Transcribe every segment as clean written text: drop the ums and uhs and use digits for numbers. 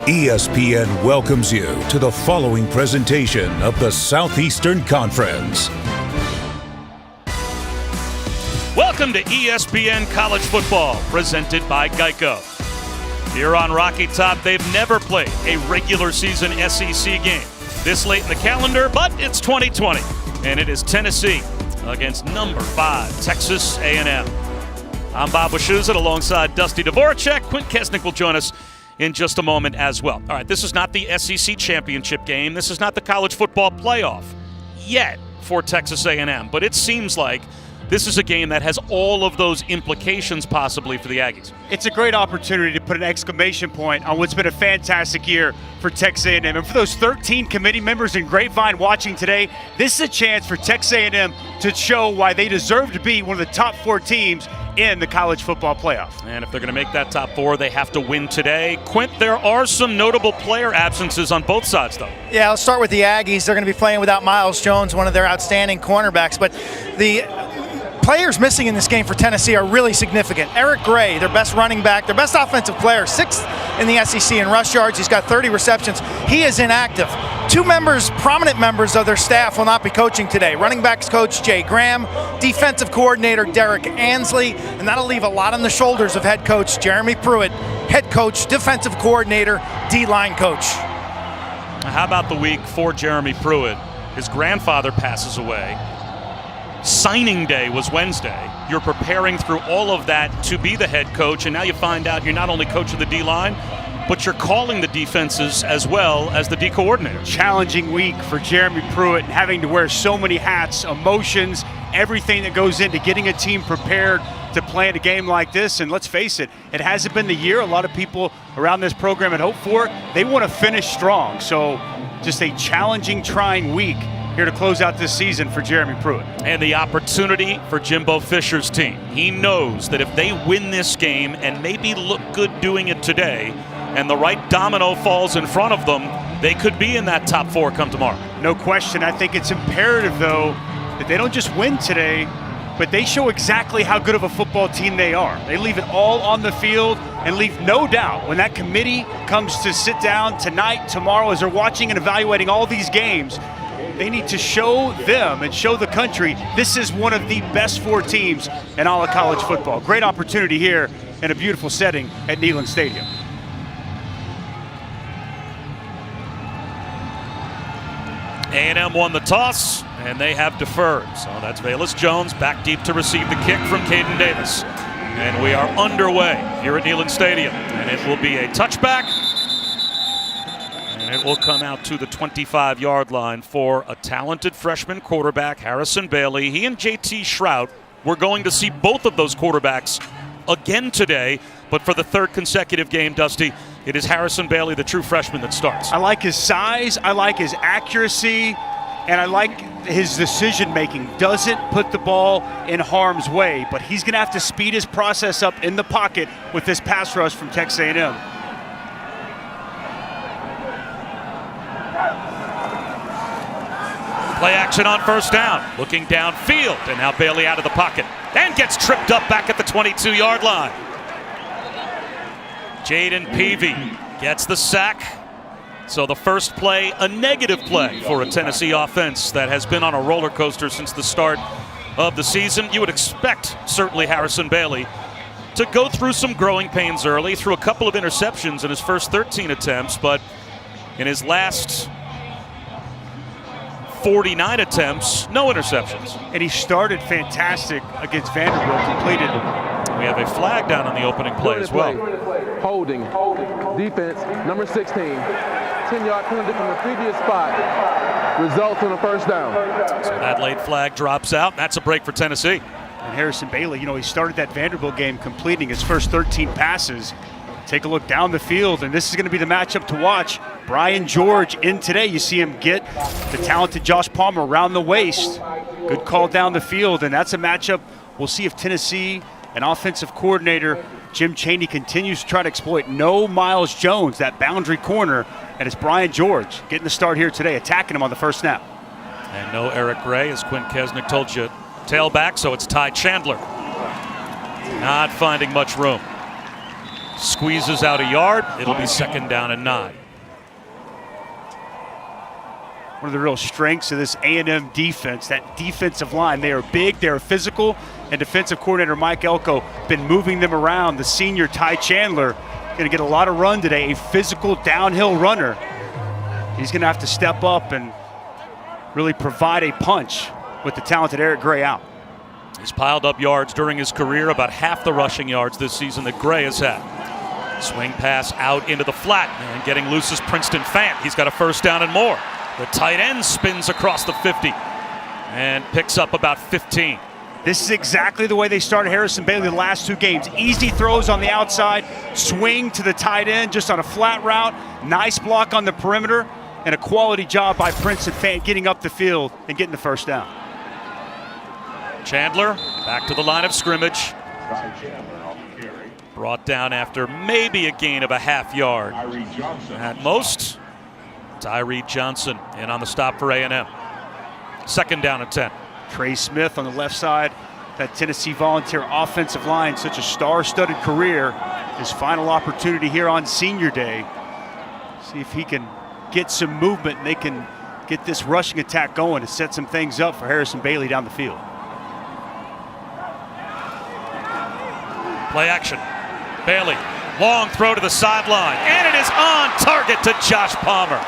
ESPN welcomes you to the following presentation of the Southeastern Conference. Welcome to ESPN College Football, presented by Geico. Here on Rocky Top, they've never played a regular season SEC game this late in the calendar, but it's 2020, and it is Tennessee against number 5, Texas A&M. I'm Bob Wischusen alongside Dusty Dvorak. Quint Kesnick will join us in just a moment as well. All right, this is not the SEC championship game. This is not the college football playoff yet for Texas A&M, but it seems like this is a game that has all of those implications possibly for the Aggies. It's a great opportunity to put an exclamation point on what's been a fantastic year for Texas A&M. And for those 13 committee members in Grapevine watching today, this is a chance for Texas A&M to show why they deserve to be one of the top 4 teams in the college football playoff. And if they're going to make that top 4, they have to win today. Quint, there are some notable player absences on both sides, though. Yeah, let's start with the Aggies. They're going to be playing without Miles Jones, one of their outstanding cornerbacks. But the players missing in this game for Tennessee are really significant. Eric Gray, their best running back, their best offensive player, 6th in the SEC in rush yards. He's got 30 receptions. He is inactive. 2 prominent members of their staff will not be coaching today. Running backs coach Jay Graham, defensive coordinator Derek Ansley, and that'll leave a lot on the shoulders of head coach Jeremy Pruitt, head coach, defensive coordinator, D-line coach. How about the week for Jeremy Pruitt? His grandfather passes away. Signing day was Wednesday. You're preparing through all of that to be the head coach, and now you find out you're not only coach of the D-line, but you're calling the defenses as well as the D coordinator. Challenging week for Jeremy Pruitt, having to wear so many hats, emotions, everything that goes into getting a team prepared to play in a game like this. And let's face it, it hasn't been the year a lot of people around this program had hoped for. They want to finish strong. So just a challenging, trying week here to close out this season for Jeremy Pruitt. And the opportunity for Jimbo Fisher's team. He knows that if they win this game and maybe look good doing it today, and the right domino falls in front of them, they could be in that top 4 come tomorrow. No question. I think it's imperative, though, that they don't just win today, but they show exactly how good of a football team they are. They leave it all on the field and leave no doubt when that committee comes to sit down tonight, tomorrow, as they're watching and evaluating all these games. They need to show them and show the country this is one of the best 4 teams in all of college football. Great opportunity here in a beautiful setting at Neyland Stadium. A&M won the toss, and they have deferred. So that's Velus Jones back deep to receive the kick from Caden Davis. And we are underway here at Neyland Stadium. And it will be a touchback. And it will come out to the 25-yard line for a talented freshman quarterback, Harrison Bailey. He and J.T. Shrout, we're going to see both of those quarterbacks again today. But for the 3rd consecutive game, Dusty, it is Harrison Bailey, the true freshman, that starts. I like his size, I like his accuracy, and I like his decision-making. Doesn't put the ball in harm's way, but he's going to have to speed his process up in the pocket with this pass rush from Texas A&M. Play action on first down, looking downfield, and now Bailey out of the pocket and gets tripped up back at the 22-yard line. Jaden Peavy gets the sack. So the first play, a negative play for a Tennessee offense that has been on a roller coaster since the start of the season. You would expect, certainly, Harrison Bailey to go through some growing pains early, through a couple of interceptions in his first 13 attempts, but in his last 49 attempts, no interceptions. And he started fantastic against Vanderbilt, completed. We have a flag down on the opening play as well. Holding. Defense, number 16. 10-yard penalty from the previous spot. Results on a first down. So that late flag drops out. That's a break for Tennessee. And Harrison Bailey, he started that Vanderbilt game completing his first 13 passes. Take a look down the field, and this is going to be the matchup to watch. Brian George in today. You see him get the talented Josh Palmer around the waist. Good call down the field, and that's a matchup we'll see if Tennessee and offensive coordinator Jim Chaney continues to try to exploit. No Miles Jones, that boundary corner, and it's Brian George getting the start here today, attacking him on the first snap. And no Eric Gray, as Quint Kesnick told you, tailback, so it's Ty Chandler. Not finding much room. Squeezes out a yard. It'll be 2nd down and 9. One of the real strengths of this A&M defense, that defensive line. They are big, they are physical, and defensive coordinator Mike Elko been moving them around. The senior Ty Chandler going to get a lot of run today, a physical downhill runner. He's going to have to step up and really provide a punch with the talented Eric Gray out. He's piled up yards during his career, about half the rushing yards this season that Gray has had. Swing pass out into the flat, and getting loose is Princeton Fant. He's got a 1st down and more. The tight end spins across the 50 and picks up about 15. This is exactly the way they started Harrison Bailey the last 2 games. Easy throws on the outside, swing to the tight end just on a flat route, nice block on the perimeter, and a quality job by Princeton Fant getting up the field and getting the 1st down. Chandler back to the line of scrimmage. Brought down after maybe a gain of a half yard. At most, Tyree Johnson in on the stop for A&M. 2nd down and 10. Trey Smith on the left side. That Tennessee Volunteer offensive line, such a star-studded career. His final opportunity here on Senior Day. See if he can get some movement and they can get this rushing attack going to set some things up for Harrison Bailey down the field. Play action. Bailey, long throw to the sideline, and it is on target to Josh Palmer.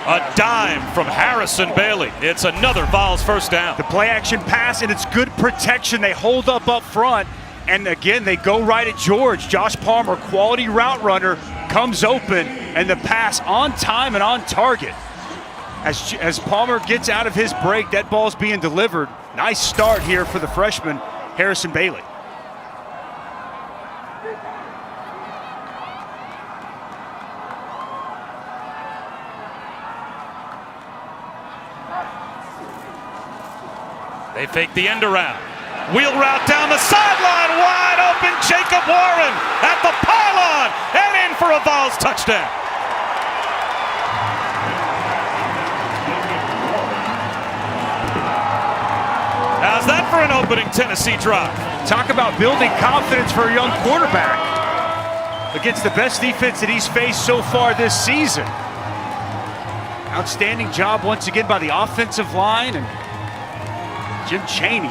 A dime from Harrison Bailey. It's another Vols 1st down. The play action pass, and it's good protection. They hold up front, and again, they go right at George. Josh Palmer, quality route runner, comes open, and the pass on time and on target. As Palmer gets out of his break, that ball's being delivered. Nice start here for the freshman, Harrison Bailey. They fake the end around. Wheel route down the sideline, wide open, Jacob Warren at the pylon, and in for a Vols touchdown. How's that for an opening Tennessee drive? Talk about building confidence for a young quarterback against the best defense that he's faced so far this season. Outstanding job once again by the offensive line, and Jim Chaney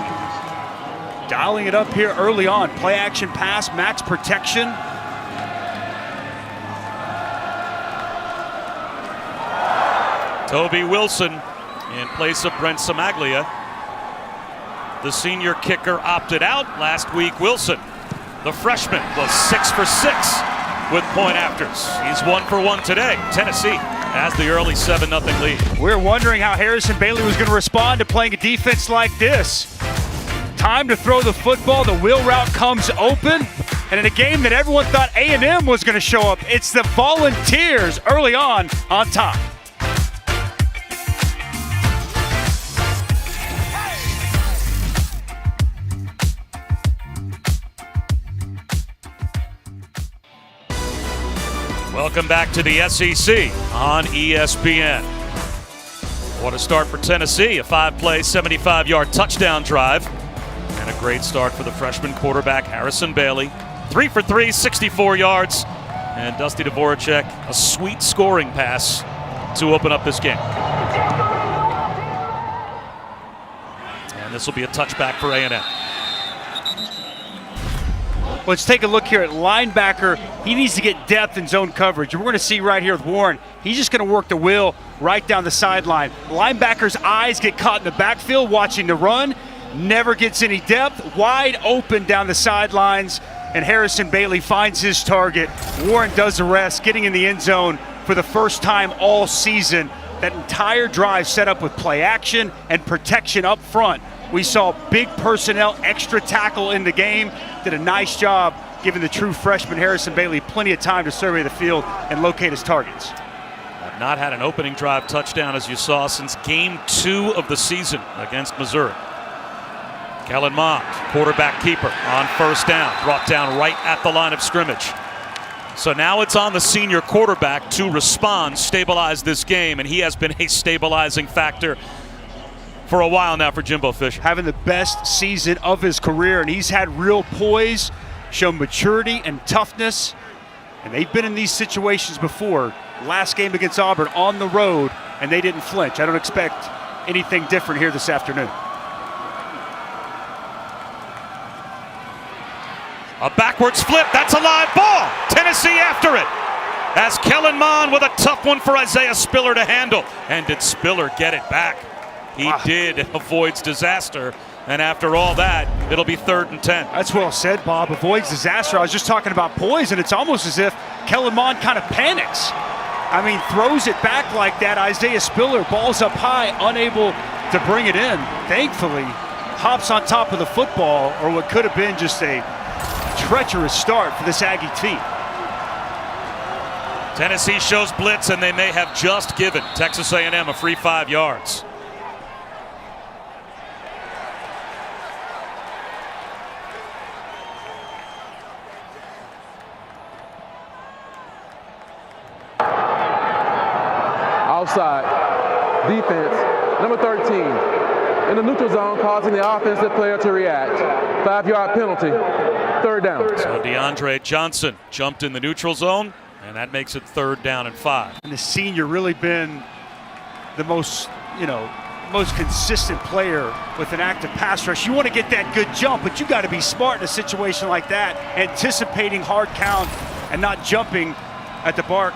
dialing it up here early on. Play action pass, max protection. Toby Wilson in place of Brent Samaglia. The senior kicker opted out last week. Wilson, the freshman, was 6 for 6 with point afters. He's 1 for 1 today. Tennessee has the early 7-0 lead. We're wondering how Harrison Bailey was going to respond to playing a defense like this. Time to throw the football. The wheel route comes open. And in a game that everyone thought A&M was going to show up, it's the Volunteers early on top. Welcome back to the SEC on ESPN. What a start for Tennessee. A 5-play, 75-yard touchdown drive. And a great start for the freshman quarterback, Harrison Bailey. 3 for 3, 64 yards. And Dusty Dvoracek, a sweet scoring pass to open up this game. And this will be a touchback for A&M. Let's take a look here at linebacker. He needs to get depth in zone coverage. And we're going to see right here with Warren, he's just going to work the wheel right down the sideline. Linebacker's eyes get caught in the backfield watching the run. Never gets any depth. Wide open down the sidelines. And Harrison Bailey finds his target. Warren does the rest, getting in the end zone for the first time all season. That entire drive set up with play action and protection up front. We saw big personnel, extra tackle in the game. Did a nice job giving the true freshman Harrison Bailey plenty of time to survey the field and locate his targets. Have not had an opening drive touchdown, as you saw, since game 2 of the season against Missouri. Kellen Mond, quarterback keeper, on first down, brought down right at the line of scrimmage. So now it's on the senior quarterback to respond, stabilize this game, and he has been a stabilizing factor for a while now for Jimbo Fisher. Having the best season of his career, and he's had real poise, show maturity and toughness, and they've been in these situations before. Last game against Auburn on the road, and they didn't flinch. I don't expect anything different here this afternoon. A backwards flip, that's a live ball. Tennessee after it. As Kellen Mond with a tough one for Isaiah Spiller to handle. And did Spiller get it back? He did. It avoids disaster. And after all that, it'll be 3rd and 10. That's well said, Bob. Avoids disaster. I was just talking about poise, and it's almost as if Kellen Mond kind of panics. I mean, throws it back like that. Isaiah Spiller, balls up high, unable to bring it in. Thankfully, hops on top of the football, or what could have been just a treacherous start for this Aggie team. Tennessee shows blitz, and they may have just given Texas A&M a free 5 yards. Outside. Defense, number 13. In the neutral zone, causing the offensive player to react. 5-yard penalty. 3rd down. So DeAndre Johnson jumped in the neutral zone, and that makes it 3rd down and 5. And the senior really been the most consistent player with an active pass rush. You want to get that good jump, but you got to be smart in a situation like that, anticipating hard count and not jumping at the bark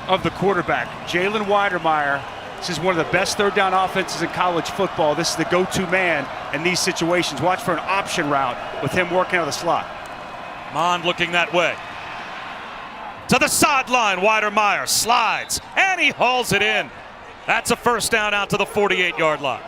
of the quarterback. Jalen Weidermeyer, this is one of the best 3rd down offenses in college football. This is the go-to man in these situations. Watch for an option route with him working out of the slot. Mond looking that way. To the sideline, Weidermeyer slides, and he hauls it in. That's a 1st down out to the 48-yard line.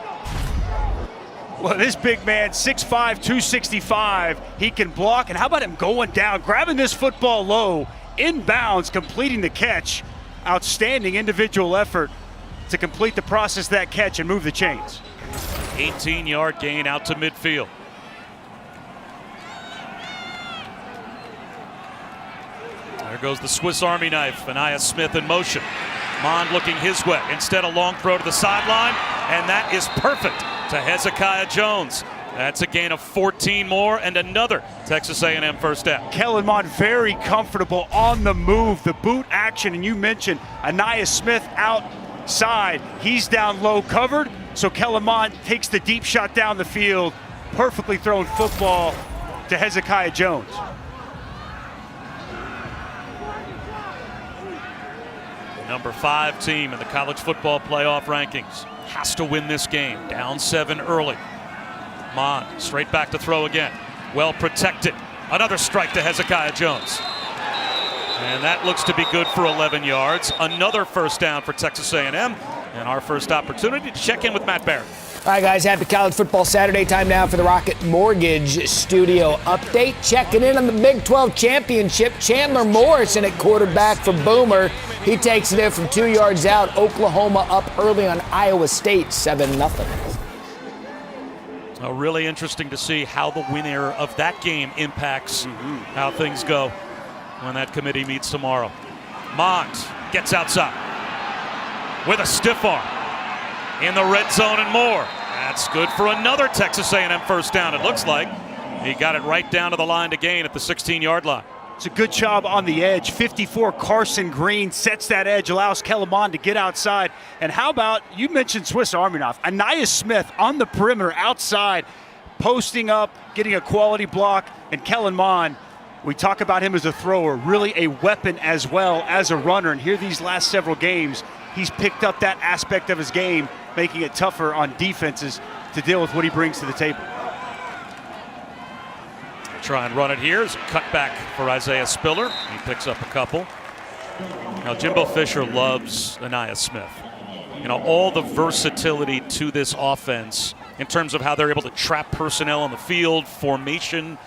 Well, this big man, 6'5", 265, he can block. And how about him going down, grabbing this football low, inbounds, completing the catch. Outstanding individual effort to complete the process of that catch and move the chains. 18-yard gain out to midfield. There goes the Swiss Army knife. Anaya Smith in motion. Mond looking his way. Instead, a long throw to the sideline, and that is perfect to Hezekiah Jones. That's a gain of 14 more and another Texas A&M 1st down. Kellen Mond very comfortable on the move, the boot action, and you mentioned Anaya Smith outside. He's down low covered, so Kellen Mond takes the deep shot down the field. Perfectly thrown football to Hezekiah Jones. The number 5 team in the college football playoff rankings has to win this game. Down 7 early. Mond straight back to throw again. Well protected. Another strike to Hezekiah Jones. And that looks to be good for 11 yards. Another 1st down for Texas A&M. And our first opportunity to check in with Matt Barrett. All right, guys, happy College Football Saturday. Time now for the Rocket Mortgage Studio update. Checking in on the Big 12 Championship. Chandler Morrison at quarterback for Boomer. He takes it in from 2 yards out. Oklahoma up early on Iowa State, 7-0. Really interesting to see how the winner of that game impacts how things go when that committee meets tomorrow. Mond gets outside with a stiff arm in the red zone and more. That's good for another Texas A&M 1st down. It looks like he got it right down to the line to gain at the 16-yard line. It's a good job on the edge. 54 Carson Green sets that edge, allows Kellen Mond to get outside. And how about, you mentioned Swiss Army knife, Anaya Smith on the perimeter outside, posting up, getting a quality block, and Kellen Mond, we talk about him as a thrower, really a weapon as well as a runner. And here these last several games, he's picked up that aspect of his game, making it tougher on defenses to deal with what he brings to the table. Try and run it here. It's a cutback for Isaiah Spiller. He picks up a couple. Now, Jimbo Fisher loves Anaya Smith. You know, all the versatility to this offense in terms of how they're able to trap personnel on the field, formation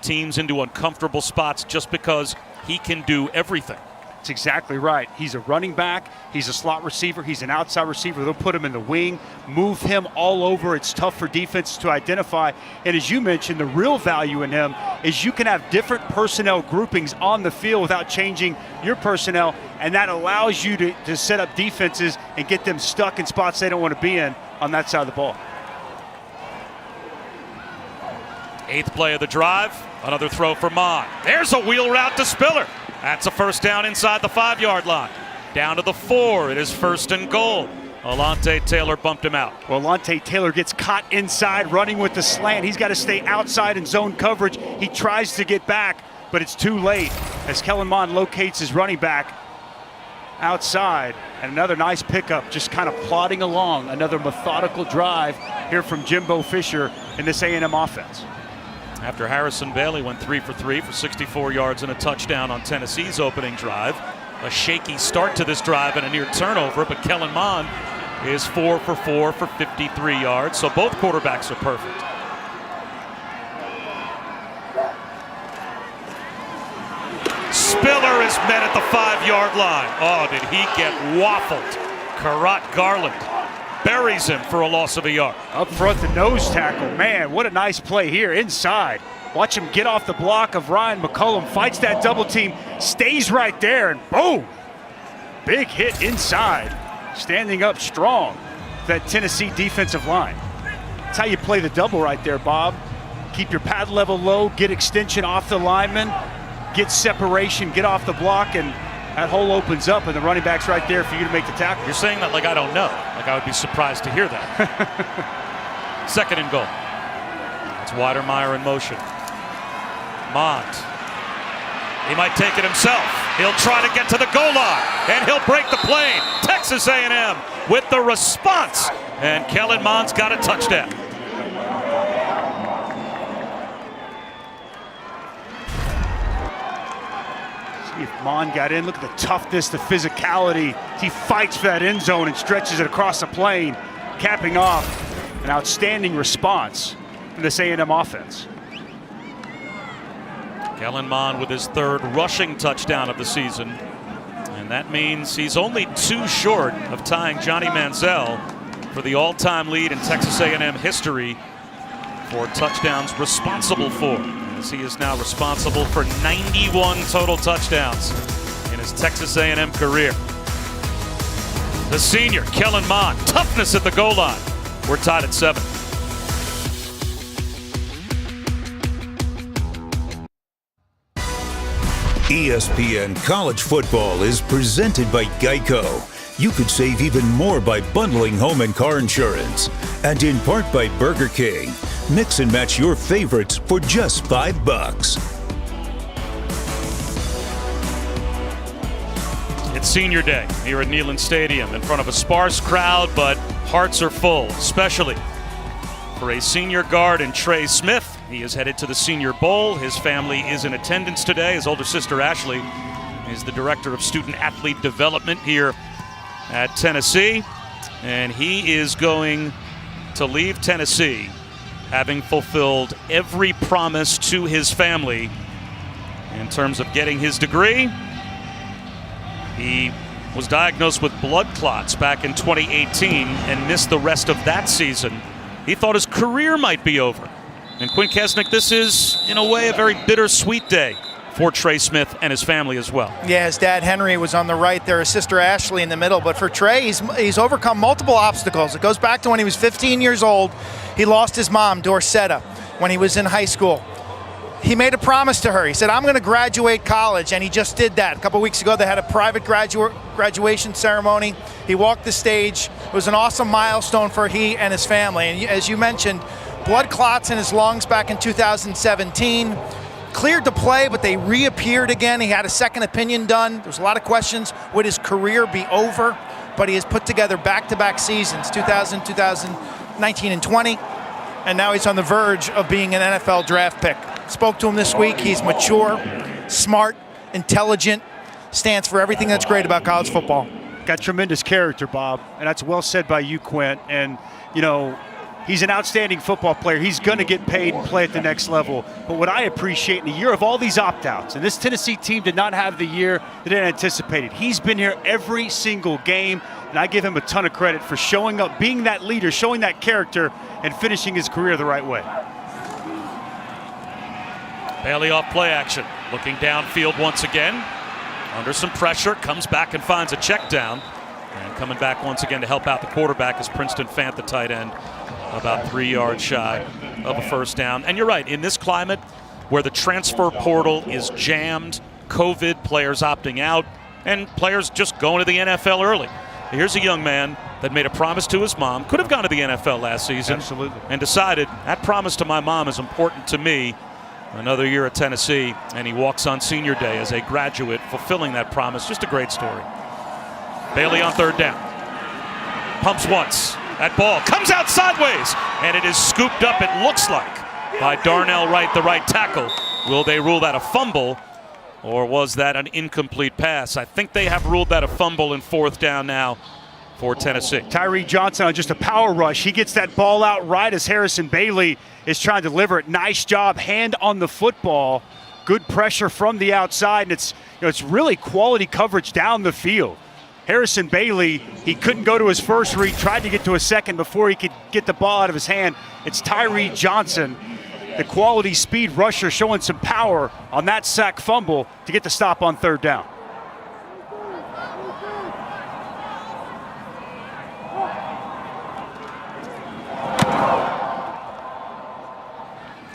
teams into uncomfortable spots just because he can do everything. That's exactly right. He's a running back. He's a slot receiver. He's an outside receiver. They'll put him in the wing, move him all over. It's tough for defenses to identify. And as you mentioned, the real value in him is you can have different personnel groupings on the field without changing your personnel, and that allows you to set up defenses and get them stuck in spots they don't want to be in on that side of the ball. 8th play of the drive. Another throw for Mon. There's a wheel route to Spiller. That's a first down inside the 5-yard line. Down to the 4. It is 1st and goal. Alontae Taylor bumped him out. Well, Alontae Taylor gets caught inside running with the slant. He's got to stay outside in zone coverage. He tries to get back, but it's too late as Kellen Mond locates his running back outside. And another nice pickup, just kind of plodding along. Another methodical drive here from Jimbo Fisher in this A&M offense. After Harrison Bailey went 3 for 3 for 64 yards and a touchdown on Tennessee's opening drive. A shaky start to this drive and a near turnover, but Kellen Mond is 4 for 4 for 53 yards, so both quarterbacks are perfect. Spiller is met at the 5-yard line. Oh, did he get waffled? Karat Garland buries him for a loss of a yard. Up front, the nose tackle. Man, what a nice play here inside. Watch him get off the block of Ryan McCullum, fights that double team, stays right there, and boom! Big hit inside. Standing up strong, that Tennessee defensive line. That's how you play the double right there, Bob. Keep your pad level low, get extension off the lineman, get separation, get off the block, and that hole opens up, and the running back's right there for you to make the tackle. You're saying that like I don't know. Like I would be surprised to hear that. 2nd and goal. That's Weidermeyer in motion. Mond. He might take it himself. He'll try to get to the goal line, and he'll break the plane. Texas A&M with the response, and Kellen Mond's got a touchdown. See if Mond got in. Look at the toughness, the physicality. He fights for that end zone and stretches it across the plane, capping off an outstanding response from this A&M offense. Kellen Mond with his 3rd rushing touchdown of the season. And that means he's only 2 short of tying Johnny Manziel for the all-time lead in Texas A&M history for touchdowns responsible for, as he is now responsible for 91 total touchdowns in his Texas A&M career. The senior, Kellen Mond, toughness at the goal line. We're tied at 7. ESPN College Football is presented by Geico. You could save even more by bundling home and car insurance. And in part by Burger King. Mix and match your favorites for just $5. It's senior day here at Neyland Stadium in front of a sparse crowd, but hearts are full, especially for a senior guard in Trey Smith. He is headed to the Senior Bowl. His family is in attendance today. His older sister, Ashley, is the Director of Student Athlete Development here at Tennessee. And he is going to leave Tennessee having fulfilled every promise to his family in terms of getting his degree. He was diagnosed with blood clots back in 2018 and missed the rest of that season. He thought his career might be over. And Quinn Kesnick, this is, in a way, a very bittersweet day for Trey Smith and his family as well. Yeah, his dad Henry was on the right there, his sister Ashley in the middle. But for Trey, he's overcome multiple obstacles. It goes back to when he was 15 years old. He lost his mom, Dorcetta, when he was in high school. He made a promise to her. He said, I'm going to graduate college, and he just did that. A couple weeks ago, they had a private graduation ceremony. He walked the stage. It was an awesome milestone for he and his family. And as you mentioned, blood clots in his lungs back in 2017. Cleared to play, but they reappeared again. He had a second opinion done. There's a lot of questions. Would his career be over? But he has put together back-to-back seasons, 2019, and 20. And now he's on the verge of being an NFL draft pick. Spoke to him this week. He's mature, smart, intelligent, stands for everything that's great about college football. Got tremendous character, Bob, and that's well said by you, Quint. And, you know, he's an outstanding football player. He's going to get paid and play at the next level. But what I appreciate in a year of all these opt-outs, and this Tennessee team did not have the year that it anticipated. He's been here every single game, and I give him a ton of credit for showing up, being that leader, showing that character, and finishing his career the right way. Bailey off play action, looking downfield once again. Under some pressure, comes back and finds a check down. And coming back once again to help out the quarterback is Princeton Fant, the tight end, about 3 yards shy of a first down. And you're right, in this climate, where the transfer portal is jammed, COVID, players opting out, and players just going to the NFL early. Here's a young man that made a promise to his mom, could have gone to the NFL last season, Absolutely, and decided that promise to my mom is important to me. Another year at Tennessee, and he walks on senior day as a graduate, fulfilling that promise. Just a great story. Bailey on third down. Pumps once. That ball comes out sideways, and it is scooped up, it looks like, by Darnell Wright, the right tackle. Will they rule that a fumble, or was that an incomplete pass? I think they have ruled that a fumble in fourth down now for Tennessee. Tyree Johnson on just a power rush. He gets that ball out right as Harrison Bailey is trying to deliver it. Nice job, hand on the football. Good pressure from the outside, and it's really quality coverage down the field. Harrison Bailey, he couldn't go to his first read, tried to get to a second before he could get the ball out of his hand. It's Tyree Johnson, the quality speed rusher, showing some power on that sack fumble to get the stop on third down.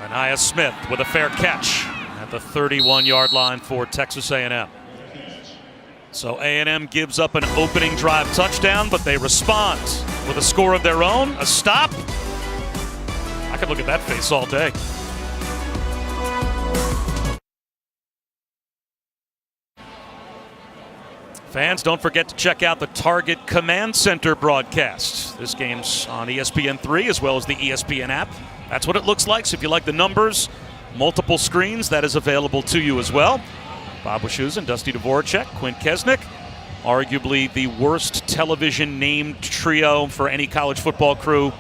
Anaya Smith with a fair catch at the 31-yard line for Texas A&M. So A&M gives up an opening drive touchdown, but they respond with a score of their own, a stop. I could look at that face all day. Fans, don't forget to check out the Target Command Center broadcast. This game's on ESPN3 as well as the ESPN app. That's what it looks like. So if you like the numbers, multiple screens, that is available to you as well. Bob Wischusen, Dusty Dvorak, Quinn Kesnick, arguably the worst television named trio for any college football crew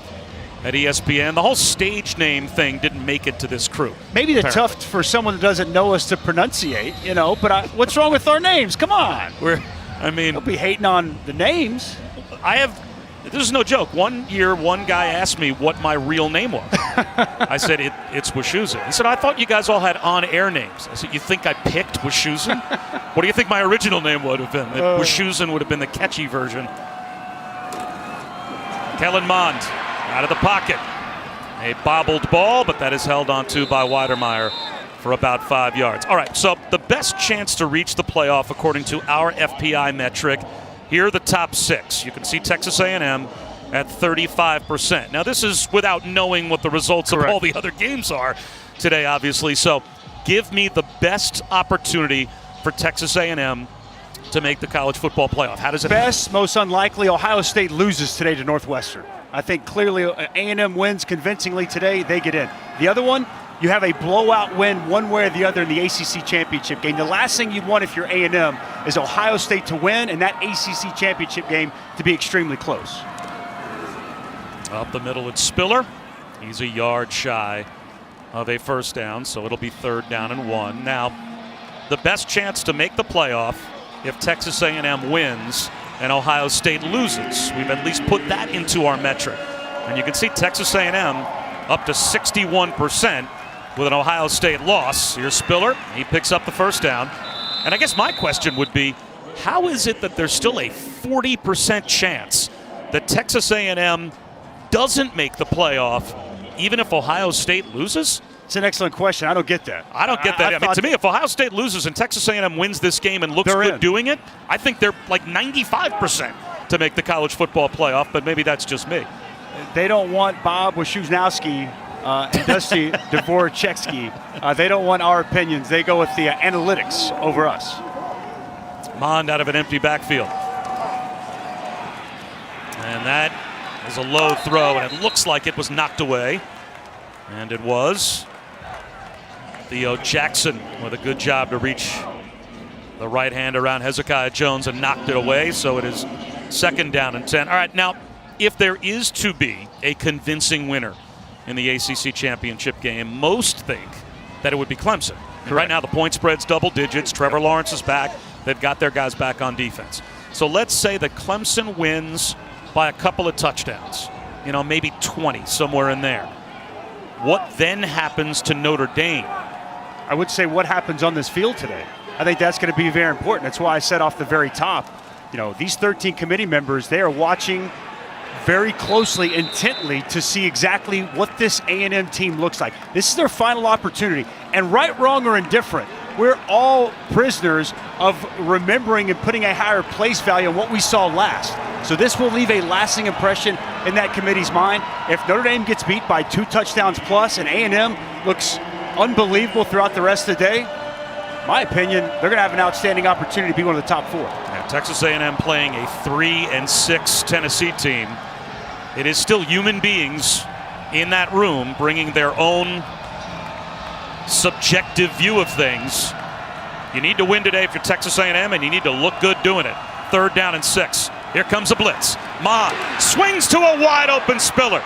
at ESPN. The whole stage name thing didn't make it to this crew. Maybe the tough for someone that doesn't know us to pronunciate, but what's wrong with our names? Come on. Don't be hating on the names. This is no joke. One year, one guy asked me what my real name was. I said, it's Wischusen. He said, I thought you guys all had on-air names. I said, you think I picked Wischusen? What do you think my original name would have been? Wischusen would have been the catchy version. Kellen Mond out of the pocket. A bobbled ball, but that is held onto by Weidermeyer for about 5 yards. All right, so the best chance to reach the playoff, according to our FPI metric, here are the top six. You can see Texas A&M at 35%. Now, this is without knowing what the results of all the other games are today, obviously. So give me the best opportunity for Texas A&M to make the college football playoff. How does it Best, most unlikely, Ohio State loses today to Northwestern. I think clearly A&M wins convincingly today. They get in. The other one, you have a blowout win one way or the other in the ACC championship game. The last thing you want if you're A&M is Ohio State to win and that ACC championship game to be extremely close. Up the middle, it's Spiller. He's a yard shy of a first down, so it'll be third down and 1. Now, the best chance to make the playoff if Texas A&M wins and Ohio State loses. We've at least put that into our metric. And you can see Texas A&M up to 61% with an Ohio State loss. Here's Spiller. He picks up the first down. And I guess my question would be, how is it that there's still a 40% chance that Texas A&M doesn't make the playoff even if Ohio State loses? It's an excellent question. I don't get that. I don't get that. I mean, to me, if Ohio State loses and Texas A&M wins this game and looks good doing it, I think they're like 95% to make the college football playoff, but maybe that's just me. They don't want Bob Wischusen and Dusty Dvorak. They don't want our opinions. They go with the analytics over us. Mond out of an empty backfield. And that is a low throw, and it looks like it was knocked away. And it was. Theo Jackson with a good job to reach the right hand around Hezekiah Jones and knocked it away, so it is second down and 10. All right, now, if there is to be a convincing winner in the ACC championship game, most think that it would be Clemson. And right now the point spread's double digits. Trevor Lawrence is back. They've got their guys back on defense. So let's say that Clemson wins by a couple of touchdowns, maybe 20, somewhere in there. What then happens to Notre Dame? I would say what happens on this field today. I think that's going to be very important. That's why I said off the very top, these 13 committee members, they are watching very closely, intently, to see exactly what this A&M team looks like. This is their final opportunity. And right, wrong, or indifferent, we're all prisoners of remembering and putting a higher place value on what we saw last. So this will leave a lasting impression in that committee's mind. If Notre Dame gets beat by 2 touchdowns plus and A&M looks unbelievable throughout the rest of the day, my opinion, they're going to have an outstanding opportunity to be one of the top 4. Yeah, Texas A&M playing a 3-6 Tennessee team. It is still human beings in that room bringing their own subjective view of things. You need to win today if you're Texas A&M, and you need to look good doing it. 3rd down and 6. Here comes a blitz. Mond swings to a wide open Spiller.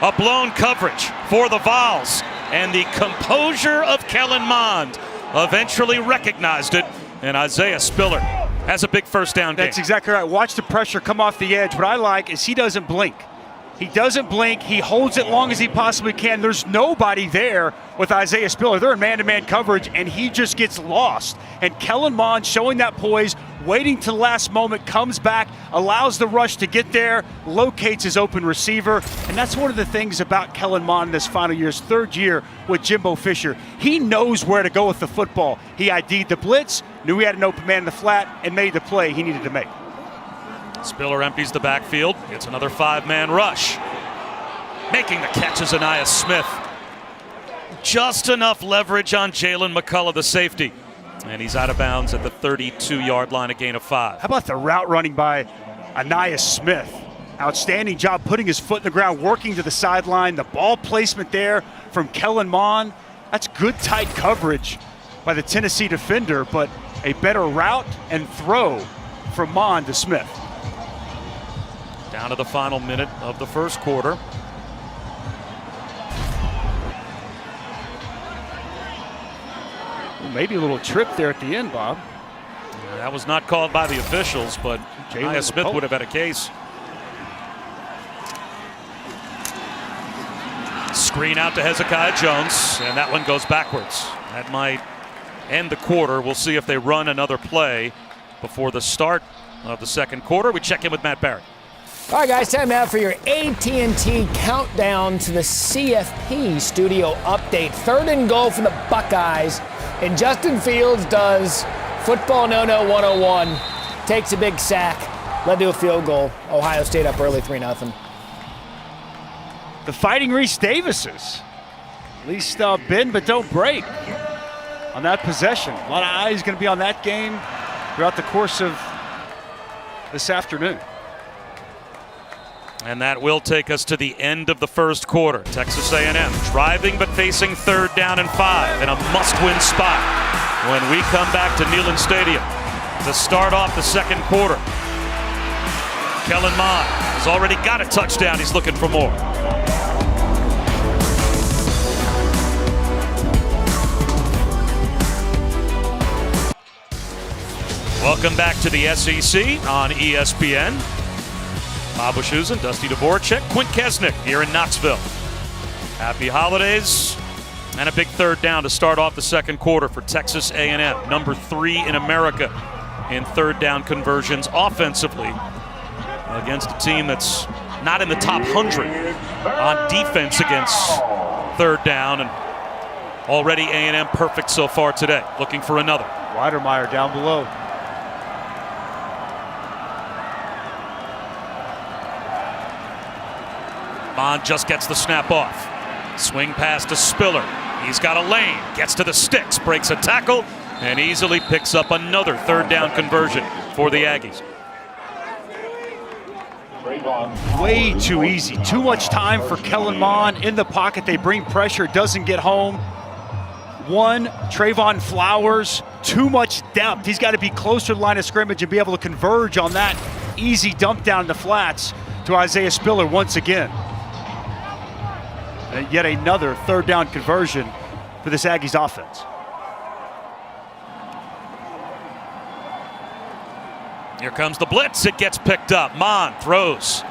A blown coverage for the Vols, and the composure of Kellen Mond eventually recognized it, and Isaiah Spiller has a big first down game. That's exactly right. Watch the pressure come off the edge. What I like is he doesn't blink. He doesn't blink. He holds it long as he possibly can. There's nobody there with Isaiah Spiller. They're in man-to-man coverage, and he just gets lost. And Kellen Mond showing that poise, waiting to the last moment, comes back, allows the rush to get there, locates his open receiver. And that's one of the things about Kellen Mond in this final year, his 3rd year with Jimbo Fisher. He knows where to go with the football. He ID'd the blitz, knew he had an open man in the flat, and made the play he needed to make. Spiller empties the backfield. It's another 5-man rush. Making the catch is Aniyah Smith. Just enough leverage on Jalen McCullough, the safety. And he's out of bounds at the 32-yard line, a gain of 5. How about the route running by Aniyah Smith? Outstanding job putting his foot in the ground, working to the sideline. The ball placement there from Kellen Mond. That's good tight coverage by the Tennessee defender, but a better route and throw from Mond to Smith. Down to the final minute of the first quarter. Maybe a little trip there at the end, Bob. That was not called by the officials, but Aniyah Smith would have had a case. Screen out to Hezekiah Jones, and that one goes backwards. That might end the quarter. We'll see if they run another play before the start of the second quarter. We check in with Matt Barry. All right, guys, time now for your AT&T countdown to the CFP studio update. 3rd and goal for the Buckeyes, and Justin Fields does football no-no 101. Takes a big sack, led to a field goal. Ohio State up early 3-0. The Fighting Reese Davises. At least bend but don't break on that possession. A lot of eyes going to be on that game throughout the course of this afternoon. And that will take us to the end of the first quarter. Texas A&M driving but facing 3rd down and 5 in a must-win spot when we come back to Neyland Stadium to start off the second quarter. Kellen Mond has already got a touchdown. He's looking for more. Welcome back to the SEC on ESPN. Bob Wischusen, Dusty Dvorak, Quint Kesnick here in Knoxville. Happy holidays and a big 3rd down to start off the second quarter for Texas A&M. Number 3 in America in 3rd down conversions offensively against a team that's not in the top 100 on defense against 3rd down, and already A&M perfect so far today. Looking for another. Weidermeyer down below. Mond just gets the snap off. Swing pass to Spiller. He's got a lane, gets to the sticks, breaks a tackle, and easily picks up another 3rd down conversion for the Aggies. Way too easy. Too much time for Kellen Mond in the pocket. They bring pressure, doesn't get home. Trayvon Flowers, too much depth. He's got to be closer to the line of scrimmage and be able to converge on that easy dump down the flats to Isaiah Spiller once again. And yet another 3rd down conversion for this Aggies offense. Here comes the blitz. It gets picked up. Mond throws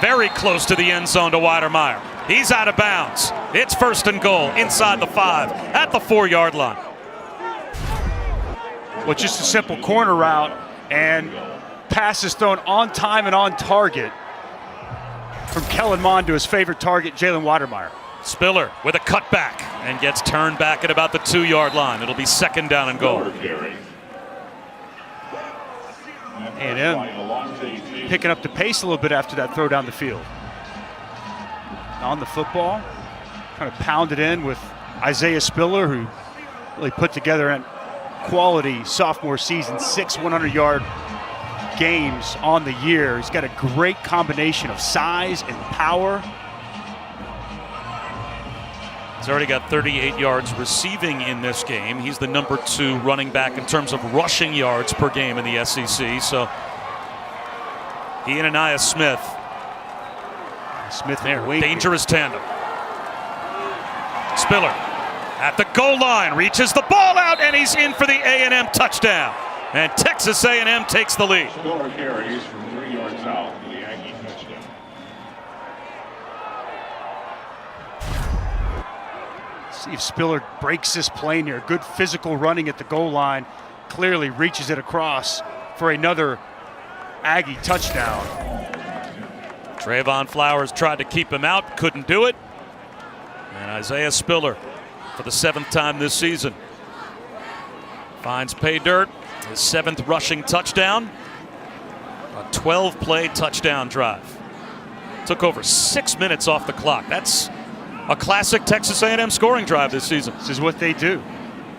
very close to the end zone to Weidermeyer. He's out of bounds. It's 1st and goal inside the 5 at the 4-yard line. Well, just a simple corner route and passes thrown on time and on target from Kellen Mond to his favorite target, Jalen Watermeyer. Spiller with a cutback and gets turned back at about the 2-yard line. It'll be 2nd down and goal. A&M picking up the pace a little bit after that throw down the field. On the football, kind of pounded in with Isaiah Spiller, who really put together a quality sophomore season, 6 100-yard games on the year. He's got a great combination of size and power. He's already got 38 yards receiving in this game. He's the number 2 running back in terms of rushing yards per game in the SEC. So he and Anaya Smith there, dangerous tandem. Spiller at the goal line, reaches the ball out, and he's in for the A&M touchdown. And Texas A&M takes the lead. Spiller carries from 3 yards out for the Aggie touchdown. See if Spiller breaks this plane here. Good physical running at the goal line. Clearly reaches it across for another Aggie touchdown. Trayvon Flowers tried to keep him out, couldn't do it. And Isaiah Spiller, for the 7th time this season, finds pay dirt, his 7th rushing touchdown, a 12-play touchdown drive. Took over 6 minutes off the clock. That's a classic Texas A&M scoring drive this season. This is what they do.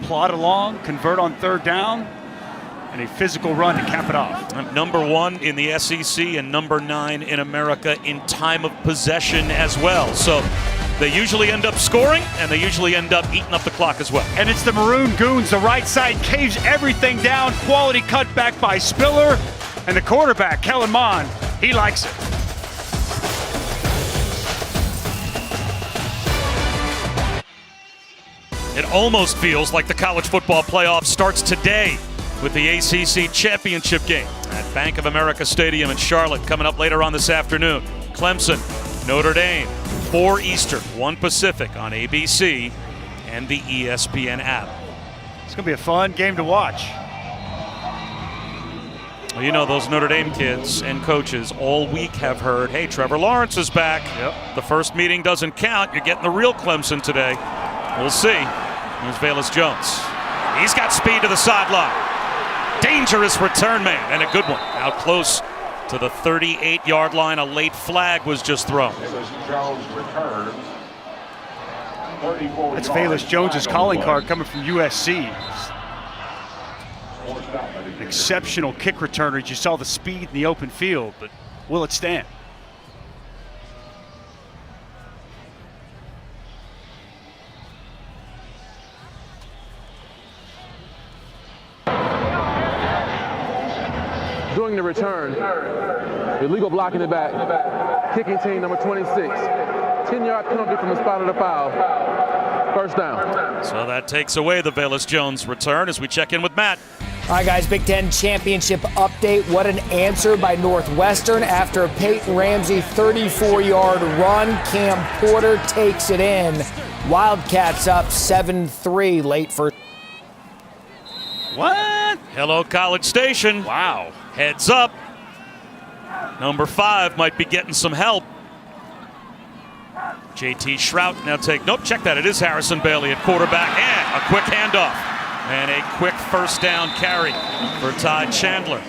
Plod along, convert on 3rd down, and a physical run to cap it off. Number 1 in the SEC and number 9 in America in time of possession as well. So they usually end up scoring, and they usually end up eating up the clock as well. And it's the Maroon Goons. The right side caves everything down. Quality cutback by Spiller. And the quarterback, Kellen Mond, he likes it. It almost feels like the college football playoff starts today with the ACC championship game at Bank of America Stadium in Charlotte coming up later on this afternoon. Clemson, Notre Dame, 4 Eastern, 1 Pacific on ABC and the ESPN app. It's going to be a fun game to watch. Well, you know, those Notre Dame kids and coaches all week have heard, hey, Trevor Lawrence is back. Yep. The first meeting doesn't count. You're getting the real Clemson today. We'll see. Here's Velus Jones. He's got speed to the sideline. Dangerous return man, and a good one. Out close to the 38-yard line. A late flag was just thrown. That's Velus Jones's calling card coming from USC. An exceptional kick returner. You saw the speed in the open field, but will it stand? Doing the return, illegal block in the back, kicking team number 26, 10-yard penalty from the spot of the foul, 1st down. So that takes away the Velus Jones return as we check in with Matt. All right, guys, Big Ten championship update. What an answer by Northwestern after a Peyton Ramsey 34-yard run. Cam Porter takes it in. Wildcats up 7-3 late for. What? Hello, College Station. Wow. Heads up. Number 5 might be getting some help. JT Shrout now check that. It is Harrison Bailey at quarterback, and a quick handoff and a quick 1st down carry for Ty Chandler.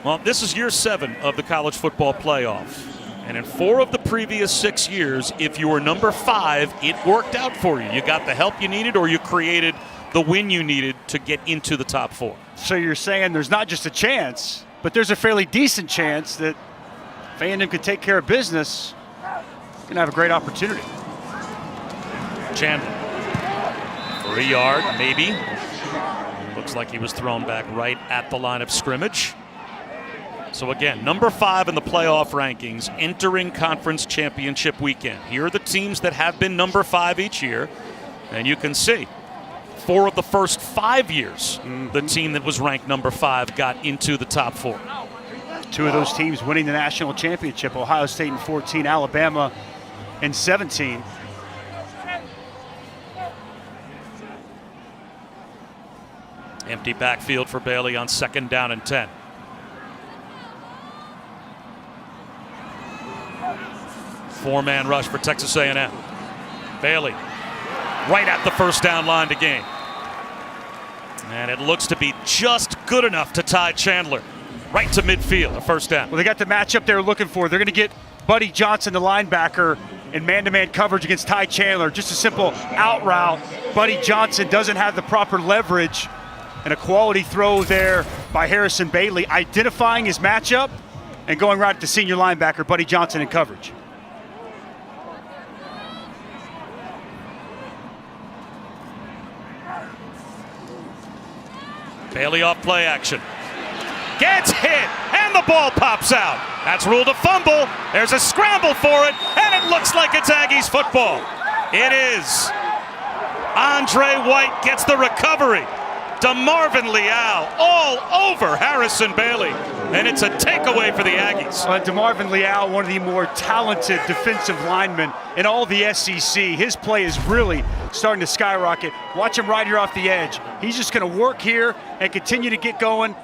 Well, this is year 7 of the college football playoff. And in 4 of the previous 6 years, if you were number 5, it worked out for you. You got the help you needed, or you created the win you needed to get into the top 4. So you're saying there's not just a chance, but there's a fairly decent chance that if A&M could take care of business, you're going to have a great opportunity. Chandler, 3 yard, maybe. Looks like he was thrown back right at the line of scrimmage. So again, number 5 in the playoff rankings entering conference championship weekend. Here are the teams that have been number 5 each year, and you can see 4 of the first 5 years, the team that was ranked number 5 got into the top 4. 2 of those teams winning the national championship, Ohio State in 14, Alabama in 17. Empty backfield for Bailey on 2nd down and 10. Four-man rush for Texas A&M. Bailey right at the first down line to gain. And it looks to be just good enough to tie Chandler right to midfield, a first down. Well, they got the matchup they're looking for. They're going to get Buddy Johnson, the linebacker, in man-to-man coverage against Ty Chandler. Just a simple out route. Buddy Johnson doesn't have the proper leverage, and a quality throw there by Harrison Bailey, identifying his matchup and going right at the senior linebacker, Buddy Johnson, in coverage. Bailey off play action. Gets hit, and the ball pops out. That's ruled a fumble. There's a scramble for it, and it looks like it's Aggies football. It is. Andre White gets the recovery. DeMarvin Leal all over Harrison Bailey, and it's a takeaway for the Aggies. DeMarvin Leal, one of the more talented defensive linemen in all the SEC. His play is really starting to skyrocket. Watch him right here off the edge. He's just going to work here and continue to get going.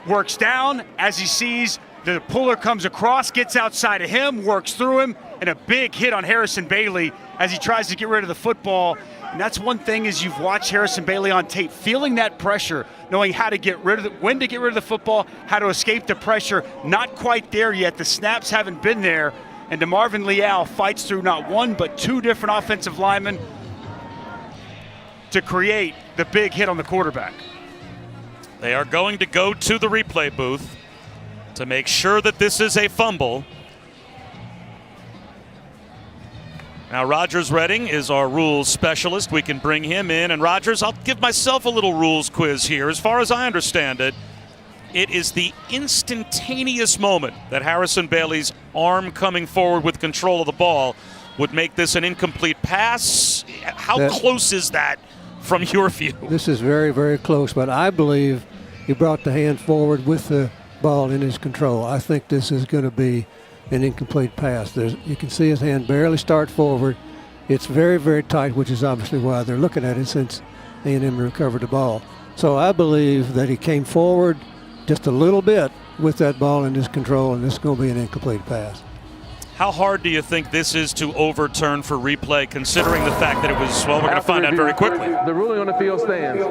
Works down as he sees the puller comes across, gets outside of him, works through him, and a big hit on Harrison Bailey as he tries to get rid of the football. And that's one thing as you've watched Harrison Bailey on tape, feeling that pressure, knowing how to get rid of when to get rid of the football, how to escape the pressure. Not quite there yet. The snaps haven't been there. And DeMarvin Leal fights through not one but two different offensive linemen to create the big hit on the quarterback. They are going to go to the replay booth to make sure that this is a fumble. Now, Rogers Redding is our rules specialist. We can bring him in. And Rogers, I'll give myself a little rules quiz here. As far as I understand it, it is the instantaneous moment that Harrison Bailey's arm coming forward with control of the ball would make this an incomplete pass. How close is that from your view? This is very, very close, but I believe he brought the hand forward with the ball in his control. I think this is going to be an incomplete pass. You can see his hand barely start forward. It's very, very tight, which is obviously why they're looking at it since A&M recovered the ball. So I believe that he came forward just a little bit with that ball in his control, and this is going to be an incomplete pass. How hard do you think this is to overturn for replay, considering the fact that it was, well, we're going to find out very quickly. The ruling on the field stands.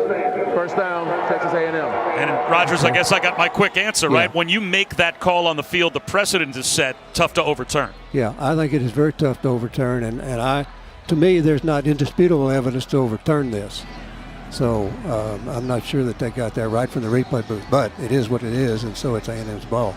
First down, Texas A&M. And Rogers, I guess I got my quick answer, right? When you make that call on the field, the precedent is set, tough to overturn. Yeah, I think it is very tough to overturn, and to me, there's not indisputable evidence to overturn this. So I'm not sure that they got that right from the replay booth, but it is what it is, and so it's A&M's ball.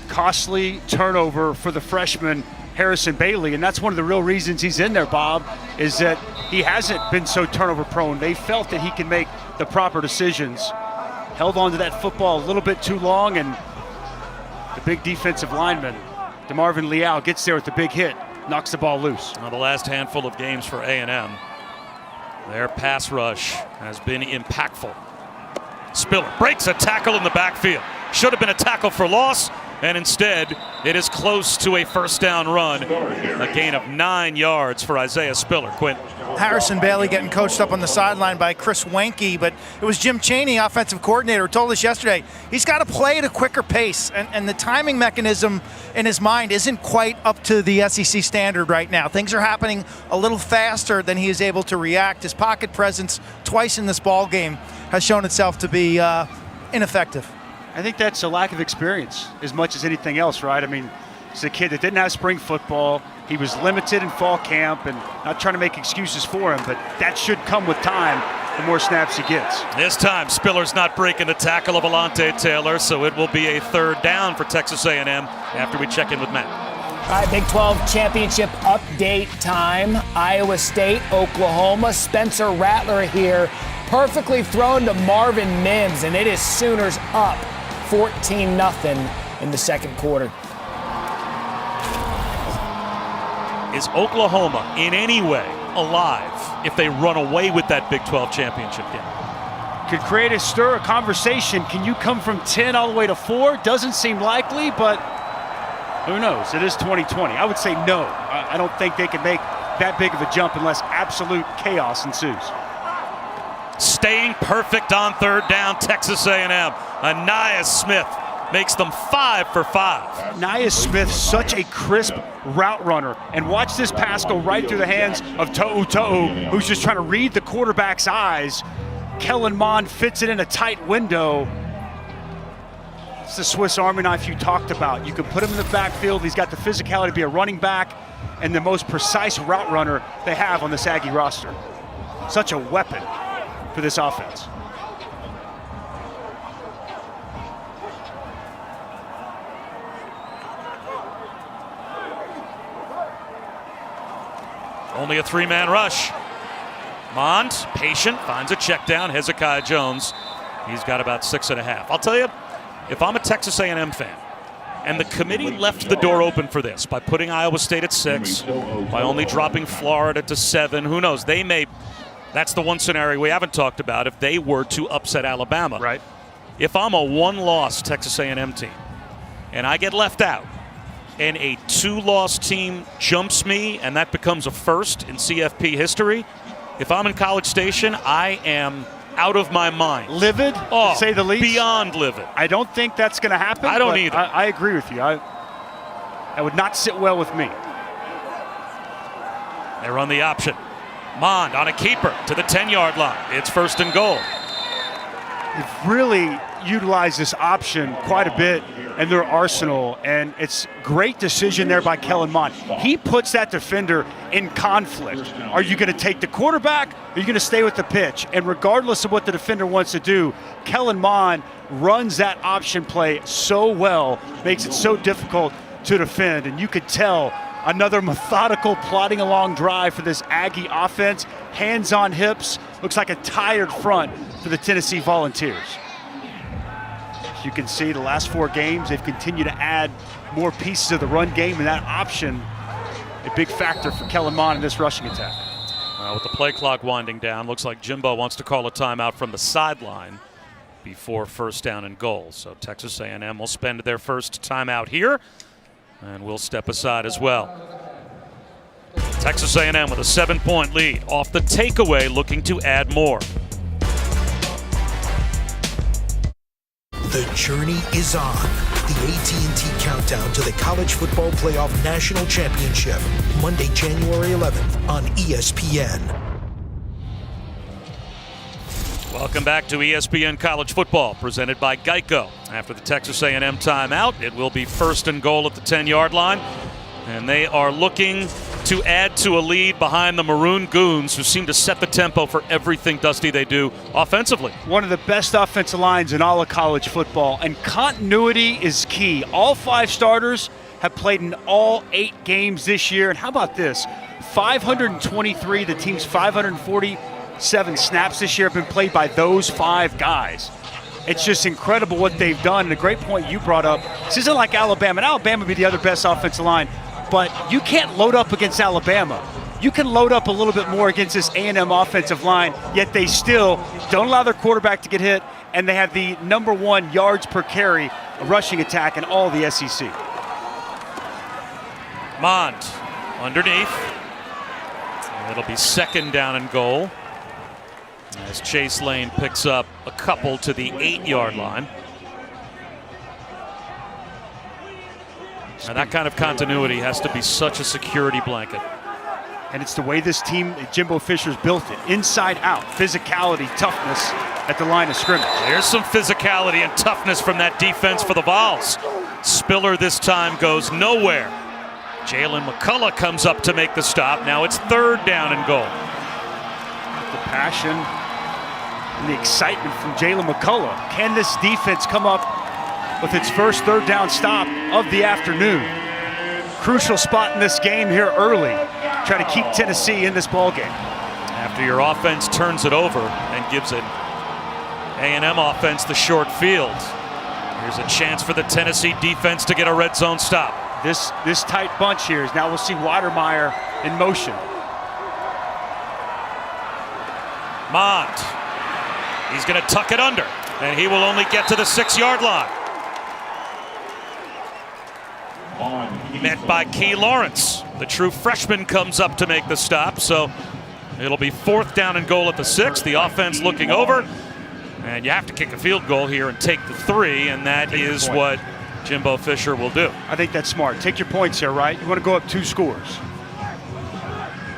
Costly turnover for the freshman Harrison Bailey, and that's one of the real reasons he's in there, Bob, is that he hasn't been so turnover prone. They felt that he can make the proper decisions. Held on to that football a little bit too long, and the big defensive lineman, DeMarvin Leal, gets there with the big hit, knocks the ball loose. Now, the last handful of games for A&M, their pass rush has been impactful. Spiller breaks a tackle in the backfield. Should have been a tackle for loss, and instead it is close to a first down run. A gain of 9 yards for Isaiah Spiller. Quinn. Harrison Bailey getting coached up on the sideline by Chris Wenke, but it was Jim Chaney, offensive coordinator, who told us yesterday he's got to play at a quicker pace, and the timing mechanism in his mind isn't quite up to the SEC standard right now. Things are happening a little faster than he is able to react. His pocket presence twice in this ball game has shown itself to be ineffective. I think that's a lack of experience as much as anything else, right? I mean, he's a kid that didn't have spring football. He was limited in fall camp, and not trying to make excuses for him, but that should come with time, the more snaps he gets. This time, Spiller's not breaking the tackle of Alante Taylor, so it will be a third down for Texas A&M after we check in with Matt. All right, Big 12 championship update time. Iowa State, Oklahoma. Spencer Rattler here, perfectly thrown to Marvin Mims, and it is Sooners up 14-0 in the second quarter. Is Oklahoma in any way alive if they run away with that Big 12 championship game? Could create a stir, a conversation. Can you come from 10 all the way to 4? Doesn't seem likely, but who knows? It is 2020. I would say no. I don't think they can make that big of a jump unless absolute chaos ensues. Staying perfect on third down, Texas A&M. Aniyah Smith makes them 5 for 5. Nia Smith, such a crisp route runner. And watch this pass go right through the hands of To'u, who's just trying to read the quarterback's eyes. Kellen Mond fits it in a tight window. It's the Swiss Army knife you talked about. You can put him in the backfield. He's got the physicality to be a running back and the most precise route runner they have on the Aggie roster. Such a weapon for this offense. Only a 3-man rush. Mond, patient, finds a check down. Hezekiah Jones, he's got about 6.5. I'll tell you, if I'm a Texas A&M fan, and the committee left the door open for this by putting Iowa State at 6, by only dropping Florida to 7, who knows, they may, that's the one scenario we haven't talked about, if they were to upset Alabama. Right. If I'm a 1-loss Texas A&M team, and I get left out, and a 2-loss team jumps me, and that becomes a first in CFP history, if I'm in College Station, I am out of my mind. Livid, to say the least. Beyond livid. I don't think that's going to happen. I don't either. I agree with you. I would not sit well with me. They run the option. Mond on a keeper to the 10-yard line. It's 1st and goal. They've really utilized this option quite a bit in their arsenal, and it's great decision there by Kellen Mond. He puts that defender in conflict. Are you going to take the quarterback, or are you going to stay with the pitch? And regardless of what the defender wants to do, Kellen Mond runs that option play so well, makes it so difficult to defend. And you could tell another methodical, plodding along drive for this Aggie offense. Hands on hips, looks like a tired front for the Tennessee Volunteers. You can see the last 4 games, they've continued to add more pieces of the run game, and that option, a big factor for Kellen Mond in this rushing attack. With the play clock winding down, looks like Jimbo wants to call a timeout from the sideline before 1st down and goal. So Texas A&M will spend their first timeout here, and we'll step aside as well. Texas A&M with a 7-point lead off the takeaway, looking to add more. The journey is on. The AT&T Countdown to the College Football Playoff National Championship, Monday, January 11th on ESPN. Welcome back to ESPN College Football, presented by Geico. After the Texas A&M timeout, it will be 1st and goal at the 10-yard line, and they are looking to add to a lead behind the Maroon Goons, who seem to set the tempo for everything, Dusty, they do offensively. One of the best offensive lines in all of college football, and continuity is key. All 5 starters have played in all 8 games this year, and how about this? 523, the team's 547 snaps this year have been played by those 5 guys. It's just incredible what they've done, and a great point you brought up. This isn't like Alabama, and Alabama would be the other best offensive line, but you can't load up against Alabama. You can load up a little bit more against this A&M offensive line, yet they still don't allow their quarterback to get hit, and they have the #1 yards per carry rushing attack in all the SEC. Mond underneath. It'll be 2nd down and goal, as Chase Lane picks up a couple to the 8-yard line. Now that kind of continuity has to be such a security blanket. And it's the way this team, Jimbo Fisher's built it. Inside out, physicality, toughness at the line of scrimmage. There's some physicality and toughness from that defense for the Vols. Spiller this time goes nowhere. Jalen McCullough comes up to make the stop. Now it's 3rd down and goal. The passion and the excitement from Jalen McCullough. Can this defense come up with its first 3rd down stop of the afternoon? Crucial spot in this game here early. Try to keep Tennessee in this ballgame. After your offense turns it over and gives an A&M offense the short field, here's a chance for the Tennessee defense to get a red zone stop. This tight bunch here is now we'll see Watermeyer in motion. Mond, he's going to tuck it under, and he will only get to the 6-yard line. Met by Key Lawrence. The true freshman comes up to make the stop, so it'll be 4th down and goal at the 6. The offense looking over, And you have to kick a field goal here and take the 3, and that is what Jimbo Fisher will do. I think that's smart. Take your points here, right? You want to go up 2 scores.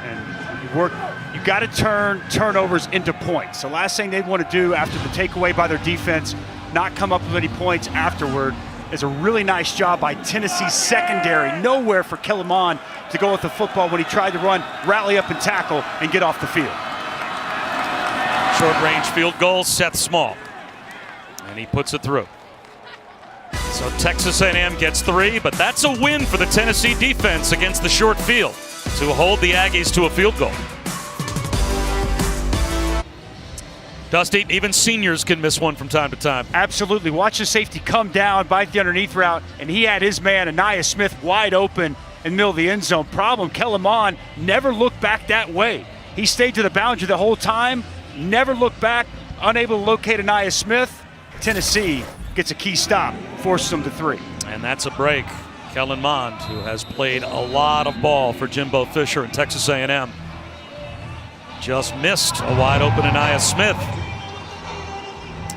And you got to turn turnovers into points. The last thing they want to do after the takeaway by their defense, not come up with any points afterward, is a really nice job by Tennessee's secondary. Nowhere for Kellen Mond to go with the football when he tried to run, rally up and tackle, and get off the field. Short range field goal, Seth Small. And he puts it through. So Texas A&M gets 3, but that's a win for the Tennessee defense against the short field to hold the Aggies to a field goal. Dusty, even seniors can miss one from time to time. Absolutely. Watch the safety come down, bite the underneath route, and he had his man, Aniyah Smith, wide open in the middle of the end zone. Problem, Kellen Mond never looked back that way. He stayed to the boundary the whole time, never looked back, unable to locate Aniyah Smith. Tennessee gets a key stop, forces them to 3. And that's a break. Kellen Mond, who has played a lot of ball for Jimbo Fisher and Texas A&M, just missed a wide open Aniyah Smith.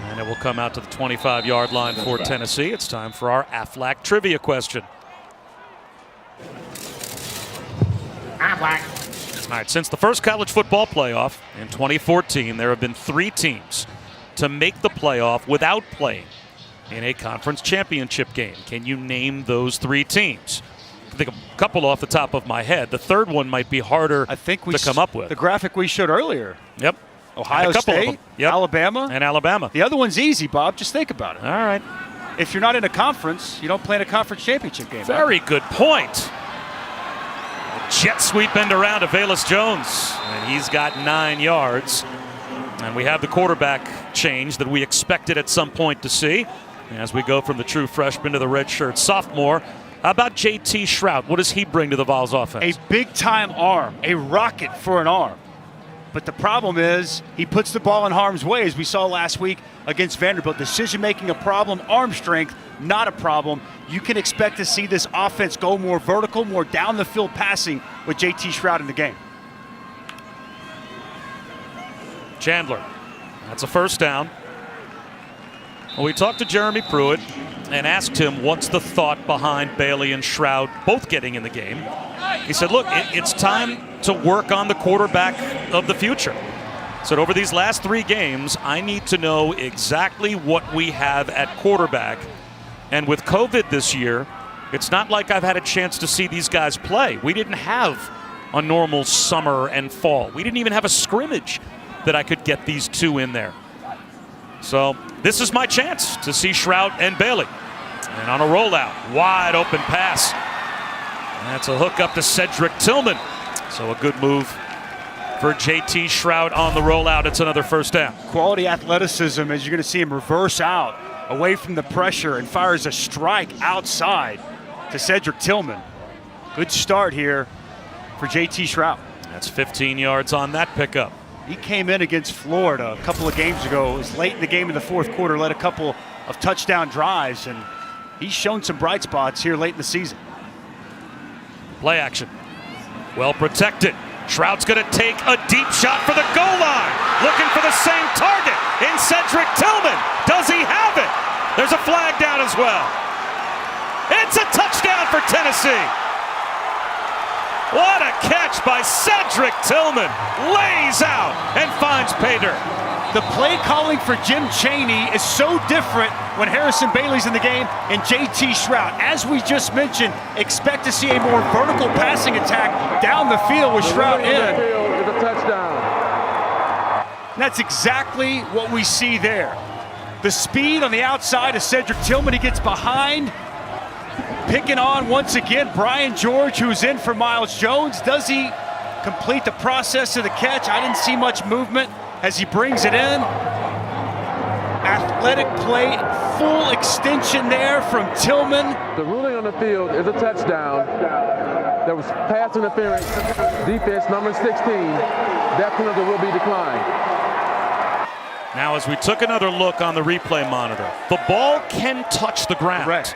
And it will come out to the 25-yard line for Tennessee. It's time for our Aflac trivia question. All right, since the first college football playoff in 2014, there have been 3 teams to make the playoff without playing in a conference championship game. Can you name those 3 teams? I think a couple off the top of my head. The third one might be harder to come up with. The graphic we showed earlier. Yep. Ohio State, yep. Alabama. And Alabama. The other one's easy, Bob. Just think about it. All right. If you're not in a conference, you don't play in a conference championship game. Very good point. A jet sweep end around to Velus Jones, and he's got 9 yards. And we have the quarterback change that we expected at some point to see as we go from the true freshman to the redshirt sophomore. How about J.T. Shrout? What does he bring to the Vols offense? A big-time arm, a rocket for an arm. But the problem is he puts the ball in harm's way, as we saw last week against Vanderbilt. Decision-making a problem, arm strength not a problem. You can expect to see this offense go more vertical, more down-the-field passing with J.T. Shrout in the game. Chandler, that's a first down. Well, we talked to Jeremy Pruitt and asked him what's the thought behind Bailey and Shrout both getting in the game. He said, look, it's time to work on the quarterback of the future. So over these last 3 games, I need to know exactly what we have at quarterback. And with COVID this year, it's not like I've had a chance to see these guys play. We didn't have a normal summer and fall. We didn't even have a scrimmage that I could get these 2 in there. So this is my chance to see Shrout and Bailey. And on a rollout, wide open pass. That's a hook up to Cedric Tillman. So a good move for J.T. Shrout on the rollout. It's another first down. Quality athleticism as you're going to see him reverse out away from the pressure and fires a strike outside to Cedric Tillman. Good start here for J.T. Shrout. That's 15 yards on that pickup. He came in against Florida a couple of games ago. It was late in the game in the fourth quarter, led a couple of touchdown drives, and he's shown some bright spots here late in the season. Play action. Well protected. Shrout's going to take a deep shot for the goal line. Looking for the same target in Cedric Tillman. Does he have it? There's a flag down as well. It's a touchdown for Tennessee. What a catch by Cedric Tillman. Lays out and finds pay dirt. The play calling for Jim Chaney is so different when Harrison Bailey's in the game and J.T. Shrout. As we just mentioned, expect to see a more vertical passing attack down the field with Shrout in. It's a touchdown. And that's exactly what we see there. The speed on the outside of Cedric Tillman. He gets behind. Picking on once again Brian George, who's in for Miles Jones. Does he complete the process of the catch? I didn't see much movement as he brings it in. Athletic play, full extension there from Tillman. The ruling on the field is a touchdown. There was pass interference. Defense number 16. That penalty will be declined. Now, as we took another look on the replay monitor, the ball can touch the ground. Correct.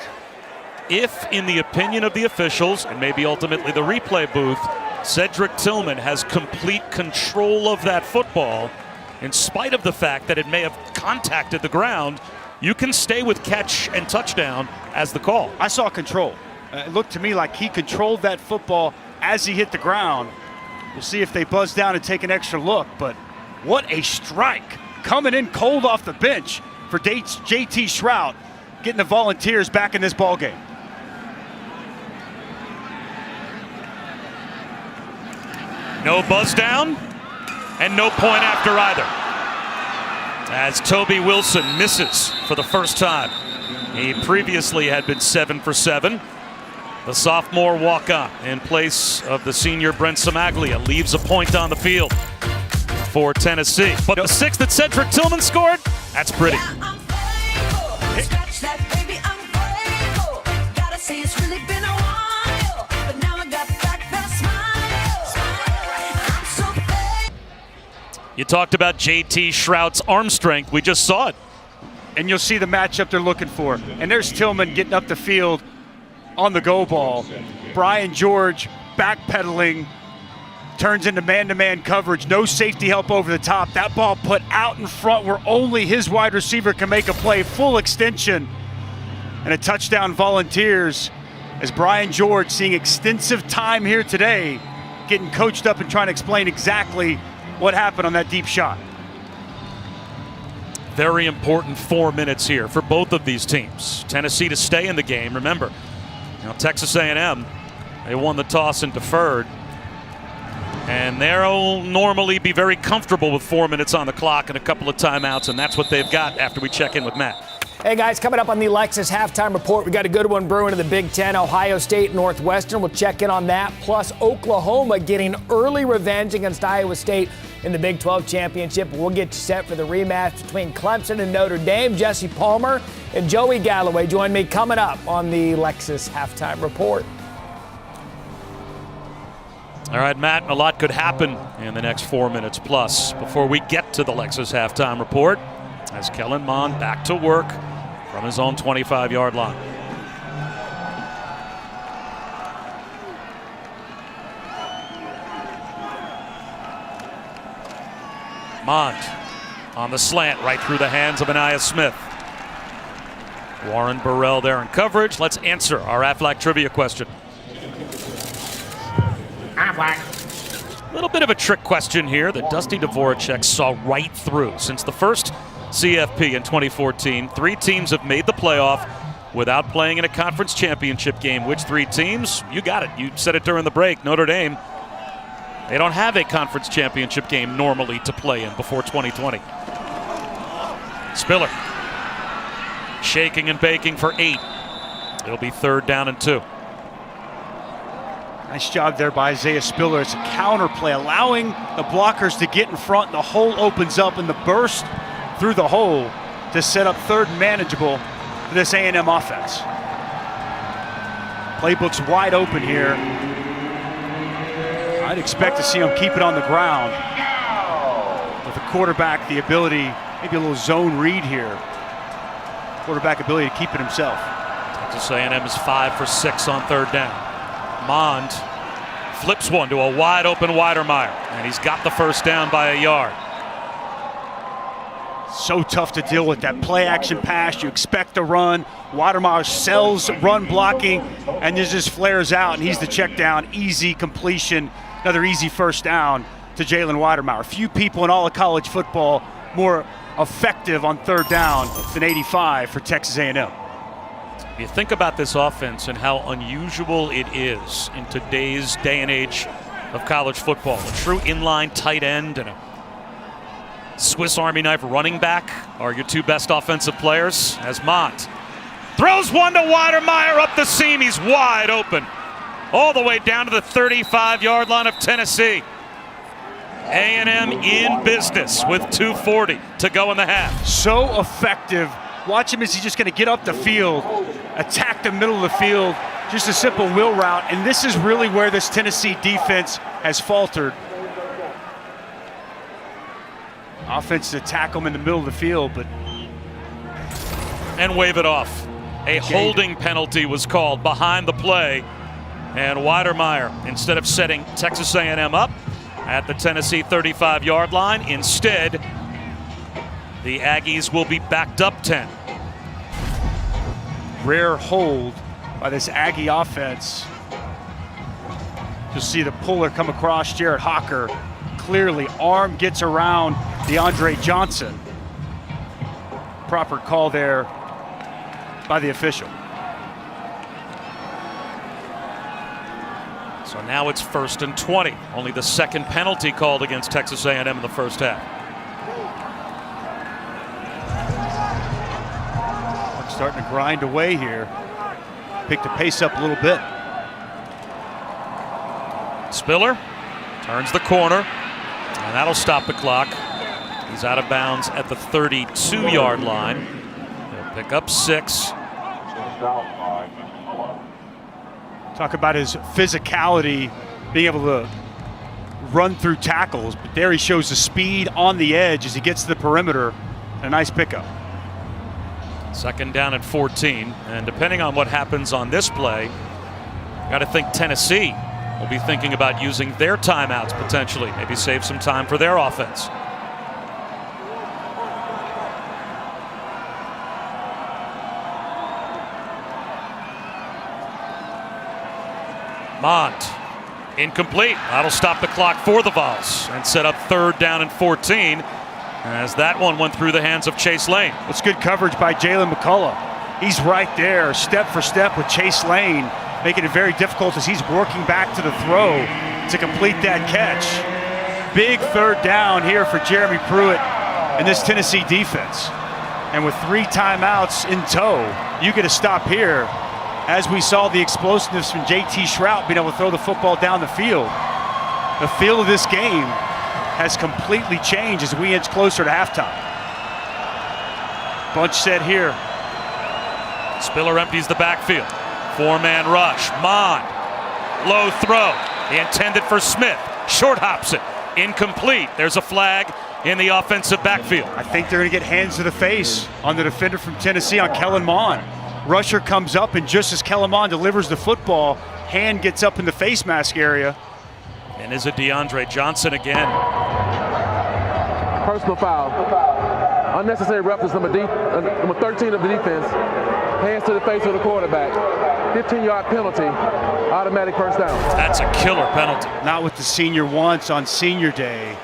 If, in the opinion of the officials, and maybe ultimately the replay booth, Cedric Tillman has complete control of that football, in spite of the fact that it may have contacted the ground, you can stay with catch and touchdown as the call. I saw control. It looked to me like he controlled that football as he hit the ground. We'll see if they buzz down and take an extra look, but what a strike. Coming in cold off the bench for JT Shrout, getting the Volunteers back in this ball game. No buzz down and no point after either, as Toby Wilson misses for the first time. He previously had been 7 for 7. The sophomore walk-on in place of the senior Brent Samaglia leaves a point on the field for Tennessee. But the 6 that Cedric Tillman scored, that's pretty. You talked about JT Shrout's arm strength. We just saw it. And you'll see the matchup they're looking for. And there's Tillman getting up the field on the go ball. Brian George backpedaling, turns into man-to-man coverage. No safety help over the top. That ball put out in front where only his wide receiver can make a play. Full extension and a touchdown Volunteers, as Brian George, seeing extensive time here today, getting coached up and trying to explain exactly what happened on that deep shot. Very important 4 minutes here for both of these teams. Tennessee to stay in the game. Remember, Texas A&M, they won the toss and deferred. And they'll normally be very comfortable with 4 minutes on the clock and a couple of timeouts, and that's what they've got after we check in with Matt. Hey guys, coming up on the Lexus halftime report, we got a good one brewing in the Big Ten. Ohio State, Northwestern. We'll check in on that. Plus Oklahoma getting early revenge against Iowa State in the Big 12 championship. We'll get you set for the rematch between Clemson and Notre Dame. Jesse Palmer and Joey Galloway join me coming up on the Lexus halftime report. All right, Matt, a lot could happen in the next 4 minutes plus before we get to the Lexus halftime report, as Kellen Mond back to work from his own 25-yard line. Mond on the slant right through the hands of Aniyah Smith. Warren Burrell there in coverage. Let's answer our Aflac trivia question. A little bit of a trick question here that Dusty Dvoracek saw right through. Since the first CFP in 2014, 3 teams have made the playoff without playing in a conference championship game. Which 3 teams? You got it. You said it during the break. Notre Dame. They don't have a conference championship game normally to play in before 2020. Spiller shaking and baking for 8. It'll be 3rd down and 2. Nice job there by Isaiah Spiller. It's a counter play, allowing the blockers to get in front. The hole opens up, and the burst through the hole to set up 3rd and manageable for this A&M offense. Playbook's wide open here. I'd expect to see him keep it on the ground. With the quarterback, the ability, maybe a little zone read here. Quarterback ability to keep it himself. Texas A&M is 5 for 6 on 3rd down. Mond flips one to a wide open Weidermeyer, and he's got the first down by a yard. So tough to deal with that play action pass. You expect to run. Weidermeyer sells run blocking, and it just flares out, and he's the check down. Easy completion. Another easy first down to Jalen Weidermeyer. Few people in all of college football more effective on 3rd down than 85 for Texas A&M. You think about this offense and how unusual it is in today's day and age of college football. A true inline tight end and a Swiss Army knife running back are your 2 best offensive players, as Mont throws one to Weidermeyer up the seam. He's wide open all the way down to the 35-yard line of Tennessee. A&M in business with 2:40 to go in the half. So effective. Watch him as he's just going to get up the field, attack the middle of the field, just a simple wheel route. And this is really where this Tennessee defense has faltered. Offense to tackle him in the middle of the field, but... And wave it off. A holding penalty was called behind the play. And Weidermeyer, instead of setting Texas A&M up at the Tennessee 35-yard line, instead The Aggies will be backed up 10. Rare hold by this Aggie offense. You'll see the puller come across Jared Hawker. Clearly, arm gets around DeAndre Johnson. Proper call there by the official. So now it's 1st and 20. Only the second penalty called against Texas A&M in the first half. Starting to grind away here. Pick the pace up a little bit. Spiller turns the corner, and that'll stop the clock. He's out of bounds at the 32-yard line. He'll pick up 6. Talk about his physicality, being able to run through tackles, but there he shows the speed on the edge as he gets to the perimeter. A nice pickup. 2nd down at 14, and depending on what happens on this play, got to think Tennessee will be thinking about using their timeouts potentially, maybe save some time for their offense. Mont, incomplete. That'll stop the clock for the Vols and set up 3rd down and 14. As that one went through the hands of Chase Lane. It's good coverage by Jalen McCullough. He's right there, step for step with Chase Lane, making it very difficult as he's working back to the throw to complete that catch. Big 3rd down here for Jeremy Pruitt and this Tennessee defense. And with 3 timeouts in tow, you get a stop here. As we saw the explosiveness from JT Shrout being able to throw the football down the field. The feel of this game has completely changed as we inch closer to halftime. Bunch set here. Spiller empties the backfield. 4-man rush. Mond. Low throw. He intended for Smith. Short hops it. Incomplete. There's a flag in the offensive backfield. I think they're going to get hands to the face on the defender from Tennessee, on Kellen Mond. Rusher comes up, and just as Kellen Mond delivers the football, hand gets up in the face mask area. And is it DeAndre Johnson again? Personal foul. Unnecessary roughness, number 13 of the defense. Hands to the face of the quarterback. 15-yard penalty. Automatic 1st down. That's a killer penalty. Not what the senior wants on senior day.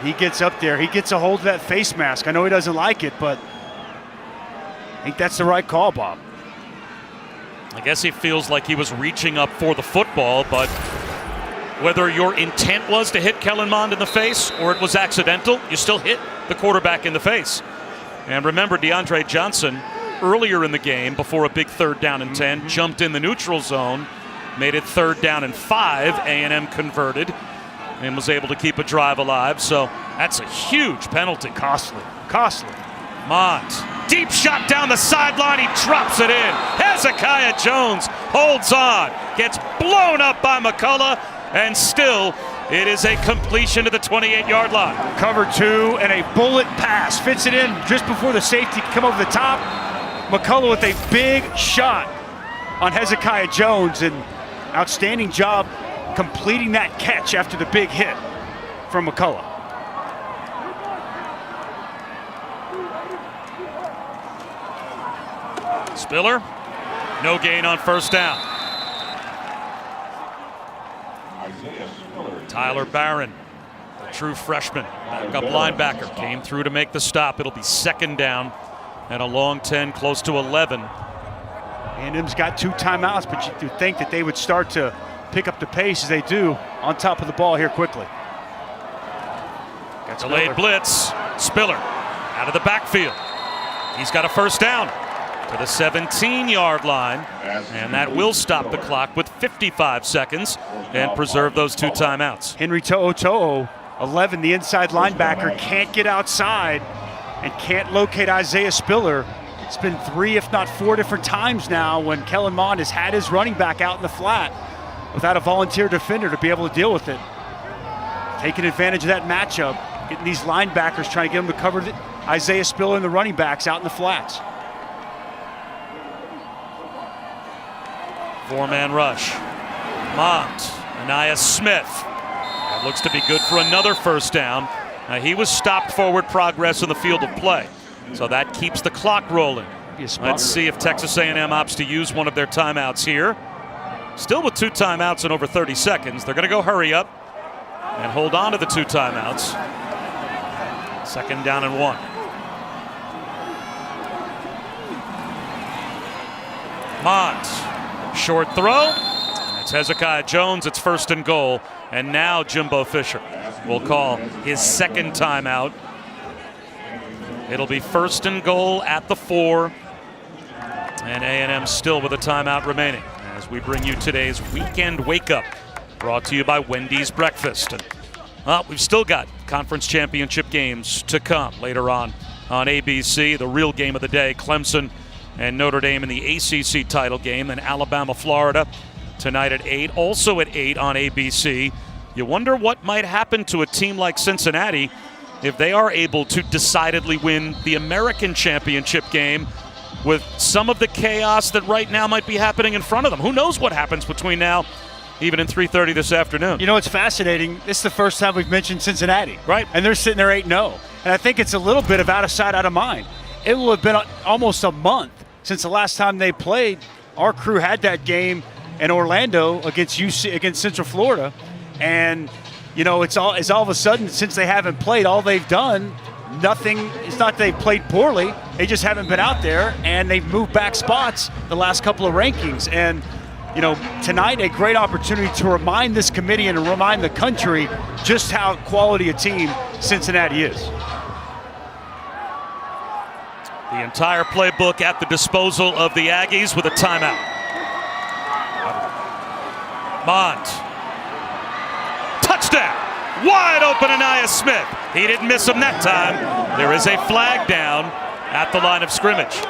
He gets up there. He gets a hold of that face mask. I know he doesn't like it, but I think that's the right call, Bob. I guess he feels like he was reaching up for the football, but whether your intent was to hit Kellen Mond in the face or it was accidental, you still hit the quarterback in the face. And remember, DeAndre Johnson, earlier in the game, before a big 3rd down and 10, jumped in the neutral zone, made it 3rd down and 5. A&M converted and was able to keep a drive alive. So that's a huge penalty. Costly. Mont, deep shot down the sideline. He drops it in. Hezekiah Jones holds on, gets blown up by McCullough, and still it is a completion to the 28-yard line. Cover 2 and a bullet pass. Fits it in just before the safety can come over the top. McCullough with a big shot on Hezekiah Jones, and outstanding job completing that catch after the big hit from McCullough. Spiller, no gain on 1st down. Tyler Barron, the true freshman, backup linebacker, came through to make the stop. It'll be 2nd down and a long 10, close to 11. A&M's got 2 timeouts, but you'd think that they would start to pick up the pace as they do on top of the ball here quickly. Got delayed blitz. Spiller out of the backfield. He's got a 1st down to the 17-yard line, and that will stop the clock with 55 seconds and preserve those 2 timeouts. Henry To'o, 11, the inside linebacker, can't get outside and can't locate Isaiah Spiller. It's been 3, if not 4 different times now when Kellen Mond has had his running back out in the flat without a volunteer defender to be able to deal with it. Taking advantage of that matchup, getting these linebackers, trying to get them to cover Isaiah Spiller and the running backs out in the flats. 4-man rush. Mont, Anaya Smith. That looks to be good for another 1st down. He was stopped forward progress in the field of play. So that keeps the clock rolling. Let's see if Texas A&M opts to use one of their timeouts here. Still with 2 timeouts in over 30 seconds. They're going to go hurry up and hold on to the 2 timeouts. 2nd down and 1. Mons, short throw. It's Hezekiah Jones. It's 1st and goal. And now Jimbo Fisher will call his 2nd timeout. It'll be 1st and goal at the 4. And A&M still with a timeout remaining as we bring you today's Weekend Wake Up, brought to you by Wendy's Breakfast. And we've still got conference championship games to come later on ABC. The real game of the day, Clemson and Notre Dame in the ACC title game, and Alabama, Florida tonight at 8. Also at 8 on ABC. You wonder what might happen to a team like Cincinnati if they are able to decidedly win the American championship game with some of the chaos that right now might be happening in front of them. Who knows what happens between now, even in 3:30 this afternoon. You know, it's fascinating. This is the first time we've mentioned Cincinnati. Right. And they're sitting there 8-0. And I think it's a little bit of out of sight, out of mind. It will have been almost a month since the last time they played. Our crew had that game in Orlando against Central Florida. And, you know, it's all of a sudden, since they haven't played, all they've done, nothing. It's not they've played poorly. They just haven't been out there, and they've moved back spots the last couple of rankings. And, you know, tonight a great opportunity to remind this committee and to remind the country just how quality a team Cincinnati is. The entire playbook at the disposal of the Aggies with a timeout. Mont. Touchdown! Wide open Anaya Smith. He didn't miss him that time. There is a flag down at the line of scrimmage.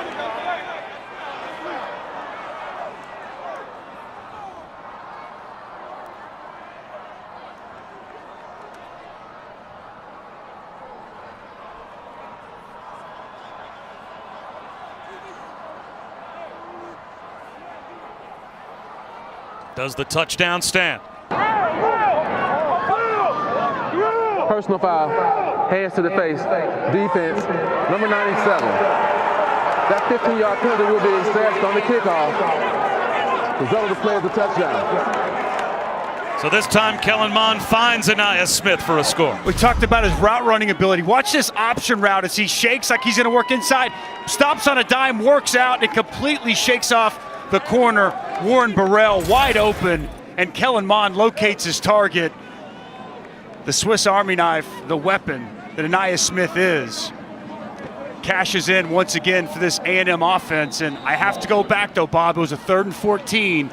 Does the touchdown stand? Personal foul, hands to the face, defense, number 97. That 15-yard penalty will be assessed on the kickoff. Result of the play is a touchdown. So this time, Kellen Mond finds Anaya Smith for a score. We talked about his route running ability. Watch this option route as he shakes like he's going to work inside. Stops on a dime, works out, and completely shakes off the corner. Warren Burrell wide open, and Kellen Mond locates his target. The Swiss Army knife, the weapon that Anaya Smith is, cashes in once again for this A&M offense. And I have to go back though, Bob. It was a 3rd and 14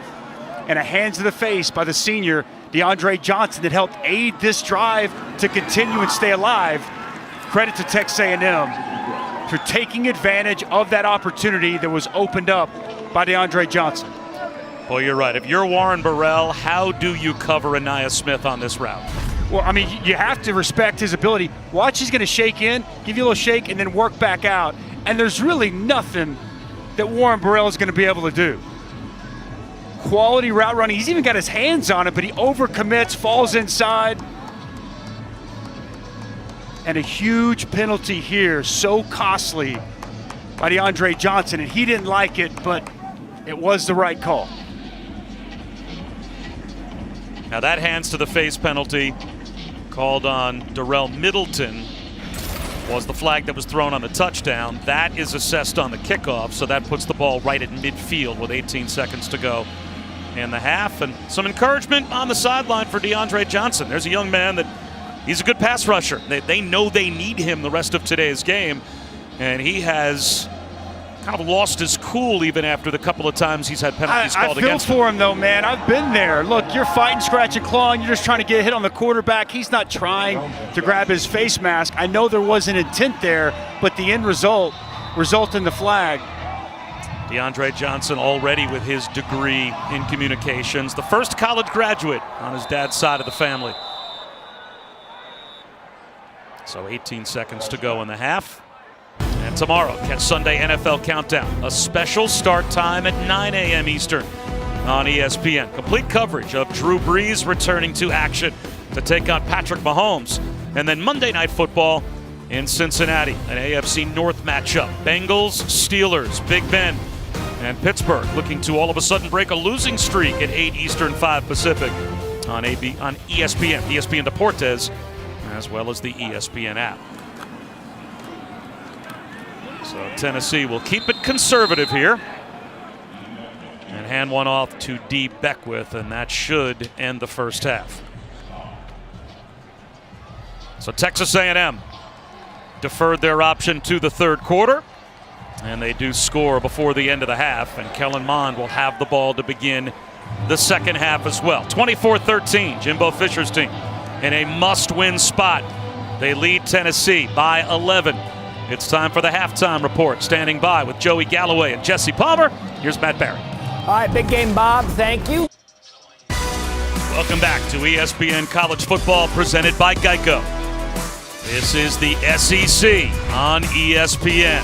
and a hands to the face by the senior DeAndre Johnson that helped aid this drive to continue and stay alive. Credit to Texas A&M for taking advantage of that opportunity that was opened up by DeAndre Johnson. Well, you're right. If you're Warren Burrell, how do you cover Anaya Smith on this route? Well, I mean, you have to respect his ability. Watch, he's going to shake in, give you a little shake, and then work back out. And there's really nothing that Warren Burrell is going to be able to do. Quality route running. He's even got his hands on it, but he overcommits, falls inside. And a huge penalty here, so costly by DeAndre Johnson. And he didn't like it, but it was the right call. Now that hands to the face penalty called on Darrell Middleton was the flag that was thrown on the touchdown. That is assessed on the kickoff, so that puts the ball right at midfield with 18 seconds to go in the half. And some encouragement on the sideline for DeAndre Johnson. There's a young man that he's a good pass rusher. They know they need him the rest of today's game, and he has kind of lost his cool even after the couple of times he's had penalties called against him. I feel for him though, man. I've been there. Look, you're fighting, scratching, clawing. You're just trying to get a hit on the quarterback. He's not trying to grab his face mask. I know there was an intent there, but the end result in the flag. DeAndre Johnson already with his degree in communications. The first college graduate on his dad's side of the family. So 18 seconds to go in the half. And tomorrow, catch Sunday NFL Countdown. A special start time at 9 a.m. Eastern on ESPN. Complete coverage of Drew Brees returning to action to take on Patrick Mahomes And then Monday Night Football in Cincinnati, an AFC North matchup. Bengals, Steelers, Big Ben, and Pittsburgh looking to all of a sudden break a losing streak at 8 Eastern, 5 Pacific on ESPN, ESPN Deportes, as well as the ESPN app. So Tennessee will keep it conservative here and hand one off to D. Beckwith, and that should end the first half. So Texas A&M deferred their option to the third quarter, and they do score before the end of the half, and Kellen Mond will have the ball to begin the second half as well. 24-13, Jimbo Fisher's team in a must-win spot. They lead Tennessee by 11. It's time for the halftime report. Standing by with Joey Galloway and Jesse Palmer, here's Matt Barry. All right, big game, Bob. Thank you. Welcome back to ESPN College Football presented by Geico. This is the SEC on ESPN.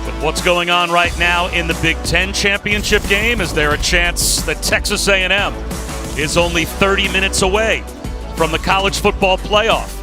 With what's going on right now in the Big Ten championship game, is there a chance that Texas A&M is only 30 minutes away from the college football playoff?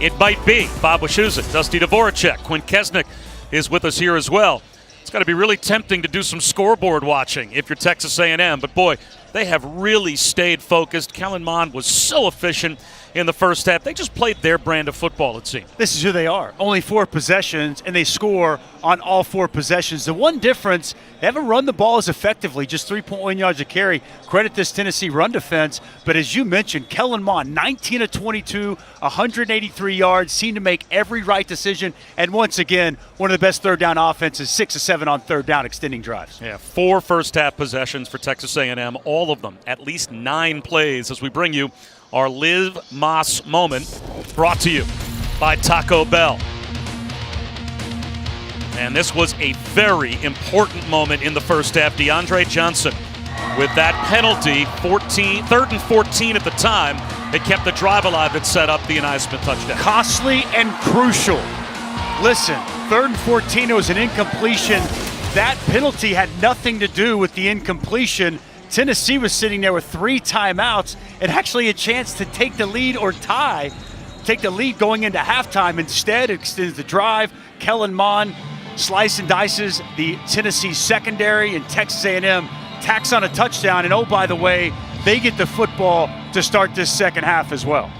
It might be. Bob Wischusen, Dusty Dvoracek, Quinn Kesnick is with us here as well. It's got to be really tempting to do some scoreboard watching if you're Texas A&M, but boy, they have really stayed focused. Kellen Mond was so efficient in the first half. They just played their brand of football, it seemed. This is who they are. Only 4 possessions, and they score on all 4 possessions. The one difference, they haven't run the ball as effectively, just 3.1 yards a carry. Credit this Tennessee run defense. But as you mentioned, Kellen Mond, 19 of 22, 183 yards, seemed to make every right decision. And once again, one of the best third down offenses, 6 of 7 on third down, extending drives. Yeah, 4 first half possessions for Texas A&M, all of them, at least 9 plays as we bring you our Liv Moss moment, brought to you by Taco Bell. And this was a very important moment in the first half. DeAndre Johnson with that penalty, 3rd and 14 at the time. It kept the drive alive that set up the Ainias Smith touchdown. Costly and crucial. Listen, 3rd and 14, it was an incompletion. That penalty had nothing to do with the incompletion. Tennessee was sitting there with 3 timeouts and actually a chance to take the lead or take the lead going into halftime. Instead, it extends the drive. Kellen Mond slice and dices the Tennessee secondary, and Texas A&M tacks on a touchdown. And oh, by the way, they get the football to start this second half as well.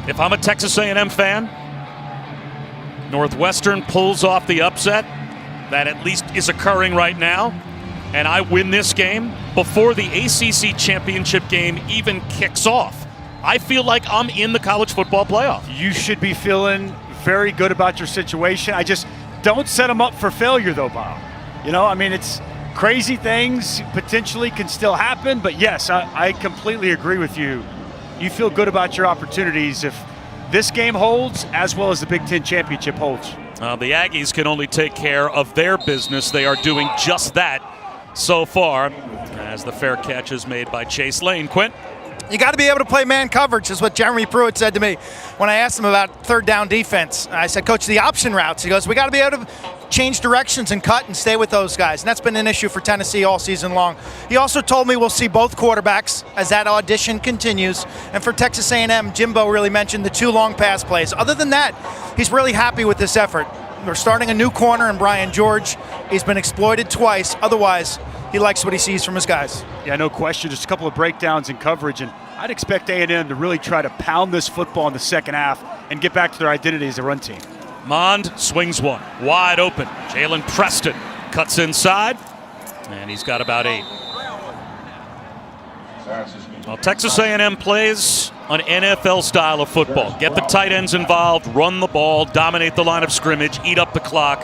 If I'm a Texas A&M fan, Northwestern pulls off the upset that at least is occurring right now, and I win this game before the ACC championship game even kicks off, I feel like I'm in the college football playoff. You should be feeling very good about your situation. I just don't set them up for failure, though, Bob. You know, I mean, it's crazy things potentially can still happen, but yes, I completely agree with you. You feel good about your opportunities if this game holds as well as the Big Ten championship holds. The Aggies can only take care of their business. They are doing just that so far, as the fair catch is made by Chase Lane. Quint? You got to be able to play man coverage, is what Jeremy Pruitt said to me when I asked him about third down defense. I said, Coach, the option routes. He goes, we got to be able to change directions and cut and stay with those guys. And that's been an issue for Tennessee all season long. He also told me we'll see both quarterbacks as that audition continues. And for Texas A&M, Jimbo really mentioned the 2 long pass plays. Other than that, he's really happy with this effort. We're starting a new corner in Brian George. He's been exploited twice. Otherwise, he likes what he sees from his guys. Yeah, no question. Just a couple of breakdowns in coverage, and I'd expect A&M to really try to pound this football in the second half and get back to their identity as a run team. Mond swings one, wide open. Jalen Preston cuts inside, and he's got about 8. Well, Texas A&M plays an NFL style of football. Get the tight ends involved, run the ball, dominate the line of scrimmage, eat up the clock,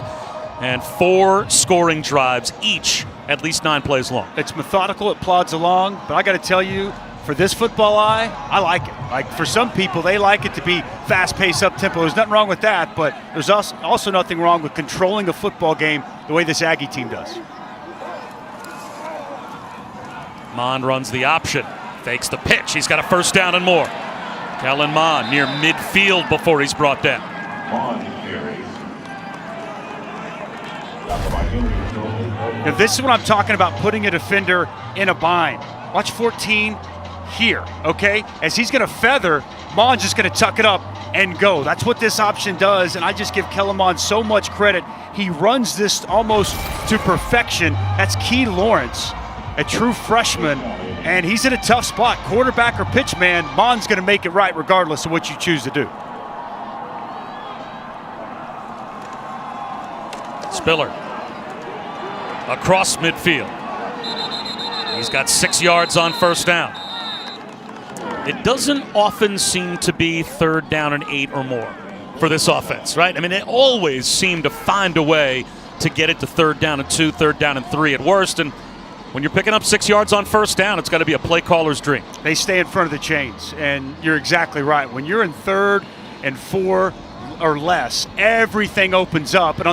and 4 scoring drives, each at least 9 plays long. It's methodical, it plods along, but I got to tell you, for this football eye, I like it. Like for some people, they like it to be fast-paced, up-tempo. There's nothing wrong with that, but there's also nothing wrong with controlling a football game the way this Aggie team does. Mond runs the option, fakes the pitch. He's got a first down and more. Kellen Mond near midfield before he's brought down. Now, this is what I'm talking about, putting a defender in a bind. Watch 14. here, okay? As he's gonna feather, Mond's just gonna tuck it up and go. That's what this option does, and I just give Kellen Mond so much credit. He runs this almost to perfection. That's Key Lawrence, a true freshman, and he's in a tough spot. Quarterback or pitch man, Mond's gonna make it right regardless of what you choose to do. Spiller across midfield. He's got 6 yards on first down. It doesn't often seem to be 3rd down and 8 or more for this offense, right? I mean, they always seem to find a way to get it to 3rd down and 2, 3rd down and 3 at worst. And when you're picking up 6 yards on first down, it's got to be a play caller's dream. They stay in front of the chains, and you're exactly right. When you're in 3rd and 4 or less, everything opens up. And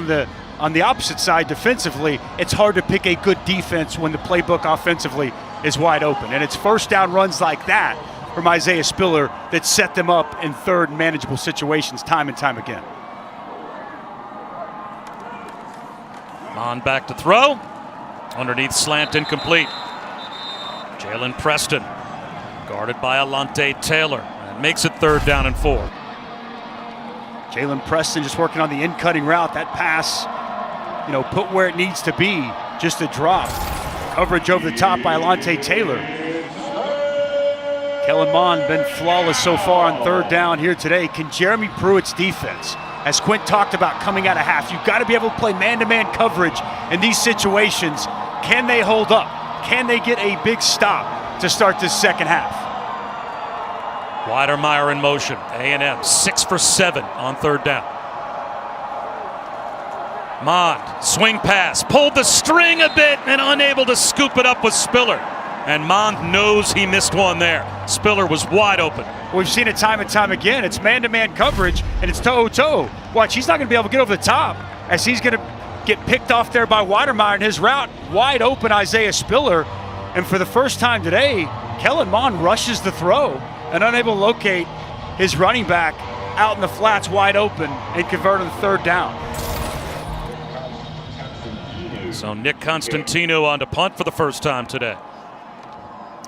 on the opposite side, defensively, it's hard to pick a good defense when the playbook offensively is wide open. And it's first down runs like that from Isaiah Spiller that set them up in 3rd manageable situations time and time again. On back to throw. Underneath slant, incomplete. Jalen Preston guarded by Alante Taylor. And makes it 3rd down and 4. Jalen Preston just working on the in-cutting route. That pass, put where it needs to be. Just a drop. Coverage over the top by Alante Taylor. Kellen Mond been flawless so far on 3rd down here today. Can Jeremy Pruitt's defense, as Quint talked about coming out of half, you've got to be able to play man-to-man coverage in these situations. Can they hold up? Can they get a big stop to start this second half? Weidermeyer in motion. A&M 6 for 7 on 3rd down. Mond, swing pass, pulled the string a bit and unable to scoop it up with Spiller. And Mond knows he missed one there. Spiller was wide open. We've seen it time and time again. It's man-to-man coverage, and it's toe-to-toe. Watch, he's not going to be able to get over the top as he's going to get picked off there by Weidermeyer in his route. Wide open Isaiah Spiller. And for the first time today, Kellen Mond rushes the throw and unable to locate his running back out in the flats wide open and convert on 3rd down. So Nick Constantino on to punt for the first time today.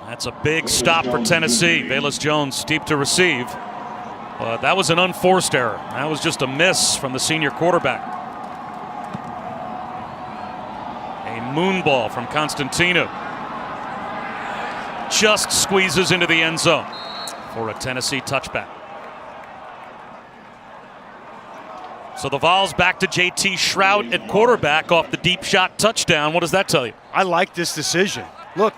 That's a big stop for Tennessee. Velus Jones steep to receive. But that was an unforced error. That was just a miss from the senior quarterback. A moon ball from Constantino. Just squeezes into the end zone for a Tennessee touchback. So the Vols back to JT Shrout at quarterback off the deep shot touchdown. What does that tell you? I like this decision. Look,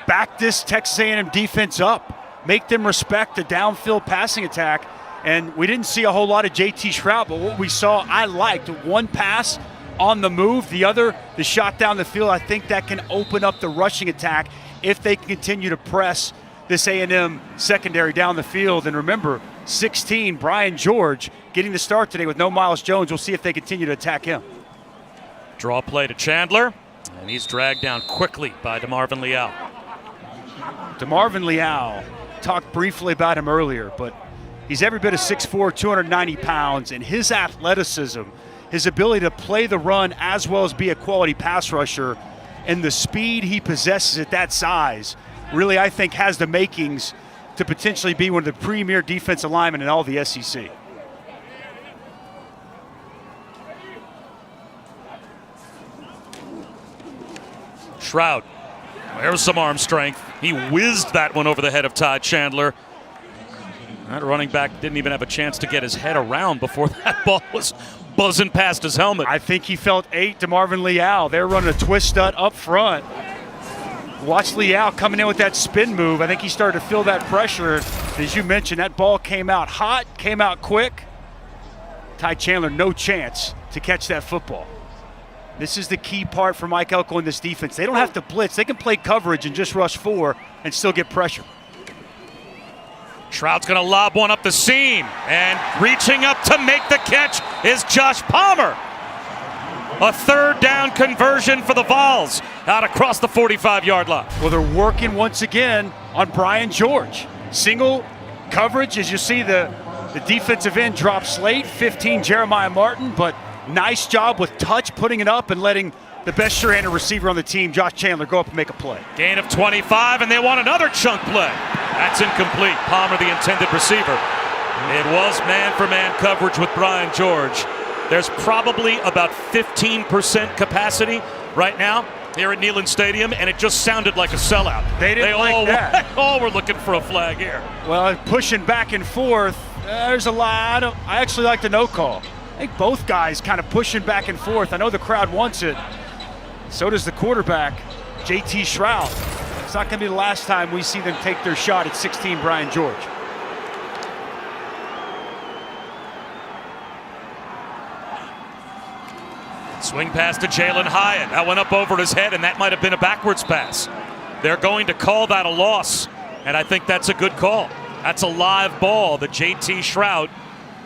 back this Texas A&M defense up. Make them respect the downfield passing attack. And we didn't see a whole lot of JT Shrout, but what we saw, I liked. One pass on the move, the other, the shot down the field. I think that can open up the rushing attack if they can continue to press this A&M secondary down the field. And remember, 16, Brian George, getting the start today with no Miles Jones. We'll see if they continue to attack him. Draw play to Chandler, and he's dragged down quickly by DeMarvin Leal. DeMarvin Leal, talked briefly about him earlier, but he's every bit of 6'4", 290 pounds, and his athleticism, his ability to play the run as well as be a quality pass rusher, and the speed he possesses at that size, really, I think, has the makings to potentially be one of the premier defensive linemen in all the SEC. Shrout, there's some arm strength. He whizzed that one over the head of Todd Chandler. That running back didn't even have a chance to get his head around before that ball was buzzing past his helmet. I think he felt 8 to Marvin Leal. They're running a twist stud up front. Watch Leal coming in with that spin move. I think he started to feel that pressure. As you mentioned, that ball came out hot, came out quick. Ty Chandler, no chance to catch that football. This is the key part for Mike Elko in this defense. They don't have to blitz. They can play coverage and just rush 4 and still get pressure. Shrout's going to lob one up the seam, and reaching up to make the catch is Josh Palmer. A 3rd down conversion for the Vols out across the 45-yard line. Well, they're working once again on Brian George. Single coverage, as you see the defensive end drops late, 15 Jeremiah Martin, but nice job with touch, putting it up and letting the best sure-handed receiver on the team, Josh Chandler, go up and make a play. Gain of 25, and they want another chunk play. That's incomplete. Palmer, the intended receiver. It was man-for-man coverage with Brian George. There's probably about 15% capacity right now here at Neyland Stadium, and it just sounded like a sellout. They didn't like that. All were looking for a flag here. Well, pushing back and forth, there's a lot. I actually like the no call. I think both guys kind of pushing back and forth. I know the crowd wants it. So does the quarterback, JT Shroud. It's not going to be the last time we see them take their shot at 16, Brian George. Swing pass to Jalen Hyatt. That went up over his head, and that might have been a backwards pass. They're going to call that a loss, and I think that's a good call. That's a live ball that JT Shroud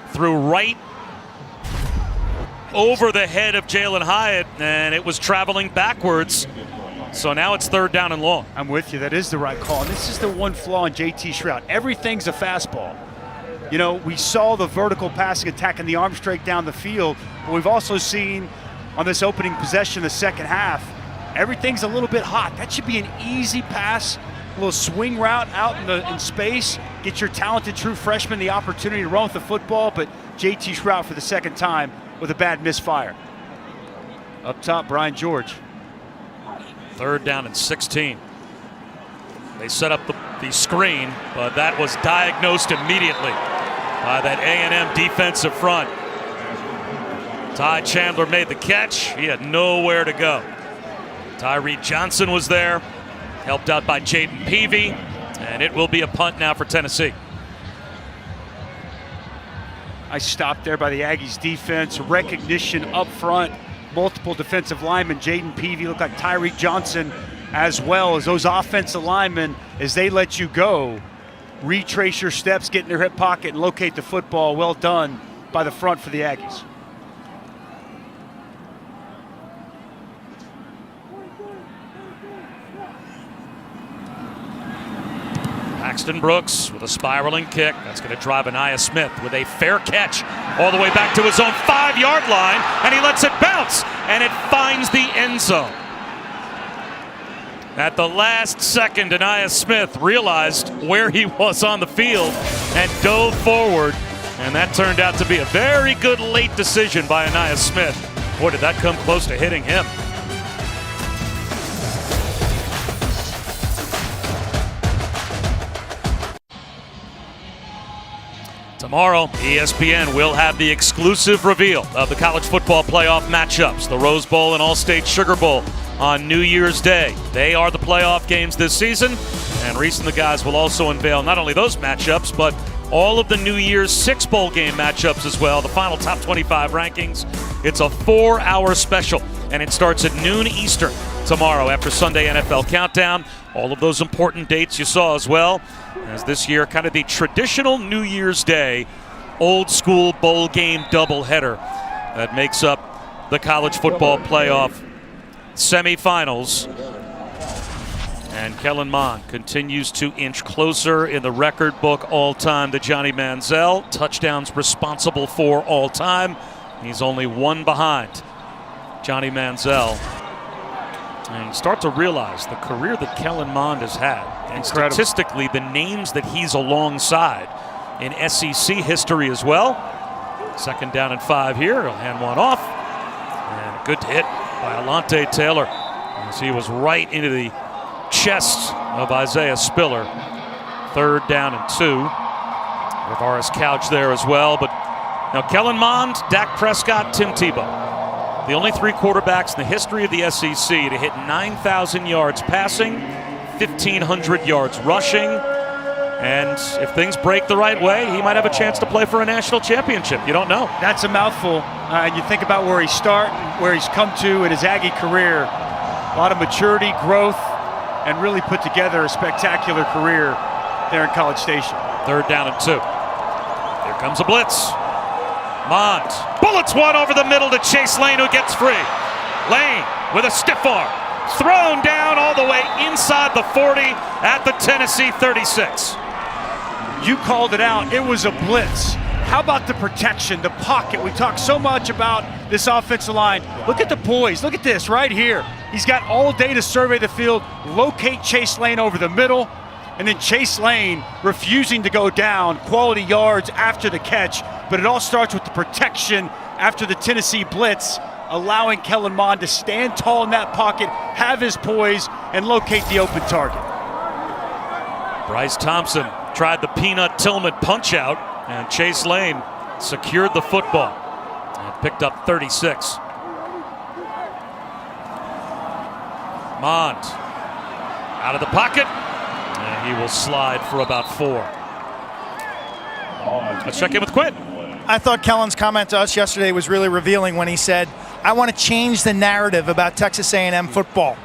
threw right over the head of Jalen Hyatt, and it was traveling backwards. So now it's 3rd down and long. I'm with you. That is the right call. And this is the one flaw in JT Shroud. Everything's a fastball. You know, we saw the vertical passing attack and the arm straight down the field, but we've also seen on this opening possession, the second half, everything's a little bit hot. That should be an easy pass, a little swing route out in space, get your talented true freshman the opportunity to run with the football, but JT Shroud for the second time with a bad misfire. Up top, Brian George. 3rd down and 16. They set up the screen, but that was diagnosed immediately by that A&M defensive front. Ty Chandler made the catch. He had nowhere to go. Tyree Johnson was there, helped out by Jaden Peavy, and it will be a punt now for Tennessee. I stopped there by the Aggies defense. Recognition up front. Multiple defensive linemen. Jaden Peavy looked like Tyree Johnson as well as those offensive linemen, as they let you go, retrace your steps, get in their hip pocket, and locate the football. Well done by the front for the Aggies. Paxton Brooks with a spiraling kick. That's going to drive Aniyah Smith with a fair catch all the way back to his own 5-yard line, and he lets it bounce, and it finds the end zone. At the last second, Aniyah Smith realized where he was on the field and dove forward, and that turned out to be a very good late decision by Aniyah Smith. Boy, did that come close to hitting him. Tomorrow, ESPN will have the exclusive reveal of the college football playoff matchups, the Rose Bowl and All-State Sugar Bowl on New Year's Day. They are the playoff games this season, and Reese and the guys will also unveil not only those matchups, but all of the New Year's 6 bowl game matchups as well, the final top 25 rankings. It's a 4-hour special, and it starts at noon Eastern tomorrow after Sunday NFL Countdown. All of those important dates you saw as well, as this year kind of the traditional New Year's Day old school bowl game doubleheader that makes up the college football playoff semifinals. And Kellen Mond continues to inch closer in the record book all time to Johnny Manziel. Touchdowns responsible for all time. He's only 1 behind Johnny Manziel. And you start to realize the career that Kellen Mond has had, and statistically the names that he's alongside in SEC history as well. 2nd down and 5 here. He'll hand one off. And a good hit by Alontae Taylor as he was right into the chest of Isaiah Spiller. 3rd down and 2. Rivera's Couch there as well. But now Kellen Mond, Dak Prescott, Tim Tebow. The only 3 quarterbacks in the history of the SEC to hit 9,000 yards passing, 1,500 yards rushing, and if things break the right way, he might have a chance to play for a national championship. You don't know. That's a mouthful. And you think about where he started, where he's come to in his Aggie career. A lot of maturity, growth, and really put together a spectacular career there in College Station. 3rd down and 2. Here comes a blitz. Mond bullets one over the middle to Chase Lane, who gets free. Lane with a stiff arm, thrown down all the way inside the 40 at the Tennessee 36. You called it out. It was a blitz. How about the protection, the pocket? We talk so much about this offensive line. Look at the poise. Look at this right here. He's got all day to survey the field, locate Chase Lane over the middle, And then Chase Lane refusing to go down, quality yards after the catch. But it all starts with the protection after the Tennessee blitz, allowing Kellen Mond to stand tall in that pocket, have his poise, and locate the open target. Bryce Thompson tried the Peanut Tillman punch out, and Chase Lane secured the football and picked up 36. Mond out of the pocket, and he will slide for about 4. Let's check in with Quinn. I thought Kellen's comment to us yesterday was really revealing when he said, I want to change the narrative about Texas A&M football.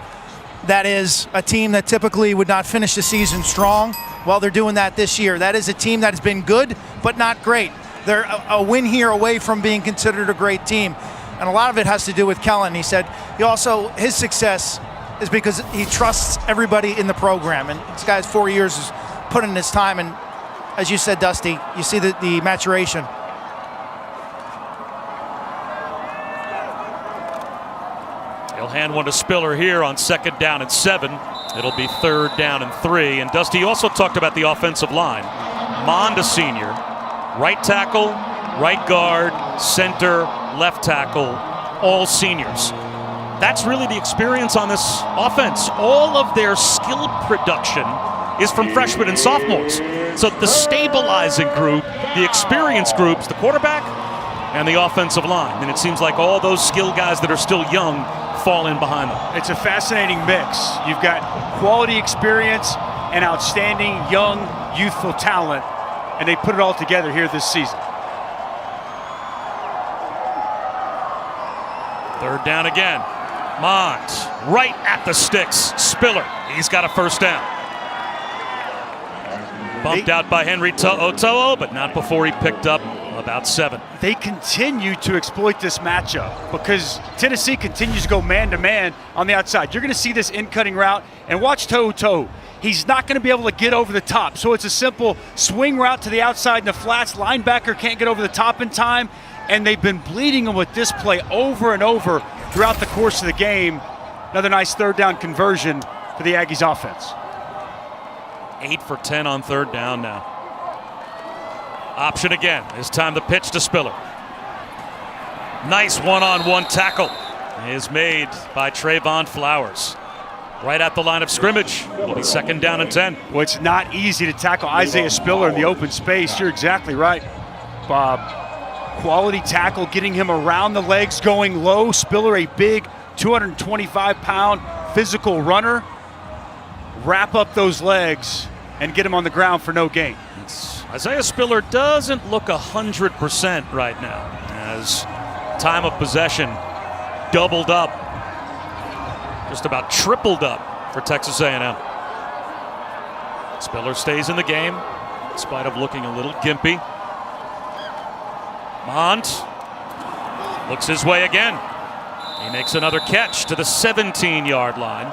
That is a team that typically would not finish the season strong. Well, they're doing that this year. That is a team that has been good, but not great. They're a win here away from being considered a great team. And a lot of it has to do with Kellen. He said his success is because he trusts everybody in the program. And this guy's 4 years has put in his time. And as you said, Dusty, you see the maturation. He'll hand one to Spiller here on 2nd down and 7. It'll be 3rd down and 3. And Dusty also talked about the offensive line. Mond, a senior, right tackle, right guard, center, left tackle, all seniors. That's really the experience on this offense. All of their skill production is from freshmen and sophomores. So the stabilizing group, the experienced groups, the quarterback, and the offensive line. And it seems like all those skill guys that are still young fall in behind them. It's a fascinating mix. You've got quality experience and outstanding young, youthful talent, and they put it all together here this season. 3rd down again. Mond right at the sticks. Spiller, he's got a 1st down. Bumped out by Henry To'o, but not before he picked up about 7. They continue to exploit this matchup because Tennessee continues to go man-to-man on the outside. You're going to see this in-cutting route, and watch To'o. He's not going to be able to get over the top, so it's a simple swing route to the outside in the flats. Linebacker can't get over the top in time, and they've been bleeding him with this play over and over throughout the course of the game. Another nice 3rd down conversion for the Aggies offense. 8 for 10 on 3rd down now. Option again. This time the pitch to Spiller. Nice one-on-one tackle is made by Trayvon Flowers. Right at the line of scrimmage. It'll be 2nd down and 10. Well, it's not easy to tackle Isaiah Spiller in the open space. You're exactly right, Bob. Quality tackle, getting him around the legs, going low. Spiller, a big 225-pound physical runner. Wrap up those legs and get him on the ground for no gain. Isaiah Spiller doesn't look 100% right now, as time of possession doubled up, just about tripled up for Texas A&M. Spiller stays in the game, in spite of looking a little gimpy. Mond looks his way again. He makes another catch to the 17-yard line.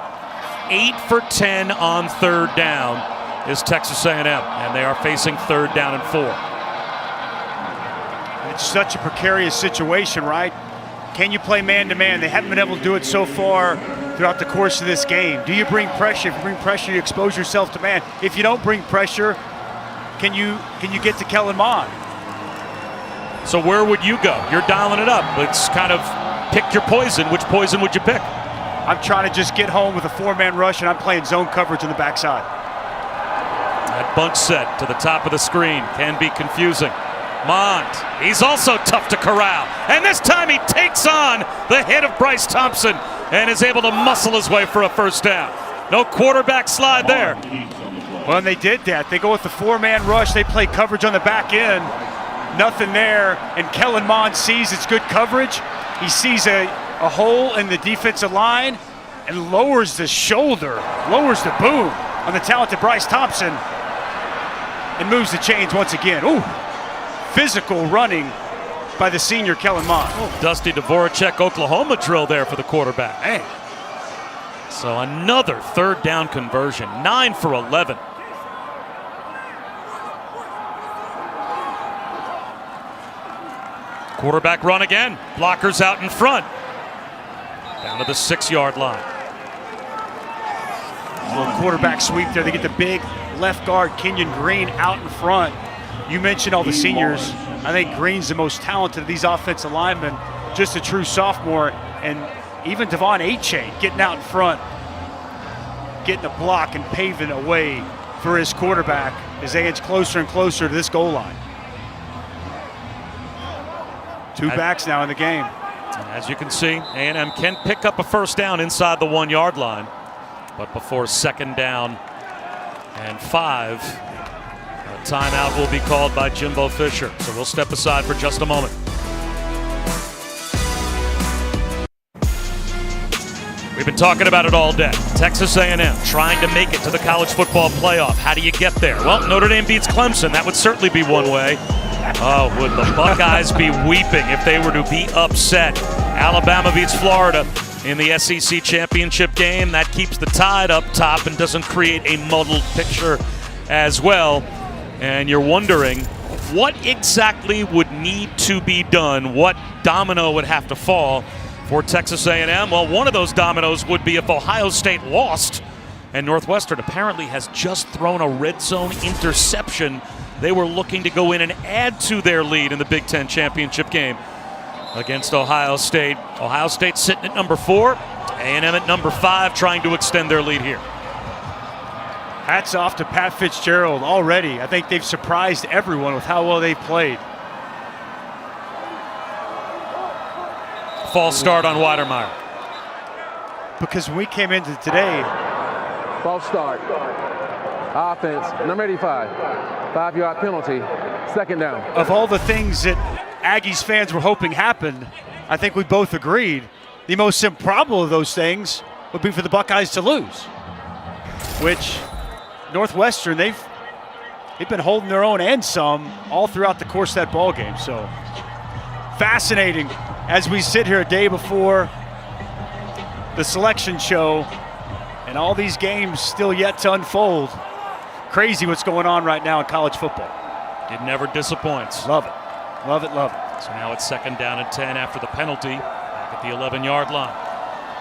8 for 10 on 3rd down is Texas A&M, and they are facing 3rd down and 4. It's such a precarious situation, right? Can you play man-to-man? They haven't been able to do it so far throughout the course of this game. Do you bring pressure? If you bring pressure, you expose yourself to man. If you don't bring pressure, can you get to Kellen Mond? So where would you go? You're dialing it up. It's kind of pick your poison. Which poison would you pick? I'm trying to just get home with a 4-man rush, and I'm playing zone coverage on the backside. That bunch set to the top of the screen can be confusing. Mond, he's also tough to corral. And this time he takes on the hit of Bryce Thompson and is able to muscle his way for a 1st down. No quarterback slide there. Well, and they did that. They go with the 4-man rush. They play coverage on the back end. Nothing there, and Kellen Mond sees it's good coverage. He sees a hole in the defensive line and lowers the shoulder, lowers the boom on the talented Bryce Thompson and moves the chains once again. Ooh, physical running by the senior Kellen Mond. Dusty Dvoracek Oklahoma drill there for the quarterback. Man. So another 3rd down conversion, 9 for 11. Quarterback run again. Blockers out in front. Down to the 6-yard line. little quarterback sweep there. They get the big left guard, Kenyon Green, out in front. You mentioned all the seniors. I think Green's the most talented of these offensive linemen, just a true sophomore. And even Devon A-Chain getting out in front, getting a block and paving a way for his quarterback as they edge closer and closer to this goal line. Two backs now in the game. As you can see, A&M can pick up a first down inside the 1 yard line. But before 2nd down and 5, a timeout will be called by Jimbo Fisher. So we'll step aside for just a moment. We've been talking about it all day. Texas A&M trying to make it to the college football playoff. How do you get there? Well, Notre Dame beats Clemson. That would certainly be one way. Oh, would the Buckeyes be weeping if they were to be upset? Alabama beats Florida in the SEC championship game. That keeps the Tide up top and doesn't create a muddled picture as well. And you're wondering what exactly would need to be done, what domino would have to fall for Texas A&M. Well, one of those dominoes would be if Ohio State lost, and Northwestern apparently has just thrown a red zone interception. They were looking to go in and add to their lead in the Big Ten championship game against Ohio State. Ohio State sitting at number 4, A&M at number 5, trying to extend their lead here. Hats off to Pat Fitzgerald already. I think they've surprised everyone with how well they've played. False start on Weidermeyer. Because when we came into today, False start. Offense, number 85. 5-yard penalty. 2nd down. of all the things that Aggies fans were hoping happened, I think we both agreed the most improbable of those things would be for the Buckeyes to lose. Which Northwestern, they've been holding their own and some all throughout the course of that ball game. So fascinating as we sit here a day before the selection show and all these games still yet to unfold. Crazy what's going on right now in college football. It never disappoints. Love it. Love it, love it. So now it's 2nd down and 10 after the penalty, back at the 11-yard line.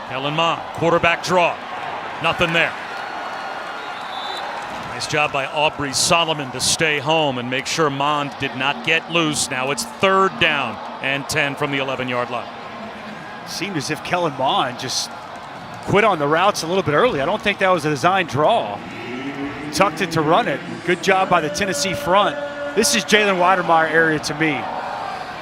Kellen Mond, quarterback draw. Nothing there. Nice job by Aubrey Solomon to stay home and make sure Mond did not get loose. Now it's 3rd down and 10 from the 11-yard line. Seemed as if Kellen Mond just quit on the routes a little bit early. I don't think that was a design draw. Tucked it to run it. Good job by the Tennessee front. This is Jalen Weidermeyer area to me.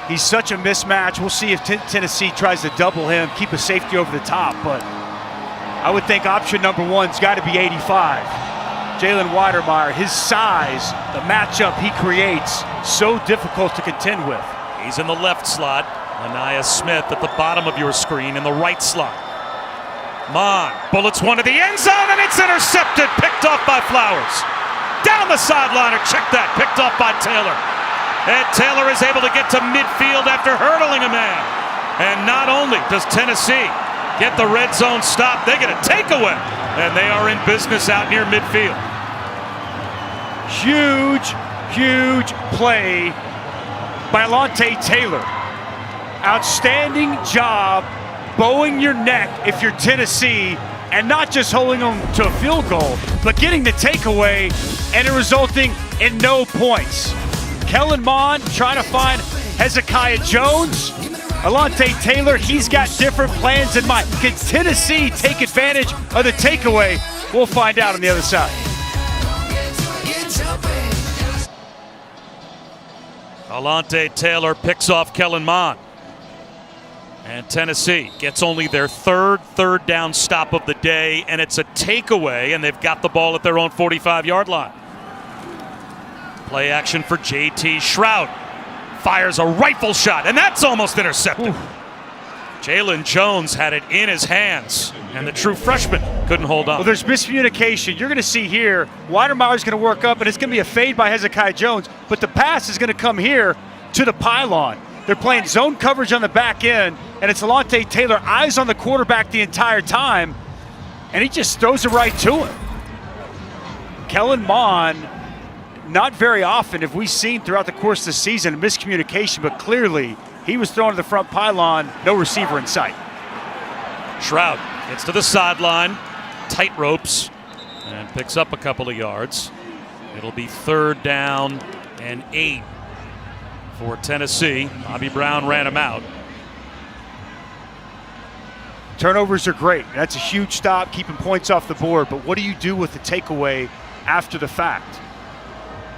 He's such a mismatch. We'll see if Tennessee tries to double him, keep a safety over the top, but I would think option number 1's got to be 85. Jalen Weidermeyer, his size, the matchup he creates, so difficult to contend with. He's in the left slot. Anaya Smith at the bottom of your screen in the right slot. Mond bullets one to the end zone, and it's intercepted, picked off by Flowers. Down the sideline, or check that, picked off by Taylor. And Taylor is able to get to midfield after hurdling a man. And not only does Tennessee get the red zone stop, they get a takeaway, and they are in business out near midfield. Huge, huge play by Alontae Taylor. Outstanding job bowing your neck if you're Tennessee, and not just holding them to a field goal, but getting the takeaway and it resulting in no points. Kellen Mond trying to find Hezekiah Jones. Alontae Taylor, he's got different plans in mind. Can Tennessee take advantage of the takeaway? We'll find out on the other side. Alontae Taylor picks off Kellen Mond. And Tennessee gets only their third down stop of the day, and it's a takeaway, and they've got the ball at their own 45-yard line. Play action for J.T. Shroud. Fires a rifle shot, and that's almost intercepted. Jalen Jones had it in his hands, and the true freshman couldn't hold on. Well, there's miscommunication. You're going to see here, Weidermeyer's going to work up, and it's going to be a fade by Hezekiah Jones, but the pass is going to come here to the pylon. They're playing zone coverage on the back end, and it's Alontae Taylor, eyes on the quarterback the entire time, and he just throws it right to him. Kellen Mond, not very often have we seen throughout the course of the season a miscommunication, but clearly he was thrown to the front pylon, no receiver in sight. Shroud gets to the sideline, tight ropes, and picks up a couple of yards. It'll be 3rd down and 8 for Tennessee. Bobby Brown ran him out. Turnovers are great. That's a huge stop, keeping points off the board. But what do you do with the takeaway after the fact?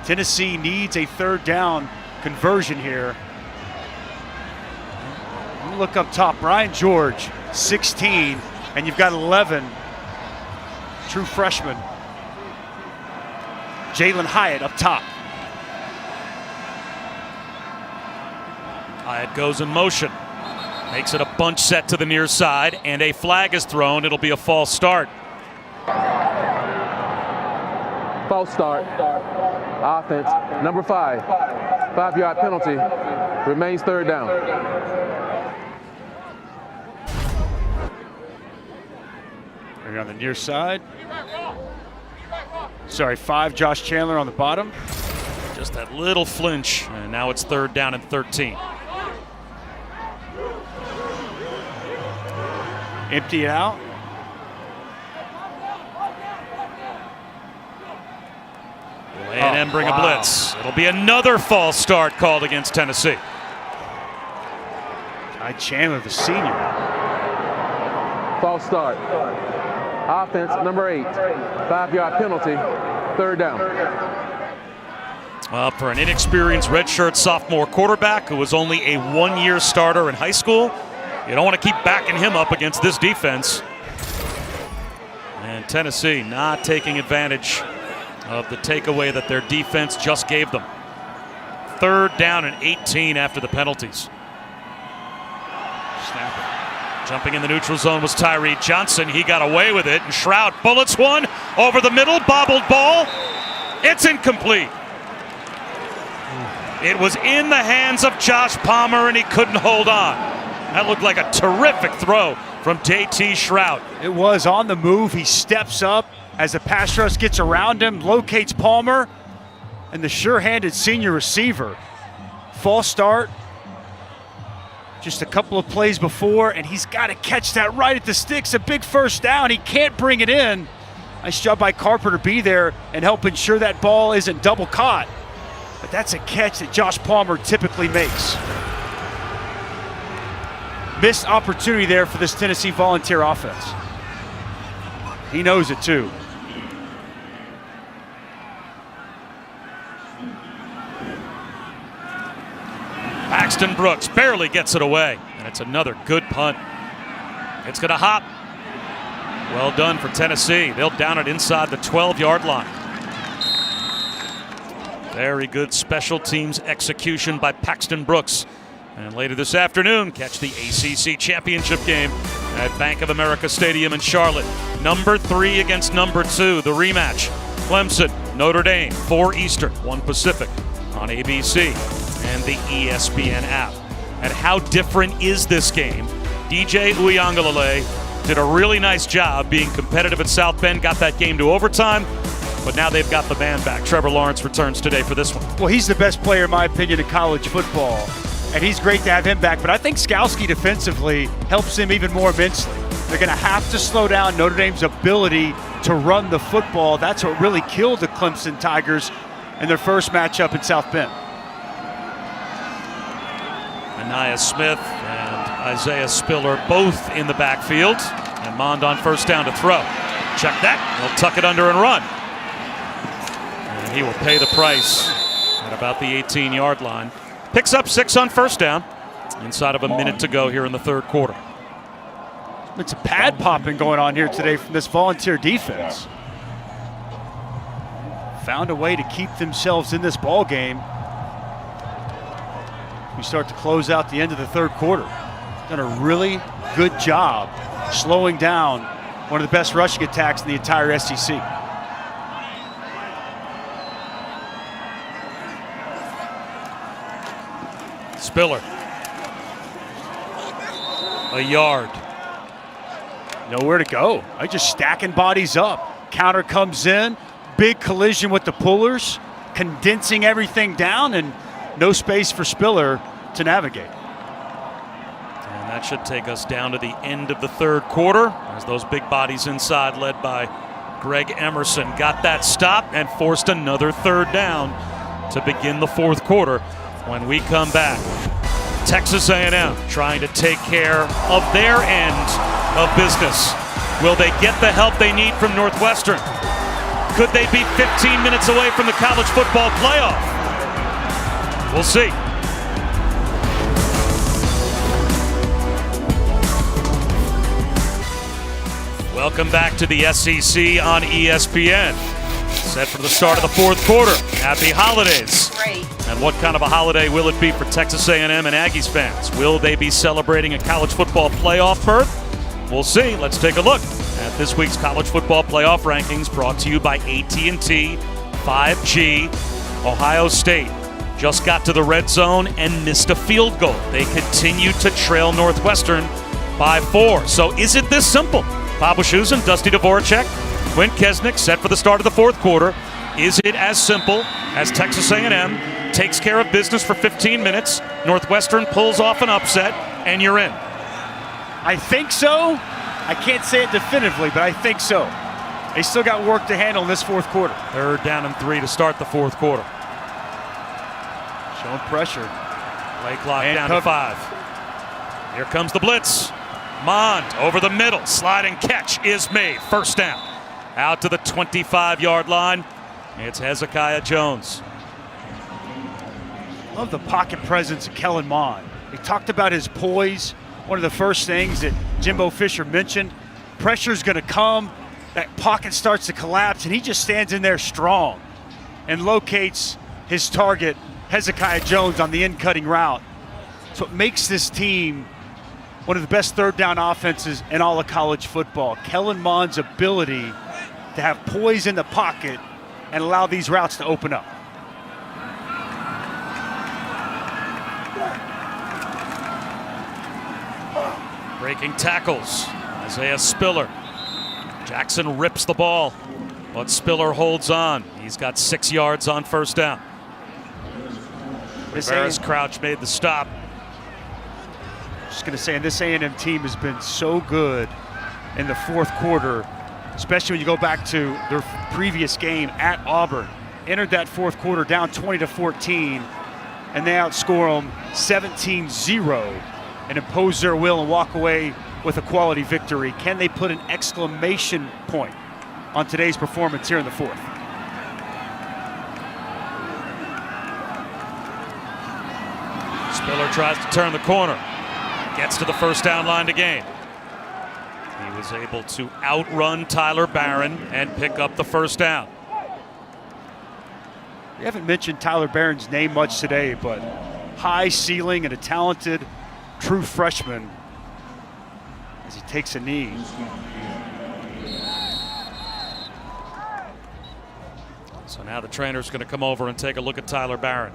Tennessee needs a 3rd down conversion here. You look up top, Brian George, 16, and you've got 11 true freshmen. Jalen Hyatt up top. Hyatt goes in motion. Makes it a bunch set to the near side, and a flag is thrown. It'll be a false start. False start. Offense, number 5. 5-yard penalty. Remains 3rd down. Right on the near side. Sorry, 5, Josh Chandler on the bottom. Just that little flinch, and now it's 3rd down and 13. Empty it out. A&M bring a blitz. It'll be another false start called against Tennessee. Ty Chandler, the senior. False start. Offense, number 8. 5-yard penalty. 3rd down. Well, for an inexperienced redshirt sophomore quarterback who was only a 1-year starter in high school, you don't want to keep backing him up against this defense. And Tennessee not taking advantage of the takeaway that their defense just gave them. 3rd down and 18 after the penalties. Snapper. Jumping in the neutral zone was Tyree Johnson. He got away with it, and Shroud bullets one over the middle, bobbled ball. It's incomplete. It was in the hands of Josh Palmer, and he couldn't hold on. That looked like a terrific throw from J.T. Shroud. It was on the move. He steps up as the pass rush gets around him, locates Palmer, and the sure-handed senior receiver. False start. Just a couple of plays before, and he's got to catch that right at the sticks. A big 1st down. He can't bring it in. Nice job by Carpenter to be there and help ensure that ball isn't double caught. But that's a catch that Josh Palmer typically makes. Missed opportunity there for this Tennessee Volunteer offense. He knows it too. Paxton Brooks barely gets it away, and it's another good punt. It's going to hop. Well done for Tennessee. They'll down it inside the 12-yard line. Very good special teams execution by Paxton Brooks. And later this afternoon, catch the ACC championship game at Bank of America Stadium in Charlotte. Number 3 against number 2, the rematch. Clemson, Notre Dame, 4 Eastern, 1 Pacific on ABC and the ESPN app. And how different is this game? DJ Uiagalelei did a really nice job being competitive at South Bend, got that game to overtime, but now they've got the man back. Trevor Lawrence returns today for this one. Well, he's the best player, in my opinion, in college football, and he's great to have him back. But I think Skalski defensively helps him even more immensely. They're going to have to slow down Notre Dame's ability to run the football. That's what really killed the Clemson Tigers in their first matchup in South Bend. Anaya Smith and Isaiah Spiller both in the backfield. And Mond on 1st down to throw. Check that. He'll tuck it under and run. And he will pay the price at about the 18-yard line. Picks up 6 on 1st down. Inside of a minute to go here in the 3rd quarter. It's a pad popping going on here today from this Volunteer defense. Found a way to keep themselves in this ball game. We start to close out the end of the 3rd quarter. Done a really good job slowing down one of the best rushing attacks in the entire SEC. Spiller. A yard. Nowhere to go. I just stacking bodies up. Counter comes in. Big collision with the pullers. Condensing everything down, and no space for Spiller to navigate. And that should take us down to the end of the 3rd quarter as those big bodies inside led by Greg Emerson got that stop and forced another third down to begin the fourth quarter. When we come back, Texas A&M trying to take care of their end of business. Will they get the help they need from Northwestern? Could they be 15 minutes away from the college football playoff? We'll see. Welcome back to the SEC on ESPN. Set for the start of the fourth quarter. Happy holidays. Great. And what kind of a holiday will it be for Texas A&M and Aggies fans? Will they be celebrating a college football playoff berth? We'll see. Let's take a look at this week's college football playoff rankings, brought to you by AT&T 5G. Ohio State just got to the red zone and missed a field goal. They continue to trail Northwestern by 4. So is it this simple? Bob Wischusen, Dusty Dvorak, Quinn Kesnick set for the start of the fourth quarter. Is it as simple as Texas A&M takes care of business for 15 minutes, Northwestern pulls off an upset, and you're in? I think so. I can't say it definitively, but I think so. They still got work to handle in this fourth quarter. Third down and 3 to start the fourth quarter. Showing pressure. Play clock down to 5. Here comes the blitz. Mond over the middle. Sliding catch is made. First down. Out to the 25-yard line. It's Hezekiah Jones. Love the pocket presence of Kellen Mond. He talked about his poise. One of the first things that Jimbo Fisher mentioned. Pressure's going to come. That pocket starts to collapse, and he just stands in there strong and locates his target, Hezekiah Jones, on the in-cutting route. So it makes this team one of the best third down offenses in all of college football. Kellen Mond's ability to have poise in the pocket and allow these routes to open up. Breaking tackles. Isaiah Spiller. Jackson rips the ball, but Spiller holds on. He's got 6 yards on first down. Harris Crouch made the stop. Just going to say, and this A&M team has been so good in the fourth quarter, especially when you go back to their previous game at Auburn. Entered that fourth quarter down 20-14, and they outscore them 17-0 and impose their will and walk away with a quality victory. Can they put an exclamation point on today's performance here in the fourth? Spiller tries to turn the corner. Gets to the first down line to gain. He was able to outrun Tyler Barron and pick up the first down. We haven't mentioned Tyler Barron's name much today, but high ceiling and a talented true freshman as he takes a knee. So now the trainer's going to come over and take a look at Tyler Barron.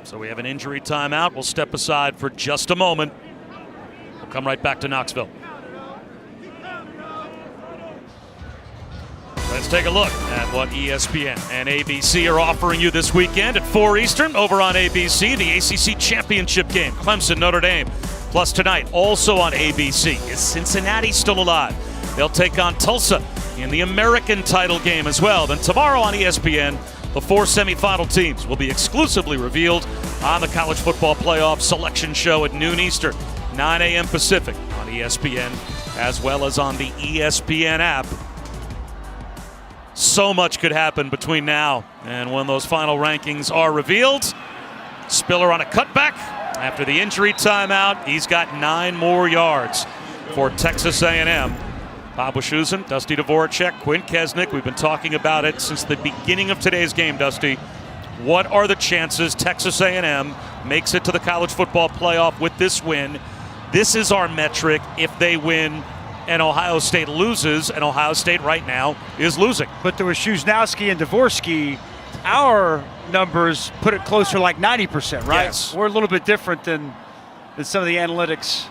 So we have an injury timeout. We'll step aside for just a moment. We'll come right back to Knoxville. Let's take a look at what ESPN and ABC are offering you this weekend at 4 Eastern over on ABC, the ACC Championship game, Clemson, Notre Dame. Plus tonight, also on ABC, is Cincinnati still alive? They'll take on Tulsa in the American title game as well. Then tomorrow on ESPN, the 4 semifinal teams will be exclusively revealed on the College Football Playoff Selection Show at noon Eastern, 9 a.m. Pacific on ESPN, as well as on the ESPN app. So much could happen between now and when those final rankings are revealed. Spiller on a cutback after the injury timeout. He's got 9 more yards for Texas A&M. Bob Wischusen, Dusty Dvorak, Quinn Kesnick. We've been talking about it since the beginning of today's game, Dusty. What are the chances Texas A&M makes it to the college football playoff with this win? This is our metric. If they win and Ohio State loses, and Ohio State right now is losing. But there was Shuznowski and Dvorsky. Our numbers put it closer, like 90%, right? Yes. We're a little bit different than some of the analytics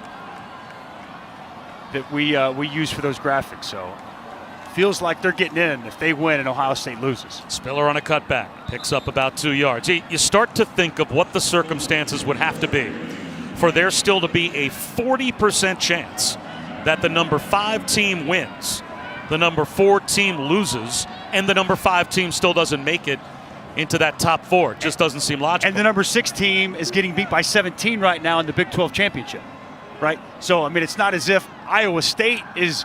that we use for those graphics. So feels like they're getting in if they win and Ohio State loses. Spiller on a cutback, picks up about 2 yards. You start to think of what the circumstances would have to be for there still to be a 40% chance that the number 5 team wins, the number 4 team loses, and the number 5 team still doesn't make it into that top 4. It just doesn't seem logical. And the number 6 team is getting beat by 17 right now in the Big 12 championship, right? So, I mean, it's not as if Iowa State is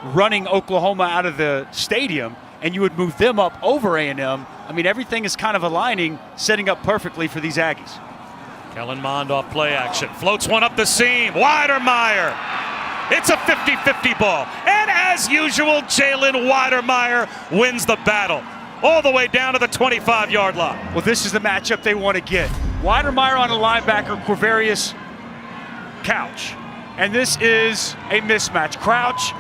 running Oklahoma out of the stadium and you would move them up over A&M. I mean, everything is kind of aligning, setting up perfectly for these Aggies. Kellen Mond off play action. Floats one up the seam. Weidermeyer. It's a 50-50 ball. And as usual, Jalen Weidermeyer wins the battle all the way down to the 25-yard line. Well, this is the matchup they want to get. Weidermeyer on a linebacker, Quavarius Couch. And this is a mismatch. Crouch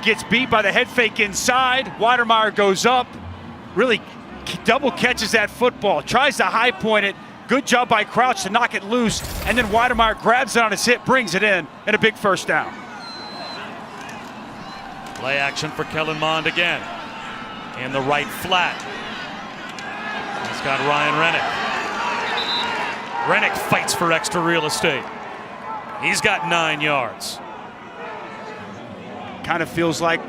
gets beat by the head fake inside. Weidermeyer goes up, really double catches that football, tries to high point it. Good job by Crouch to knock it loose, and then Weidermeyer grabs it on his hip, brings it in, and a big first down. Play action for Kellen Mond again. In the right flat. He's got Ryan Rennick. Rennick fights for extra real estate. He's got 9 yards. Kind of feels like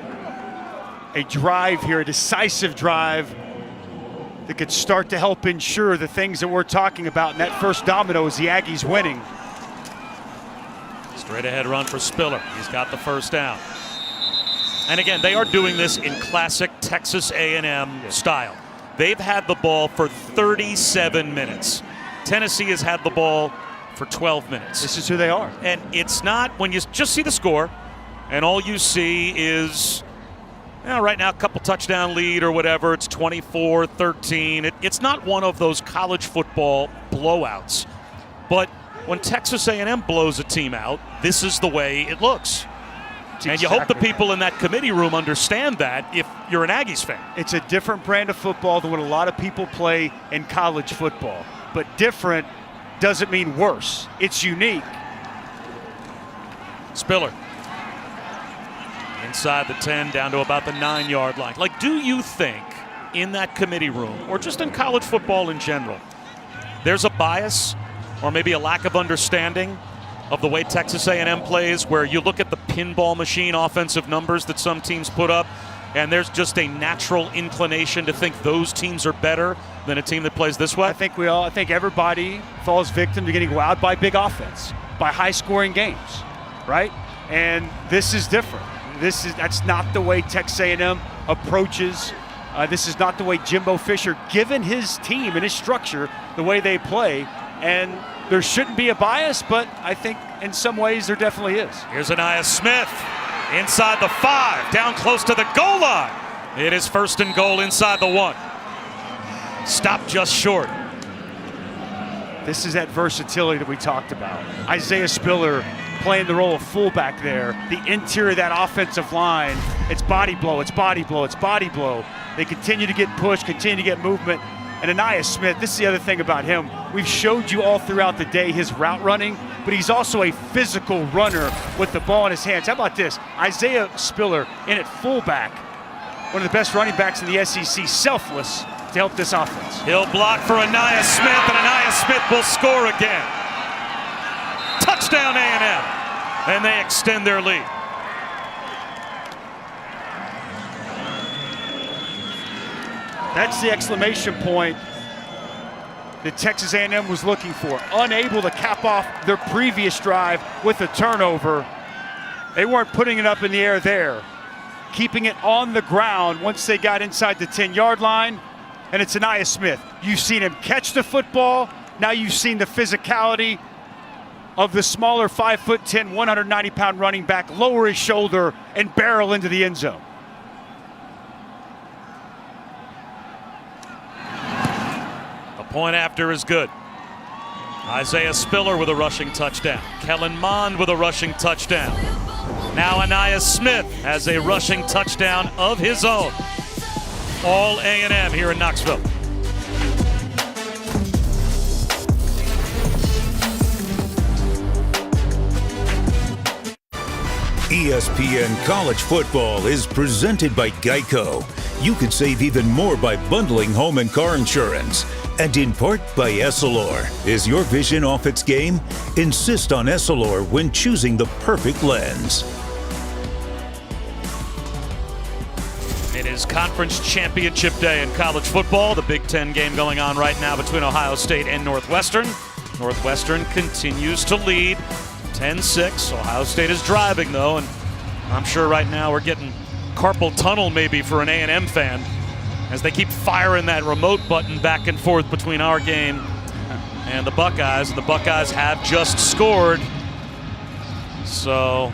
a drive here, a decisive drive that could start to help ensure the things that we're talking about. And that first domino is the Aggies winning. Straight ahead run for Spiller. He's got the first down. And again, they are doing this in classic Texas A&M style. They've had the ball for 37 minutes. Tennessee has had the ball for 12 minutes. This is who they are. And it's not, when you just see the score, and all you see is, right now, a couple touchdown lead or whatever. It's 24-13. It's not one of those college football blowouts. But when Texas A&M blows a team out, this is the way it looks. And you hope the people in that committee room understand that if you're an Aggies fan. It's a different brand of football than what a lot of people play in college football. But different doesn't mean worse. It's unique. Spiller. Inside the 10, down to about the 9-yard line. Like, do you think in that committee room, or just in college football in general, there's a bias or maybe a lack of understanding of the way Texas A&M plays, where you look at the pinball machine offensive numbers that some teams put up, and there's just a natural inclination to think those teams are better than a team that plays this way? I think everybody falls victim to getting wowed by big offense, by high-scoring games, right? And this is different. That's not the way Texas A&M approaches. This is not the way Jimbo Fisher, given his team and his structure, the way they play. And there shouldn't be a bias, but I think in some ways there definitely is. Here's Anaya Smith inside the 5, down close to the goal line. It is 1st and goal inside the 1. Stopped just short. This is that versatility that we talked about. Isaiah Spiller playing the role of fullback there. The interior of that offensive line, it's body blow, it's body blow, it's body blow. They continue to get pushed, continue to get movement. And Anaya Smith, this is the other thing about him. We've showed you all throughout the day his route running, but he's also a physical runner with the ball in his hands. How about this? Isaiah Spiller in at fullback, one of the best running backs in the SEC, selfless to help this offense. He'll block for Anaya Smith, and Anaya Smith will score again. Touchdown A&M, and they extend their lead. That's the exclamation point that Texas A&M was looking for. Unable to cap off their previous drive with a turnover. They weren't putting it up in the air there. Keeping it on the ground once they got inside the 10-yard line. And it's Anaya Smith. You've seen him catch the football. Now you've seen the physicality of the smaller 5'10", 190-pound running back lower his shoulder and barrel into the end zone. Point after is good. Isaiah Spiller with a rushing touchdown. Kellen Mond with a rushing touchdown. Now Anaya Smith has a rushing touchdown of his own. All A&M here in Knoxville. ESPN College Football is presented by Geico. You could save even more by bundling home and car insurance. And in part by Essilor. Is your vision off its game? Insist on Essilor when choosing the perfect lens. It is Conference Championship Day in college football. The Big Ten game going on right now between Ohio State and Northwestern. Northwestern continues to lead 10-6. Ohio State is driving, though, and I'm sure right now we're getting carpal tunnel maybe for an A&M fan as they keep firing that remote button back and forth between our game and the Buckeyes. And the Buckeyes have just scored. So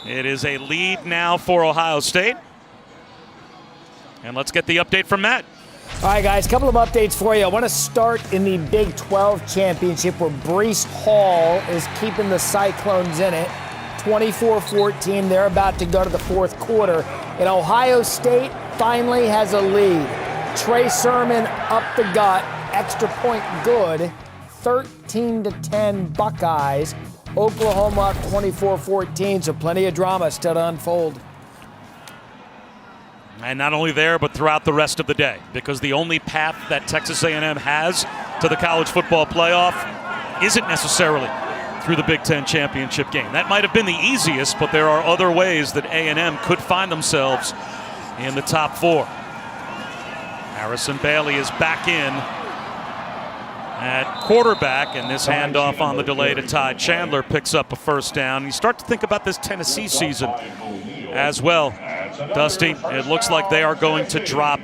it is a lead now for Ohio State. And let's get the update from Matt. All right, guys, a couple of updates for you. I want to start in the Big 12 championship where Breece Hall is keeping the Cyclones in it. 24-14, they're about to go to the fourth quarter. And Ohio State finally has a lead. Trey Sermon up the gut, extra point good, 13-10 Buckeyes. Oklahoma up 24-14, so plenty of drama still to unfold. And not only there, but throughout the rest of the day, because the only path that Texas A&M has to the college football playoff isn't necessarily through the Big Ten championship game. That might have been the easiest, but there are other ways that A&M could find themselves in the top four. Harrison Bailey is back in at quarterback, and this handoff on the delay to Ty Chandler picks up a first down. You start to think about this Tennessee season as well, Dusty. It looks like they are going to drop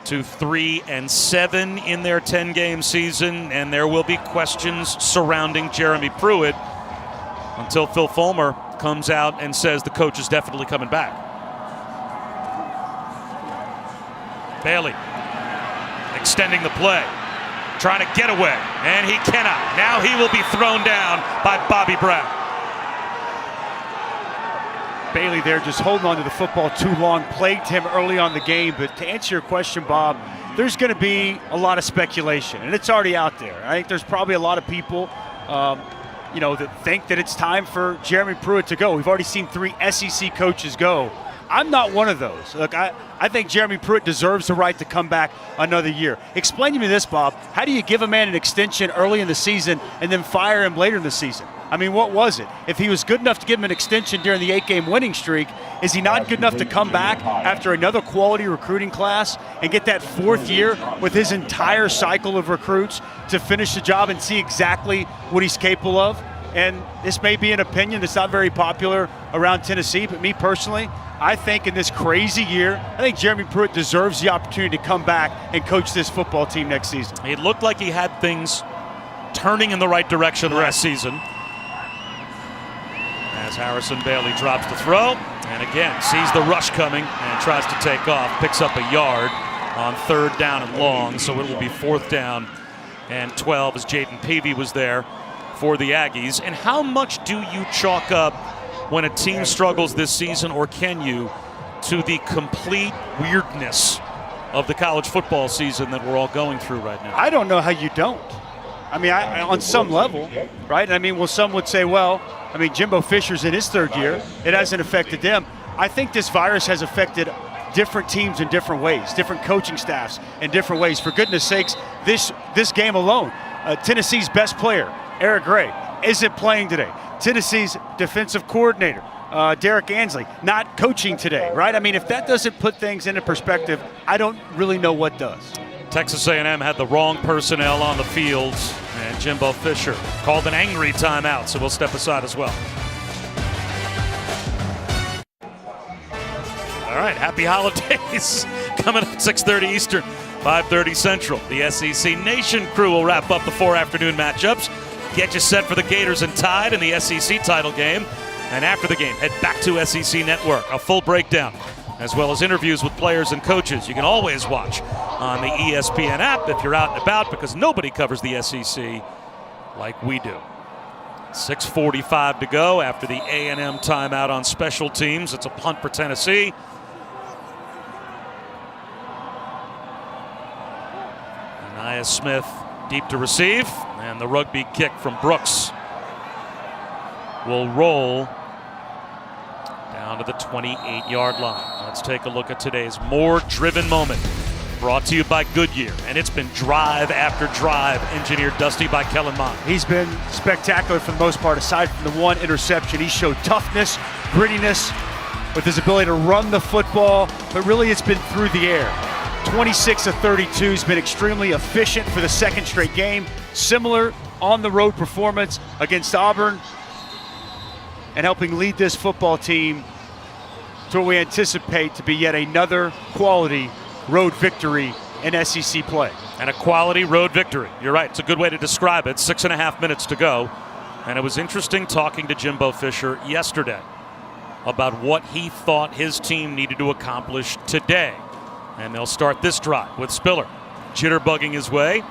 to 3-7 in their 10-game season, and there will be questions surrounding Jeremy Pruitt until Phil Fulmer comes out and says the coach is definitely coming back. Bailey extending the play, trying to get away, and he cannot. Now he will be thrown down by Bobby Brown. Bailey there just holding on to the football too long, plagued him early on the game. But to answer your question, Bob, there's going to be a lot of speculation, and it's already out there. I think there's probably a lot of people, that think that it's time for Jeremy Pruitt to go. We've already seen 3 SEC coaches go. I'm not one of those. Look, I think Jeremy Pruitt deserves the right to come back another year. Explain to me this, Bob. How do you give a man an extension early in the season and then fire him later in the season? I mean, what was it? If he was good enough to give him an extension during the 8-game winning streak, is he not good enough to come back after another quality recruiting class and get that 4th year with his entire cycle of recruits to finish the job and see exactly what he's capable of? And this may be an opinion that's not very popular around Tennessee, but me personally, I think in this crazy year, I think Jeremy Pruitt deserves the opportunity to come back and coach this football team next season. It looked like he had things turning in the right direction last season. As Harrison Bailey drops the throw, and again sees the rush coming and tries to take off, picks up a yard on 3rd down and long, so it will be 4th down and 12 as Jaden Peavy was there for the Aggies. And how much do you chalk up when a team struggles this season, or can you, to the complete weirdness of the college football season that we're all going through right now? I don't know how you don't. I mean, on some level, right? I mean, some would say, well, I mean, Jimbo Fisher's in his 3rd year. It hasn't affected them. I think this virus has affected different teams in different ways, different coaching staffs in different ways. For goodness sakes, this game alone, Tennessee's best player, Eric Gray, isn't playing today. Tennessee's defensive coordinator, Derek Ansley, not coaching today, right? I mean, if that doesn't put things into perspective, I don't really know what does. Texas A&M had the wrong personnel on the field, and Jimbo Fisher called an angry timeout, so we'll step aside as well. All right, happy holidays. Coming up at 6:30 Eastern, 5:30 Central. The SEC Nation crew will wrap up the 4 afternoon matchups, get you set for the Gators and Tide in the SEC title game, and after the game, head back to SEC Network. A full breakdown, as well as interviews with players and coaches. You can always watch on the ESPN app if you're out and about, because nobody covers the SEC like we do. 6:45 to go after the A&M timeout on special teams. It's a punt for Tennessee. Anaya Smith deep to receive, and the rugby kick from Brooks will roll down to the 28-yard line. Let's take a look at today's more driven moment. Brought to you by Goodyear, and it's been drive after drive engineered, Dusty, by Kellen Mond. He's been spectacular for the most part. Aside from the one interception, he showed toughness, grittiness, with his ability to run the football, but really it's been through the air. 26 of 32 has been extremely efficient for the second straight game. Similar on-the-road performance against Auburn, and helping lead this football team to what we anticipate to be yet another quality road victory in SEC play. And a quality road victory. You're right. It's a good way to describe it. 6.5 minutes to go. And it was interesting talking to Jimbo Fisher yesterday about what he thought his team needed to accomplish today. And they'll start this drive with Spiller jitterbugging his way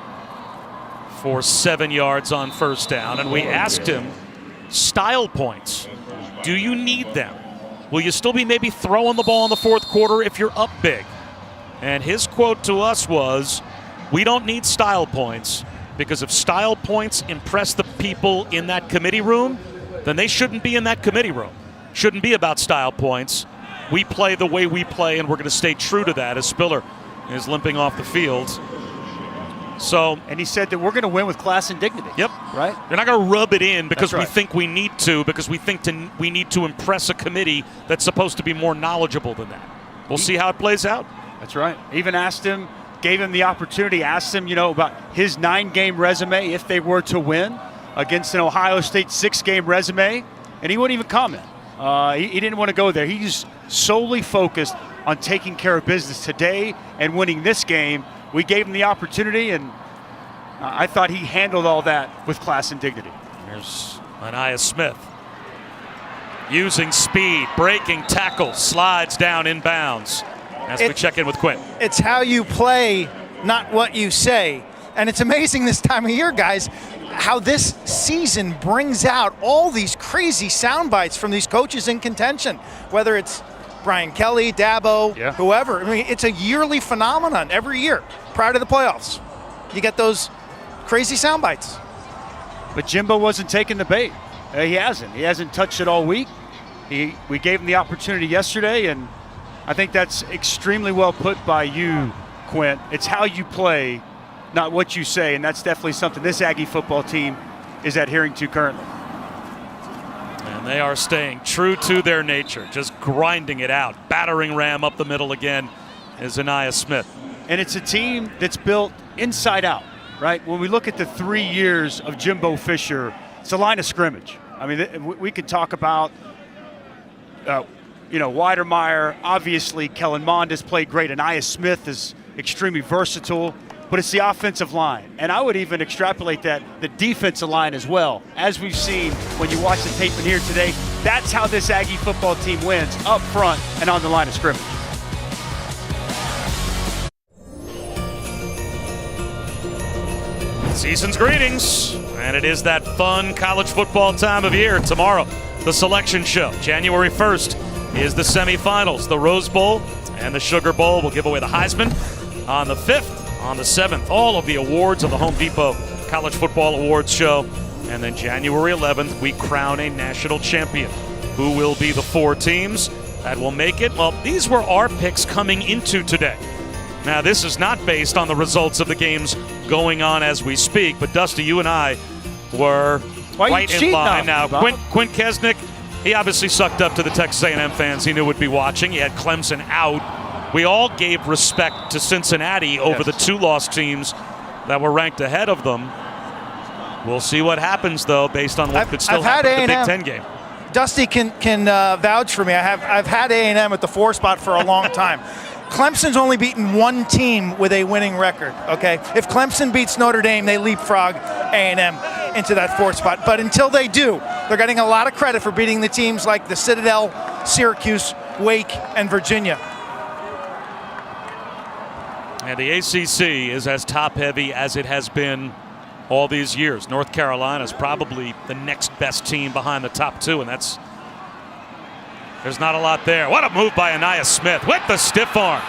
for 7 yards on first down. And we asked him, style points, do you need them? Will you still be maybe throwing the ball in the fourth quarter if you're up big? And his quote to us was, we don't need style points, because if style points impress the people in that committee room, then they shouldn't be in that committee room. Shouldn't be about style points. We play the way we play, and we're going to stay true to that as Spiller is limping off the field. So, and he said that we're going to win with class and dignity. Yep. Right? You're not going to rub it in because That's right. we think we need to, because we think we need to impress a committee that's supposed to be more knowledgeable than that. We'll see how it plays out. That's right. Even asked him, gave him the opportunity, asked him, about his 9-game resume if they were to win against an Ohio State 6-game resume, and he wouldn't even comment. He didn't want to go there. He's solely focused on taking care of business today and winning this game. We gave him the opportunity, and I thought he handled all that with class and dignity. Here's Anaya Smith using speed, breaking tackle, slides down inbounds. As we check in with Quinn. It's how you play, not what you say. And it's amazing this time of year, guys, how this season brings out all these crazy sound bites from these coaches in contention, whether it's Brian Kelly, Dabo, whoever. I mean, it's a yearly phenomenon every year prior to the playoffs. You get those crazy sound bites. But Jimbo wasn't taking the bait. He hasn't. He hasn't touched it all week. We gave him the opportunity yesterday, and I think that's extremely well put by you, Quint. It's how you play, not what you say, and that's definitely something this Aggie football team is adhering to currently. And they are staying true to their nature, just grinding it out. Battering ram up the middle again is Anaya Smith. And it's a team that's built inside out, right? When we look at the 3 years of Jimbo Fisher, it's a line of scrimmage. I mean, we could talk about Weidermeyer, obviously Kellen Mond has played great. Anaya Smith is extremely versatile, but it's the offensive line. And I would even extrapolate that, the defensive line as well. As we've seen when you watch the tape in here today, that's how this Aggie football team wins, up front and on the line of scrimmage. Season's greetings, and it is that fun college football time of year. Tomorrow, the selection show. January 1st is the semifinals, the Rose Bowl and the Sugar Bowl. We'll give away the Heisman on the 5th, on the 7th. All of the awards of the Home Depot College Football Awards show. And then January 11th, we crown a national champion. Who will be the 4 teams that will make it? Well, these were our picks coming into today. Now, this is not based on the results of the games going on as we speak, but Dusty, you and I were right in line. Now, Quint Kesnick, he obviously sucked up to the Texas A&M fans he knew would be watching. He had Clemson out. We all gave respect to Cincinnati over the 2 lost teams that were ranked ahead of them. We'll see what happens, though, based on what could still happen in the Big Ten game. Dusty can vouch for me. I've had A&M at the 4 spot for a long time. Clemson's only beaten 1 team with a winning record, okay? If Clemson beats Notre Dame, they leapfrog A&M into that 4th spot. But until they do, they're getting a lot of credit for beating the teams like the Citadel, Syracuse, Wake, and Virginia. And the ACC is as top-heavy as it has been all these years. North Carolina is probably the next best team behind the top 2, and there's not a lot there. What a move by Anaya Smith with the stiff arm.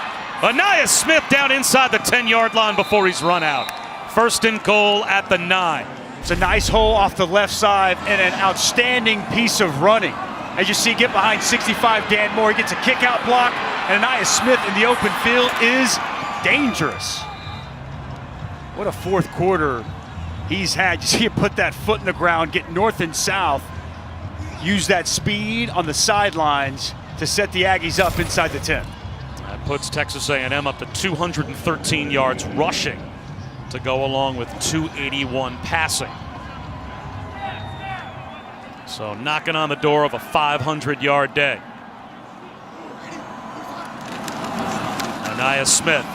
Anaya Smith down inside the 10-yard line before he's run out. 1st and goal at the 9. It's a nice hole off the left side and an outstanding piece of running. As you see, get behind 65 Dan Moore. He gets a kick-out block, and Anaya Smith in the open field is dangerous. What a fourth quarter he's had. You see him put that foot in the ground, get north and south, use that speed on the sidelines to set the Aggies up inside the 10. That puts Texas A&M up to 213 yards rushing to go along with 281 passing. So knocking on the door of a 500-yard day. Anaya Smith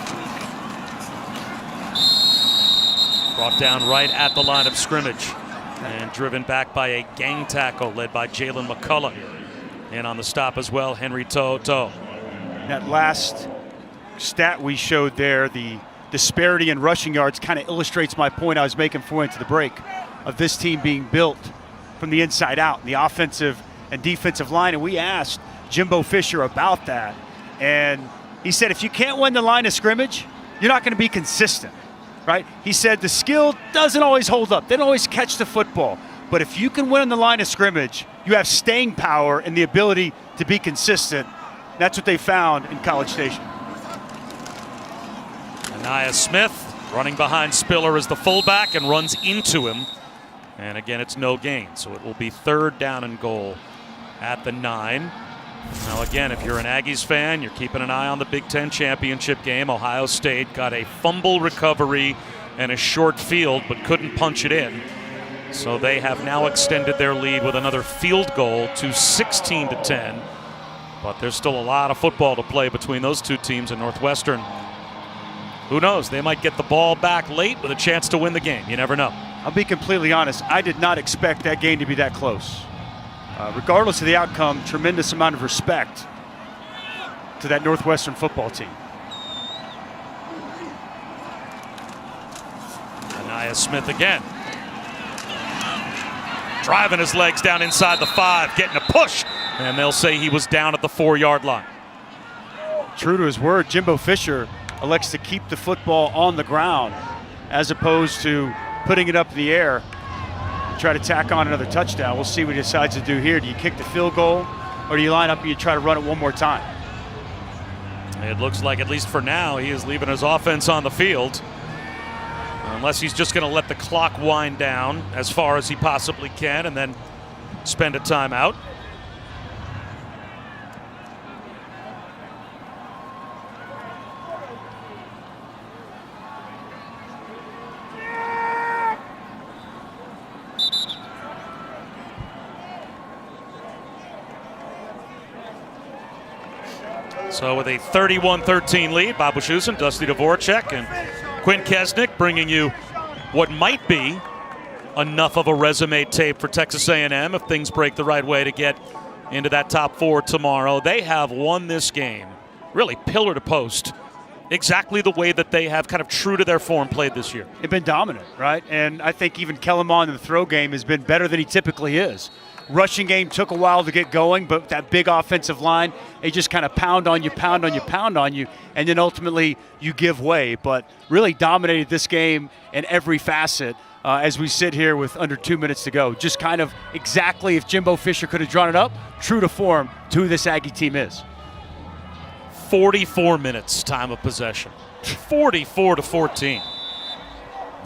brought down right at the line of scrimmage and driven back by a gang tackle led by Jalen McCullough. And on the stop as well, Henry Toto. That last stat we showed there, the disparity in rushing yards, kind of illustrates my point I was making before into the break of this team being built from the inside out, the offensive and defensive line. And we asked Jimbo Fisher about that, and he said if you can't win the line of scrimmage, you're not going to be consistent, right? He said the skill doesn't always hold up. They don't always catch the football. But if you can win on the line of scrimmage, you have staying power and the ability to be consistent. That's what they found in College Station. Anaya Smith running behind Spiller as the fullback and runs into him. And again, it's no gain. So it will be 3rd down and goal at the 9. Now again, if you're an Aggies fan, you're keeping an eye on the Big Ten championship game. Ohio State got a fumble recovery and a short field, but couldn't punch it in. So they have now extended their lead with another field goal to 16-10. But there's still a lot of football to play between those two teams in Northwestern. Who knows? They might get the ball back late with a chance to win the game. You never know. I'll be completely honest. I did not expect that game to be that close. Regardless of the outcome, tremendous amount of respect to that Northwestern football team. Anaya Smith again. Driving his legs down inside the 5, getting a push. And they'll say he was down at the 4-yard line. True to his word, Jimbo Fisher elects to keep the football on the ground as opposed to putting it up in the air and try to tack on another touchdown. We'll see what he decides to do here. Do you kick the field goal or do you line up and you try to run it one more time? It looks like, at least for now, he is leaving his offense on the field. Unless he's just going to let the clock wind down as far as he possibly can and then spend a timeout. So with a 31-13 lead, Bob Wischusen, Dusty Dvorak, and Quint Kesnick bringing you what might be enough of a resume tape for Texas A&M if things break the right way to get into that top 4 tomorrow. They have won this game, really pillar to post, exactly the way that they have, kind of true to their form, played this year. They've been dominant, right? And I think even Kellen Mond in the throw game has been better than he typically is. Rushing game took a while to get going, but that big offensive line, they just kind of pound on you, and then ultimately you give way. But really dominated this game in every facet as we sit here with under 2 minutes to go. Just kind of exactly, if Jimbo Fisher could have drawn it up, true to form to who this Aggie team is. 44 minutes time of possession, 44-14.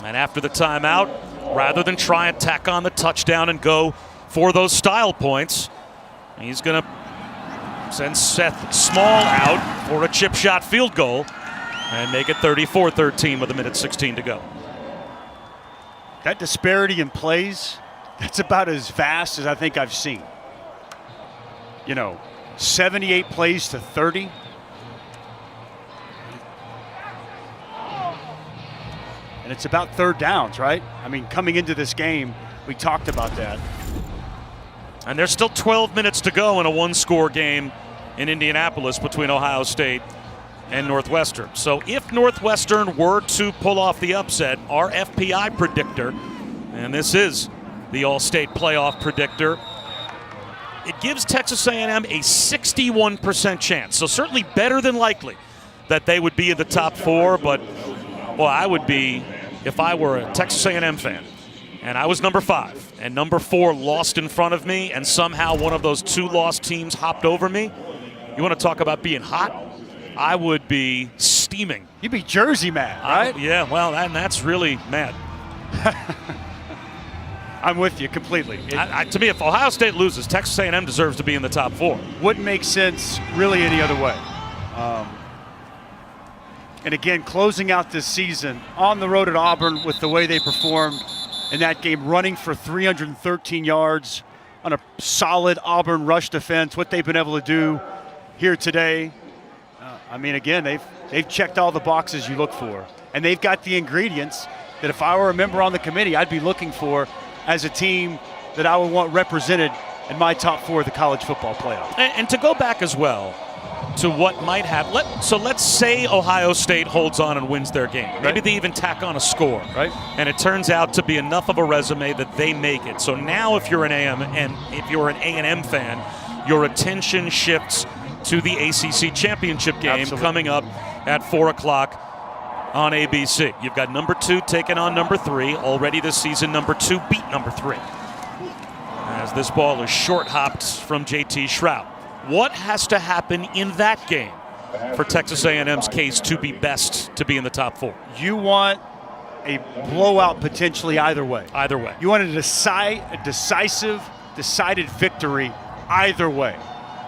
And after the timeout, rather than try and tack on the touchdown and go for those style points, he's going to send Seth Small out for a chip shot field goal and make it 34-13 with 1:16 to go. That disparity in plays, that's about as vast as I think I've seen. 78 plays to 30. And it's about third downs, right? I mean, coming into this game, we talked about that. And there's still 12 minutes to go in a one-score game in Indianapolis between Ohio State and Northwestern. So if Northwestern were to pull off the upset, our FPI predictor, and this is the All-State playoff predictor, it gives Texas A&M a 61% chance. So certainly better than likely that they would be in the top 4, but well, I would be, if I were a Texas A&M fan, and I was number 5, and number 4 lost in front of me, and somehow one of those 2 lost teams hopped over me. You want to talk about being hot? I would be steaming. You'd be Jersey mad, right? Yeah, well, that's really mad. I'm with you completely. To me, if Ohio State loses, Texas A&M deserves to be in the top 4. Wouldn't make sense really any other way. And again, closing out this season on the road at Auburn with the way they performed in that game, running for 313 yards on a solid Auburn rush defense, what they've been able to do here today. I mean, again, they've checked all the boxes you look for. And they've got the ingredients that if I were a member on the committee, I'd be looking for as a team that I would want represented in my top 4 of the college football playoff. And to go back as well to what might happen. So let's say Ohio State holds on and wins their game. Maybe they even tack on a score. Right. And it turns out to be enough of a resume that they make it. So now if you're an A&M fan, your attention shifts to the ACC championship game. Absolutely. Coming up at 4 o'clock on ABC. You've got number 2 taking on number 3. Already this season, number 2 beat number 3. As this ball is short hopped from JT Shroud. What has to happen in that game for Texas A&M's case to be best to be in the top 4? You want a blowout potentially either way. Either way. You want a decisive, decided victory either way.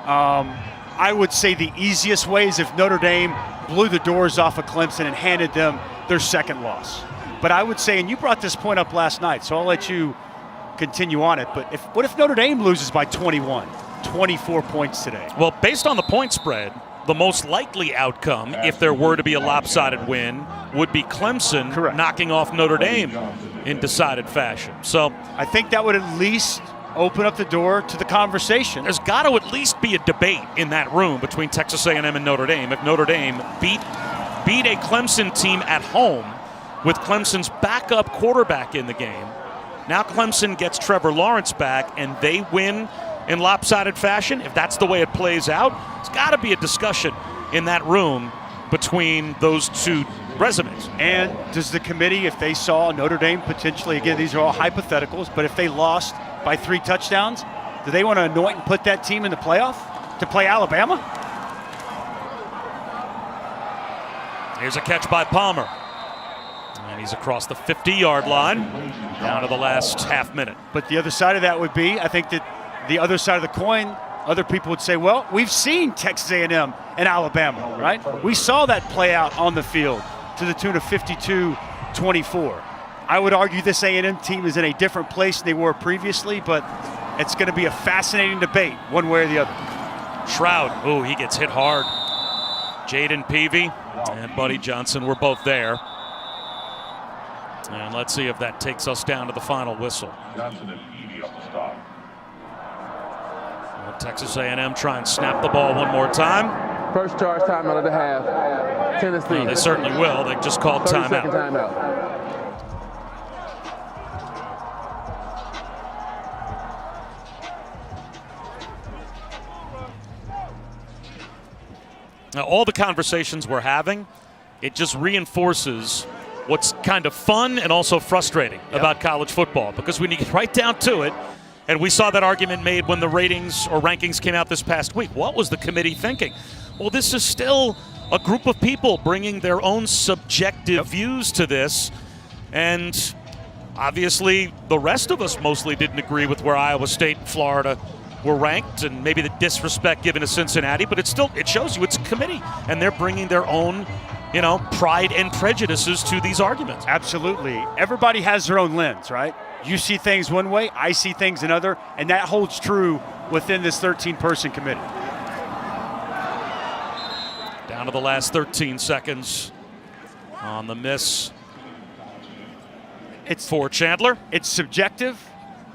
I would say the easiest way is if Notre Dame blew the doors off of Clemson and handed them their second loss. But I would say, and you brought this point up last night, so I'll let you continue on it, but what if Notre Dame loses by 21, 24 points today? Well, based on the point spread, the most likely outcome, if there were to be a lopsided win, would be Clemson knocking off Notre Dame in decided fashion. So I think that would at least open up the door to the conversation. There's got to at least be a debate in that room between Texas A&M and Notre Dame. If Notre Dame beat a Clemson team at home with Clemson's backup quarterback in the game, now Clemson gets Trevor Lawrence back and they win in lopsided fashion. If that's the way it plays out, there's got to be a discussion in that room between those 2 resumes. And does the committee, if they saw Notre Dame potentially, again, these are all hypotheticals, but if they lost by 3 touchdowns, do they want to anoint and put that team in the playoff to play Alabama? Here's a catch by Palmer. And he's across the 50-yard line down to the last half minute. But the other side of that would be, I think that the other side of the coin, other people would say, well, we've seen Texas A&M and Alabama, right? We saw that play out on the field to the tune of 52-24. I would argue this A&M team is in a different place than they were previously, but it's going to be a fascinating debate one way or the other. Shroud, he gets hit hard. Jaden Peavy and Buddy Johnson were both there. And let's see if that takes us down to the final whistle. Johnson and Peavy up the stop. Well, Texas A&M try and snap the ball one more time. First charge timeout of the half. Tennessee. They certainly will. They just called timeout. Timeout. Now, all the conversations we're having, it just reinforces what's kind of fun and also frustrating about college football. Because when you get right down to it, and we saw that argument made when the ratings or rankings came out this past week, what was the committee thinking? Well, this is still a group of people bringing their own subjective views to this. And obviously, the rest of us mostly didn't agree with where Iowa State and Florida were ranked, and maybe the disrespect given to Cincinnati, but it shows you it's a committee, and they're bringing their own, pride and prejudices to these arguments. Absolutely. Everybody has their own lens, right? You see things one way, I see things another, and that holds true within this 13-person committee. Down to the last 13 seconds on the miss. It's for Chandler. It's subjective,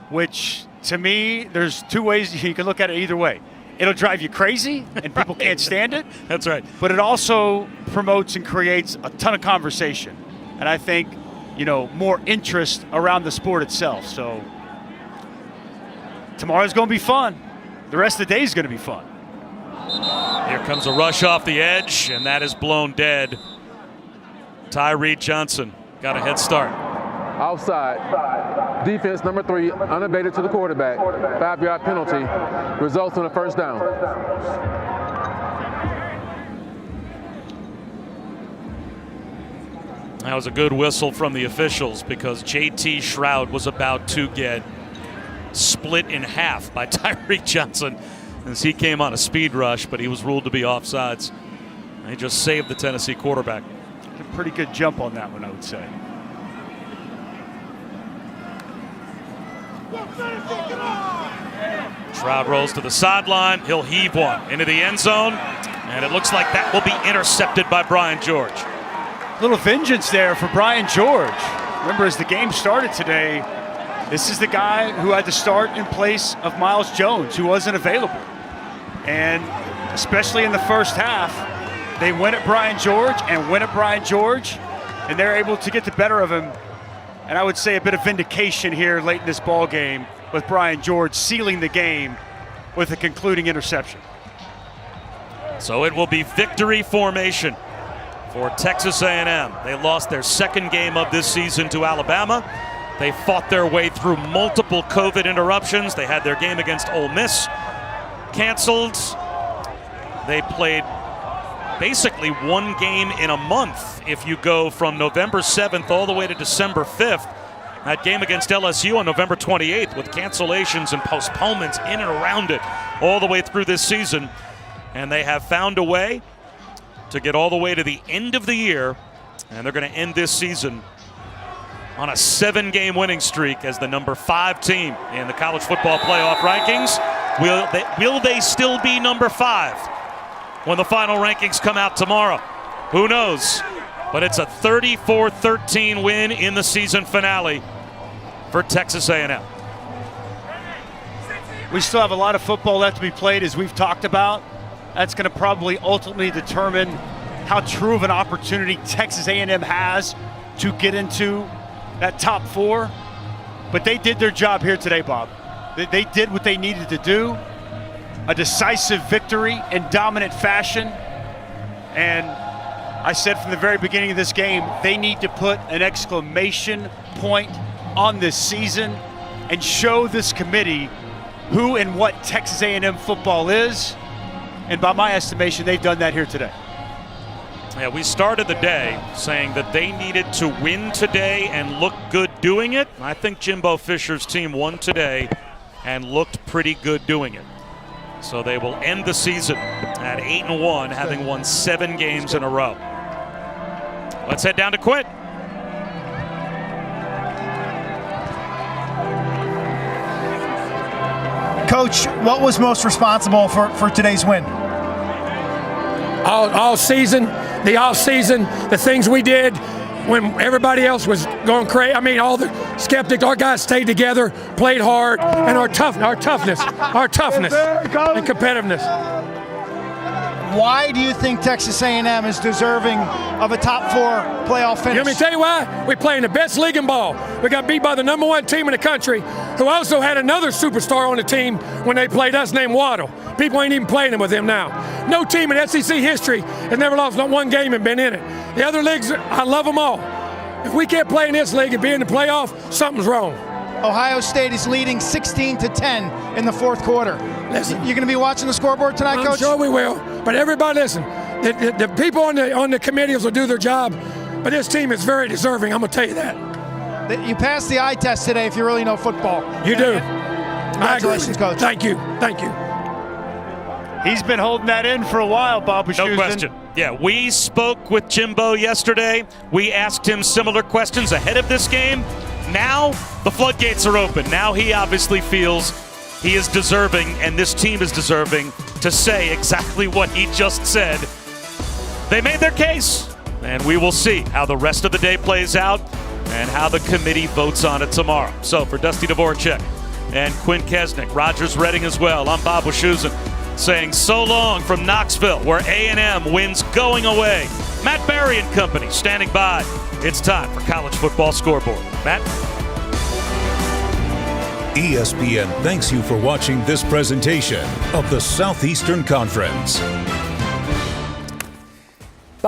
which to me, there's 2 ways you can look at it either way. It'll drive you crazy and people can't stand it. That's right. But it also promotes and creates a ton of conversation. And I think, more interest around the sport itself. So tomorrow's going to be fun. The rest of the day is going to be fun. Here comes a rush off the edge, and that is blown dead. Tyree Johnson got a head start. Offside. Defense number 3, unabated to the quarterback. 5-yard penalty. Results in a first down. That was a good whistle from the officials because J.T. Shroud was about to get split in half by Tyree Johnson as he came on a speed rush, but he was ruled to be offsides. He just saved the Tennessee quarterback. A pretty good jump on that one, I would say. Shroud rolls to the sideline. He'll heave one into the end zone, and it looks like that will be intercepted by Brian George. Little vengeance there for Brian George. Remember, as the game started today, this is the guy who had to start in place of Miles Jones, who wasn't available. And especially in the first half, they went at Brian George, and they're able to get the better of him. And I would say a bit of vindication here late in this ball game with Brian George sealing the game with a concluding interception. So it will be victory formation for Texas A&M. They lost their second game of this season to Alabama. They fought their way through multiple COVID interruptions. They had their game against Ole Miss canceled. They played basically one game in a month if you go from November 7th all the way to December 5th. That game against LSU on November 28th with cancellations and postponements in and around it all the way through this season. And they have found a way to get all the way to the end of the year, and they're going to end this season on a 7-game winning streak as the number 5 team in the college football playoff rankings. Will they still be number 5 when the final rankings come out tomorrow? Who knows? But it's a 34-13 win in the season finale for Texas A&M. We still have a lot of football left to be played, as we've talked about. That's going to probably ultimately determine how true of an opportunity Texas A&M has to get into that top 4. But they did their job here today, Bob. They did what they needed to do. A decisive victory in dominant fashion. And I said from the very beginning of this game, they need to put an exclamation point on this season and show this committee who and what Texas A&M football is. And by my estimation, they've done that here today. Yeah, we started the day saying that they needed to win today and look good doing it. I think Jimbo Fisher's team won today and looked pretty good doing it. So they will end the season at 8-1, having won 7 games in a row. Let's head down to Quinn. Coach, what was most responsible for today's win? All season, the off season, the things we did when everybody else was going crazy. I mean, all the skeptics, our guys stayed together, played hard, and our toughness, and competitiveness. Why do you think Texas A&M is deserving of a top 4 playoff finish? You want me to tell you why? We play in the best league in ball. We got beat by the number 1 team in the country, who also had another superstar on the team when they played us named Waddle. People ain't even playing with him now. No team in SEC history has never lost not one game and been in it. The other leagues, I love them all. If we can't play in this league and be in the playoff, something's wrong. Ohio State is leading 16-10 in the 4th quarter. Listen, you're going to be watching the scoreboard tonight, Coach? I'm sure we will. But everybody, listen. The people on the committees will do their job, but this team is very deserving. I'm going to tell you that. You passed the eye test today. If you really know football, you do. Congratulations, Coach. Thank you. He's been holding that in for a while, Bob. No question. Yeah, we spoke with Jimbo yesterday. We asked him similar questions ahead of this game. Now the floodgates are open. Now he obviously feels he is deserving, and this team is deserving, to say exactly what he just said. They made their case, and we will see how the rest of the day plays out and how the committee votes on it tomorrow. So for Dusty Dvorak and Quinn Kesnick, Rogers Redding as well, I'm Bob Wischusen saying so long from Knoxville, where A&M wins going away. Matt Barry and company standing by. It's time for College Football Scoreboard. Matt? ESPN thanks you for watching this presentation of the Southeastern Conference.